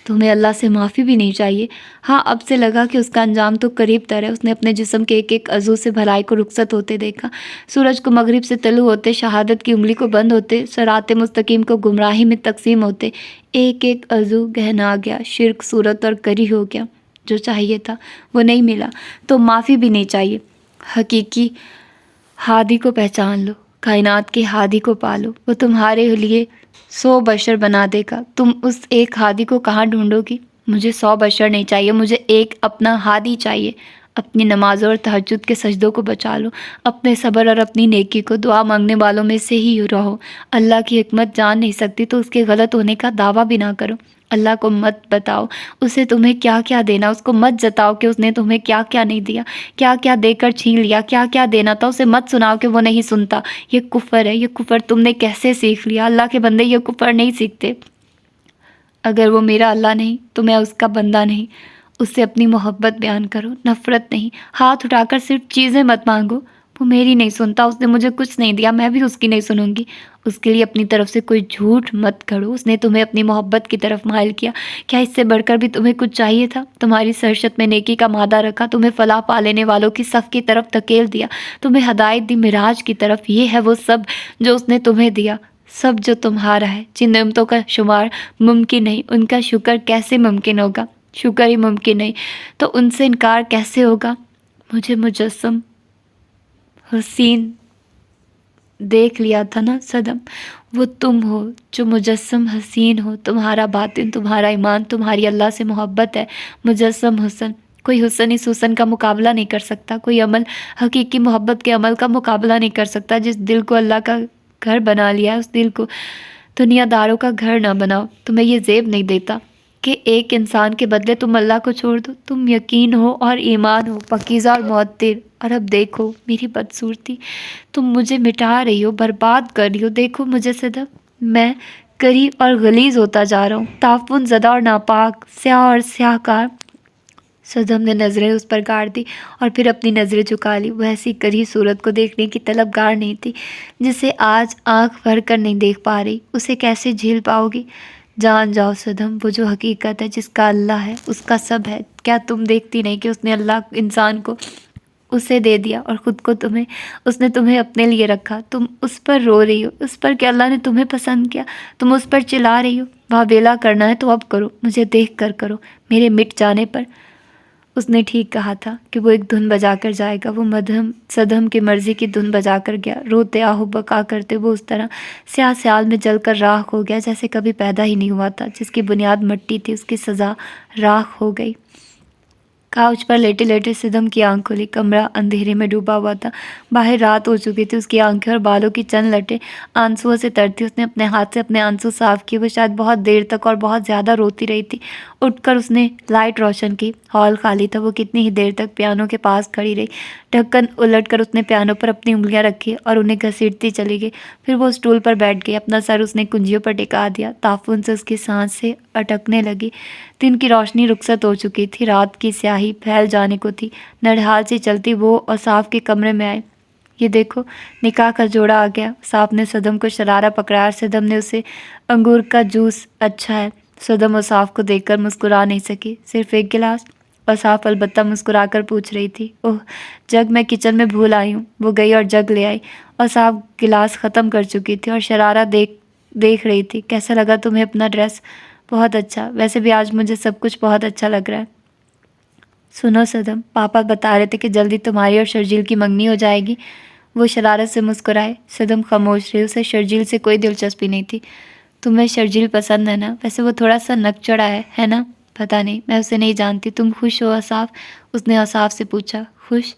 تمہیں اللہ سے معافی بھی نہیں چاہیے۔ ہاں اب سے لگا کہ اس کا انجام تو قریب تر ہے۔ اس نے اپنے جسم کے ایک ایک عضو سے بھلائی کو رخصت ہوتے دیکھا، سورج کو مغرب سے طلوع ہوتے، شہادت کی انگلی کو بند ہوتے، صراط مستقیم کو گمراہی میں تقسیم ہوتے۔ ایک ایک عضو گہنا گیا، شرک صورت اور کری ہو گیا۔ جو چاہیے تھا وہ نہیں ملا تو معافی بھی نہیں چاہیے۔ حقیقی ہادی کو پہچان لو، کائنات کے ہادی کو پالو، وہ تمہارے لیے 100 بشر بنا دے گا۔ تم اس ایک ہادی کو کہاں ڈھونڈو گی؟ مجھے 100 بشر نہیں چاہیے، مجھے ایک اپنا ہادی چاہیے۔ اپنی نمازوں اور تہجد کے سجدوں کو بچا لو، اپنے صبر اور اپنی نیکی کو، دعا مانگنے والوں میں سے ہی رہو۔ اللہ کی حکمت جان نہیں سکتی تو اس کے غلط ہونے کا دعویٰ بھی نہ کرو۔ اللہ کو مت بتاؤ اسے تمہیں کیا کیا دینا، اس کو مت جتاؤ کہ اس نے تمہیں کیا کیا نہیں دیا، کیا کیا دے کر چھین لیا، کیا کیا دینا تھا اسے مت سناؤ کہ وہ نہیں سنتا۔ یہ کفر ہے، یہ کفر تم نے کیسے سیکھ لیا؟ اللہ کے بندے یہ کفر نہیں سیکھتے۔ اگر وہ میرا اللہ نہیں تو میں اس کا بندہ نہیں. اس سے اپنی محبت بیان کرو، نفرت نہیں. ہاتھ اٹھا کر صرف چیزیں مت مانگو. وہ میری نہیں سنتا، اس نے مجھے کچھ نہیں دیا، میں بھی اس کی نہیں سنوں گی. اس کے لیے اپنی طرف سے کوئی جھوٹ مت کھڑو. اس نے تمہیں اپنی محبت کی طرف مائل کیا. کیا اس سے بڑھ کر بھی تمہیں کچھ چاہیے تھا؟ تمہاری سرشت میں نیکی کا مادہ رکھا، تمہیں فلاح پا لینے والوں کی صف کی طرف دھکیل دیا، تمہیں ہدایت دی معراج کی طرف. یہ ہے وہ سب جو اس نے تمہیں دیا، سب جو تمہارا ہے. جن نعمتوں کا شمار ممکن نہیں، ان کا شکر کیسے ممکن ہوگا؟ شکر ہی ممکن نہیں تو ان سے انکار کیسے ہوگا؟ مجھے مجسم حسین دیکھ لیا تھا نا صدم. وہ تم ہو جو مجسم حسین ہو. تمہارا باطن، تمہارا ایمان، تمہاری اللہ سے محبت ہے. مجسم حسن. کوئی حسن اس حسن کا مقابلہ نہیں کر سکتا. کوئی عمل حقیقی محبت کے عمل کا مقابلہ نہیں کر سکتا. جس دل کو اللہ کا گھر بنا لیا ہے اس دل کو دنیا داروں کا گھر نہ بناؤ. تمہیں یہ زیب نہیں دیتا کہ ایک انسان کے بدلے تم اللہ کو چھوڑ دو. تم یقین ہو اور ایمان ہو، پاکیزہ اور معطر. اور اب دیکھو میری بدصورتی، تم مجھے مٹا رہی ہو، برباد کر رہی ہو. دیکھو مجھے صدف، میں قریب اور غلیظ ہوتا جا رہا ہوں، تعفن زدہ اور ناپاک، سیاہ اور سیاہ کار. صدم نے نظریں اس پر گاڑ دی اور پھر اپنی نظریں جھکا لی. وہ ایسی کری صورت کو دیکھنے کی طلبگار نہیں تھی جسے آج آنکھ بھر کر نہیں دیکھ پا رہی. اسے کیسے جھیل پاؤ گی؟ جان جاؤ صدم، وہ جو حقیقت ہے، جس کا اللہ ہے، اس کا سب ہے. کیا تم دیکھتی نہیں کہ اس نے اللہ انسان کو اسے دے دیا اور خود کو تمہیں؟ اس نے تمہیں اپنے لیے رکھا. تم اس پر رو رہی ہو، اس پر کہ اللہ نے تمہیں پسند کیا. تم اس پر چلا رہی ہو. وہاں ویلا کرنا ہے تو اب کرو، مجھے دیکھ کر کرو، میرے مٹ جانے پر. اس نے ٹھیک کہا تھا کہ وہ ایک دھن بجا کر جائے گا. وہ صدم کی مرضی کی دھن بجا کر گیا. روتے آہو بکا کرتے وہ اس طرح سیاہ سیال میں جل کر راکھ ہو گیا جیسے کبھی پیدا ہی نہیں ہوا تھا. جس کی بنیاد مٹی تھی، اس کی سزا راکھ ہو گئی. کاؤچ پر لیٹے لیٹے صدم کی آنکھ کھلی. کمرہ اندھیرے میں ڈوبا ہوا تھا. باہر رات ہو چکی تھی. اس کی آنکھیں اور بالوں کی چند لٹیں آنسوؤں سے تر تھی. اس نے اپنے ہاتھ سے اپنے آنسو صاف کیے. وہ شاید بہت دیر تک اور بہت زیادہ روتی رہی تھی. اٹھ کر اس نے لائٹ روشن کی. ہال خالی تھا. وہ کتنی ہی دیر تک پیانو کے پاس کھڑی رہی. ڈھکن الٹ کر اس نے پیانو پر اپنی انگلیاں رکھی اور انہیں گھسیٹتی چلی گئی. پھر وہ اسٹول پر بیٹھ گئی. اپنا سر اس نے کنجیوں پر ٹکا دیا. تعفن سے اس کی سانسیں اٹکنے لگی. دن کی روشنی رخصت ہو چکی تھی. رات کی سیاہی پھیل جانے کو تھی. نرحال سے چلتی وہ اوصاف کے کمرے میں آئے. یہ دیکھو، نکاح کا جوڑا آ گیا. اوصاف نے صدم کو شرارہ پکڑایا. صدم نے اسے انگور کا جوس اچھا ہے. صدم اوصاف کو دیکھ کر مسکرا نہیں سکی. صرف ایک گلاس؟ اوصاف البتہ مسکرا کر پوچھ رہی تھی. اوہ، جگ میں کچن میں بھول آئی ہوں. وہ گئی اور جگ لے آئی. اوصاف گلاس ختم کر چکی تھی اور شرارہ دیکھ رہی تھی. کیسا لگا تمہیں اپنا ڈریس؟ بہت اچھا. ویسے بھی آج مجھے سب کچھ بہت اچھا لگ رہا ہے. سنو صدم، پاپا بتا رہے تھے کہ جلدی تمہاری اور شرجیل کی منگنی ہو جائے گی. وہ شرارت سے مسکرائے. صدم خاموش رہی. اسے شرجیل سے کوئی دلچسپی نہیں تھی. تمہیں شرجیل پسند ہے نا؟ ویسے وہ تھوڑا سا نک چڑھا ہے نا؟ پتہ نہیں، میں اسے نہیں جانتی. تم خوش ہو اوصاف؟ اس نے اوصاف سے پوچھا. خوش؟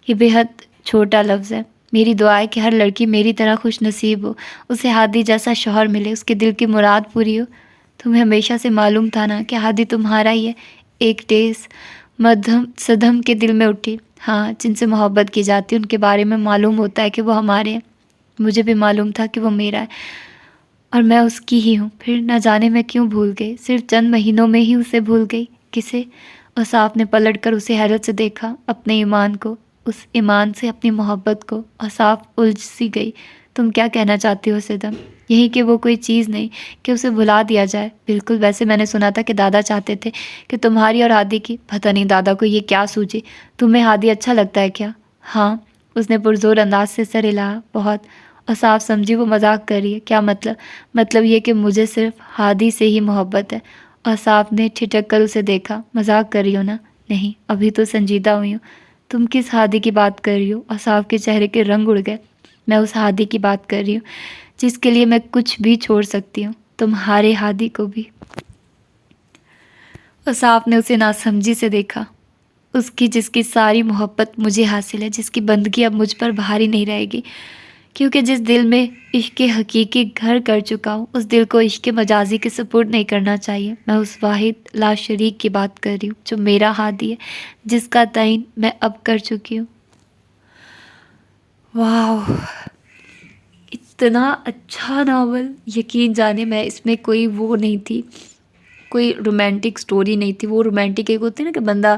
یہ بے حد چھوٹا لفظ ہے. میری دعا ہے کہ ہر لڑکی میری طرح خوش نصیب ہو، اسے ہادی جیسا شوہر ملے، اس کے دل کی مراد پوری ہو. تمہیں ہمیشہ سے معلوم تھا نا کہ ہادی تمہارا ہی ہے؟ ایک ٹیس صدم کے دل میں اٹھی. ہاں، جن سے محبت کی جاتی ہے ان کے بارے میں معلوم ہوتا ہے کہ وہ ہمارے ہیں. مجھے بھی معلوم تھا کہ وہ میرا ہے اور میں اس کی ہی ہوں. پھر نہ جانے میں کیوں بھول گئی. صرف چند مہینوں میں ہی اسے بھول گئی. کسے؟ اوصاف نے پلٹ کر اسے حیرت سے دیکھا. اپنے ایمان کو، اس ایمان سے اپنی محبت کو. اوصاف الجھ سی گئی. تم کیا کہنا چاہتی ہو صدم؟ یہی کہ وہ کوئی چیز نہیں کہ اسے بھلا دیا جائے. بالکل. ویسے میں نے سنا تھا کہ دادا چاہتے تھے کہ تمہاری اور ہادی کی. پتہ نہیں دادا کو یہ کیا سوجی. تمہیں ہادی اچھا لگتا ہے کیا؟ ہاں. اس نے پرزور انداز سے سر ہلایا. بہت. اوصاف سمجھی وہ مذاق کر رہی ہے. کیا مطلب؟ مطلب یہ کہ مجھے صرف ہادی سے ہی محبت ہے. اوصاف نے ٹھٹک کر اسے دیکھا. مذاق کر رہی ہو نا؟ نہیں، ابھی تو سنجیدہ ہوئی ہوں. تم کس ہادی کی بات کر رہی ہو؟ اوصاف کے چہرے کے رنگ اڑ گئے. میں اس ہادی کی بات کر رہی ہوں جس کے لیے میں کچھ بھی چھوڑ سکتی ہوں. تمہارے ہادی کو بھی. اوصاف نے اسے ناسمجھی سے دیکھا. اس کی جس کی ساری محبت مجھے حاصل ہے، جس کی بندگی اب مجھ پر بھاری نہیں رہے گی، کیونکہ جس دل میں عشق حقیقی گھر کر چکا ہوں اس دل کو عشق مجازی کے سپرد نہیں کرنا چاہیے. میں اس واحد لا شریک کی بات کر رہی ہوں جو میرا ہادی ہے، جس کا تعین میں اب کر چکی ہوں. واو، اتنا اچھا ناول. یقین جانے میں اس میں کوئی وہ نہیں تھی کوئی رومانٹک سٹوری نہیں تھی. وہ رومانٹک ایک ہوتی ہے نا کہ بندہ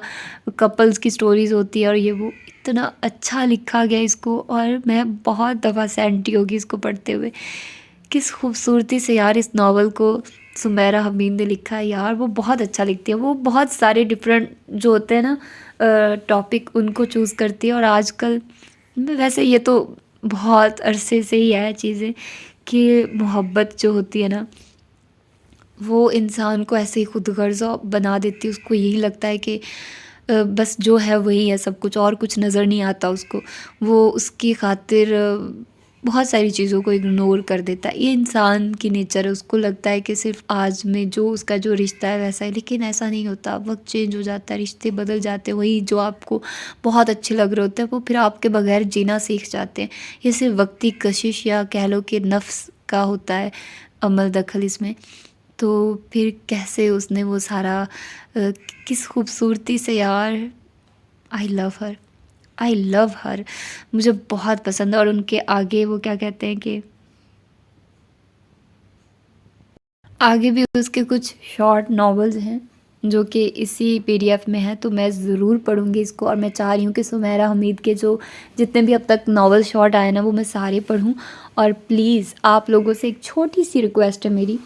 کپلز کی سٹوریز ہوتی ہے, اور یہ وہ اتنا اچھا لکھا گیا اس کو, اور میں بہت دفعہ سینٹی ہوگی اس کو پڑھتے ہوئے. کس خوبصورتی سے یار اس ناول کو سمیرہ حمید نے لکھا ہے یار. وہ بہت اچھا لکھتی ہے. وہ بہت سارے ڈفرینٹ جو ہوتے ہیں نا ٹاپک, ان کو چوز کرتی ہے. اور آج کل ویسے یہ تو بہت عرصے سے ہی ہے چیزیں کہ محبت جو ہوتی ہے نا وہ انسان کو ایسے ہی خود غرض بنا دیتی ہے. اس کو یہی لگتا ہے کہ بس جو ہے وہی ہے سب کچھ, اور کچھ نظر نہیں آتا اس کو. وہ اس کی خاطر بہت ساری چیزوں کو اگنور کر دیتا ہے. یہ انسان کی نیچر ہے. اس کو لگتا ہے کہ صرف آج میں جو اس کا جو رشتہ ہے ویسا ہے, لیکن ایسا نہیں ہوتا. وقت چینج ہو جاتا ہے, رشتے بدل جاتے ہیں. وہی جو آپ کو بہت اچھے لگ رہے ہوتے ہیں وہ پھر آپ کے بغیر جینا سیکھ جاتے ہیں. یہ صرف وقتی کشش یا کہہ لو کہ نفس کا ہوتا ہے عمل دخل اس میں. تو پھر کیسے اس نے وہ سارا کس خوبصورتی سے یار. آئی لو ہر, آئی لو ہر. مجھے بہت پسند ہے. اور ان کے آگے وہ کیا کہتے ہیں کہ آگے بھی اس کے کچھ شارٹ ناولز ہیں جو کہ اسی PDF میں ہیں, تو میں ضرور پڑھوں گی اس کو. اور میں چاہ رہی ہوں کہ سمیرہ حمید کے جو جتنے بھی اب تک ناول شارٹ آئے نا وہ میں سارے پڑھوں. اور پلیز آپ لوگوں سے ایک چھوٹی سی ریکویسٹ ہے میری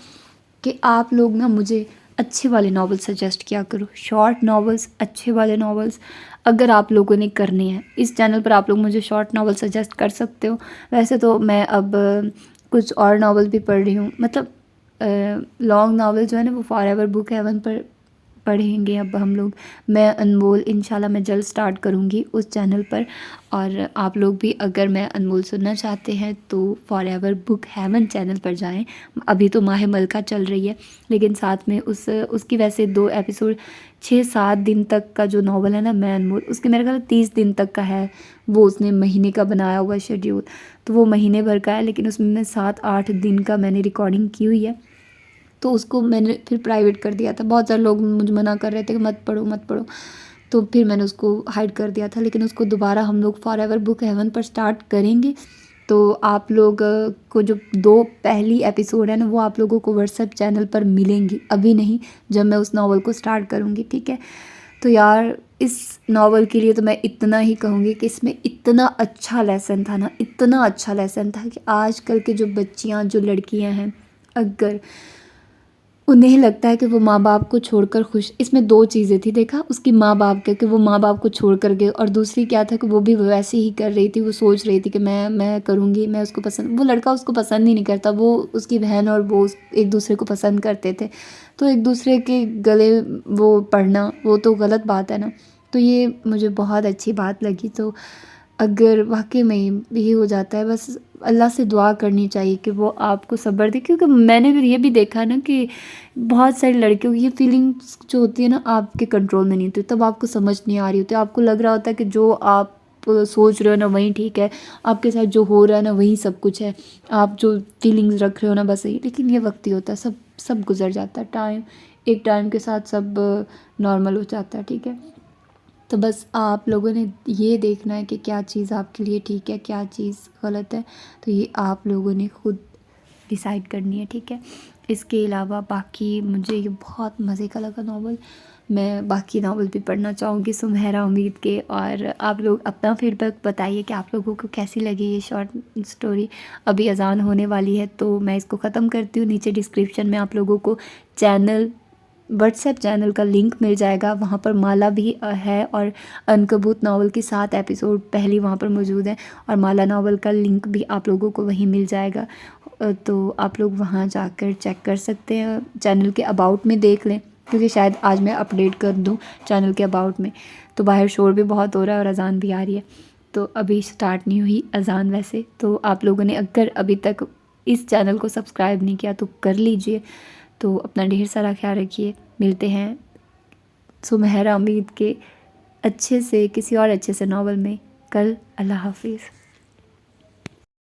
کہ آپ لوگ نا مجھے اچھے والے ناول سجیسٹ کیا کرو. شارٹ ناولز, اچھے والے ناولز اگر آپ لوگوں نے کرنے ہیں. اس چینل پر آپ لوگ مجھے شارٹ ناول سجیسٹ کر سکتے ہو. ویسے تو میں اب کچھ اور ناول بھی پڑھ رہی ہوں, مطلب لانگ ناول جو ہے نا وہ فار ایور بک ہیون پر پڑھیں گے اب ہم لوگ. میں انمول انشاءاللہ میں جلد سٹارٹ کروں گی اس چینل پر. اور آپ لوگ بھی اگر میں انمول سننا چاہتے ہیں تو for ever book Haven channel پر جائیں. ابھی تو ماہ ملکہ چل رہی ہے, لیکن ساتھ میں اس کی ویسے 2 ایپیسوڈ 6-7 دن تک کا جو ناول ہے نا میں انمول, اس کے میرے خیال 30 دن تک کا ہے. وہ اس نے مہینے کا بنایا ہوا شیڈیول, تو وہ مہینے بھر کا ہے, لیکن اس میں 7-8 دن کا میں نے ریکارڈنگ کی ہوئی ہے. تو اس کو میں نے پھر پرائیویٹ کر دیا تھا. بہت سارے لوگ مجھے منع کر رہے تھے کہ مت پڑھو مت پڑھو, تو پھر میں نے اس کو ہائڈ کر دیا تھا. لیکن اس کو دوبارہ ہم لوگ فار ایور بک ہیون پر سٹارٹ کریں گے. تو آپ لوگ کو جو 2 پہلی ایپیسوڈ ہے نا وہ آپ لوگوں کو واٹس ایپ چینل پر ملیں گی, ابھی نہیں, جب میں اس ناول کو سٹارٹ کروں گی, ٹھیک ہے. تو یار اس ناول کے لیے تو میں اتنا ہی کہوں گی کہ اس میں اتنا اچھا لیسن تھا نا, اتنا اچھا لیسن تھا کہ آج کل کے جو بچیاں جو لڑکیاں ہیں اگر انہیں لگتا ہے کہ وہ ماں باپ کو چھوڑ کر خوش, اس میں 2 چیزیں تھی دیکھا, اس کی ماں باپ کے کہ وہ ماں باپ کو چھوڑ کر گئے, اور دوسری کیا تھا کہ وہ بھی ویسے ہی کر رہی تھی. وہ سوچ رہی تھی کہ میں کروں گی, میں اس کو پسند, وہ لڑکا اس کو پسند ہی نہیں کرتا, وہ اس کی بہن اور وہ ایک دوسرے کو پسند کرتے تھے. تو ایک دوسرے کے گلے وہ پڑھنا وہ تو غلط بات ہے نا. تو یہ مجھے بہت اچھی بات لگی. تو اگر واقعی میں یہ ہو جاتا ہے, بس اللہ سے دعا کرنی چاہیے کہ وہ آپ کو صبر دے, کیونکہ میں نے بھی یہ بھی دیکھا نا کہ بہت ساری لڑکیوں کی یہ فیلنگس جو ہوتی ہے نا آپ کے کنٹرول میں نہیں ہوتی, تب آپ کو سمجھ نہیں آ رہی ہوتی. آپ کو لگ رہا ہوتا ہے کہ جو آپ سوچ رہے ہو نا وہیں ٹھیک ہے, آپ کے ساتھ جو ہو رہا ہے نا وہیں سب کچھ ہے, آپ جو فیلنگز رکھ رہے ہو نا بس یہی. لیکن یہ وقتی ہوتا ہے, سب گزر جاتا ہے. ایک ٹائم کے ساتھ سب نارمل ہو جاتا ہے, ٹھیک ہے. تو بس آپ لوگوں نے یہ دیکھنا ہے کہ کیا چیز آپ کے لیے ٹھیک ہے, کیا چیز غلط ہے. تو یہ آپ لوگوں نے خود ڈیسائیڈ کرنی ہے, ٹھیک ہے. اس کے علاوہ باقی مجھے یہ بہت مزے کا لگا ناول. میں باقی ناول بھی پڑھنا چاہوں گی سمیرہ امید کے. اور آپ لوگ اپنا فیڈ بیک بتائیے کہ آپ لوگوں کو کیسی لگی یہ شارٹ سٹوری. ابھی اذان ہونے والی ہے تو میں اس کو ختم کرتی ہوں. نیچے ڈسکرپشن میں آپ لوگوں کو چینل واٹس ایپ چینل کا لنک مل جائے گا, وہاں پر مالا بھی ہے, اور عنکبوت ناول کی 7 ایپیسوڈ پہلی وہاں پر موجود ہیں, اور مالا ناول کا لنک بھی آپ لوگوں کو وہیں مل جائے گا. تو آپ لوگ وہاں جا کر چیک کر سکتے ہیں. چینل کے اباؤٹ میں دیکھ لیں, کیونکہ شاید آج میں اپڈیٹ کر دوں چینل کے اباؤٹ میں. تو باہر شور بھی بہت ہو رہا ہے اور اذان بھی آ رہی ہے, تو ابھی سٹارٹ نہیں ہوئی اذان ویسے. تو آپ لوگوں نے اگر ابھی تک اس چینل کو سبسکرائب نہیں کیا تو کر لیجئے. تو اپنا ڈھیر سارا خیال رکھیے. ملتے ہیں سمیرہ امید کے اچھے سے کسی اور اچھے سے ناول میں کل. اللہ حافظ.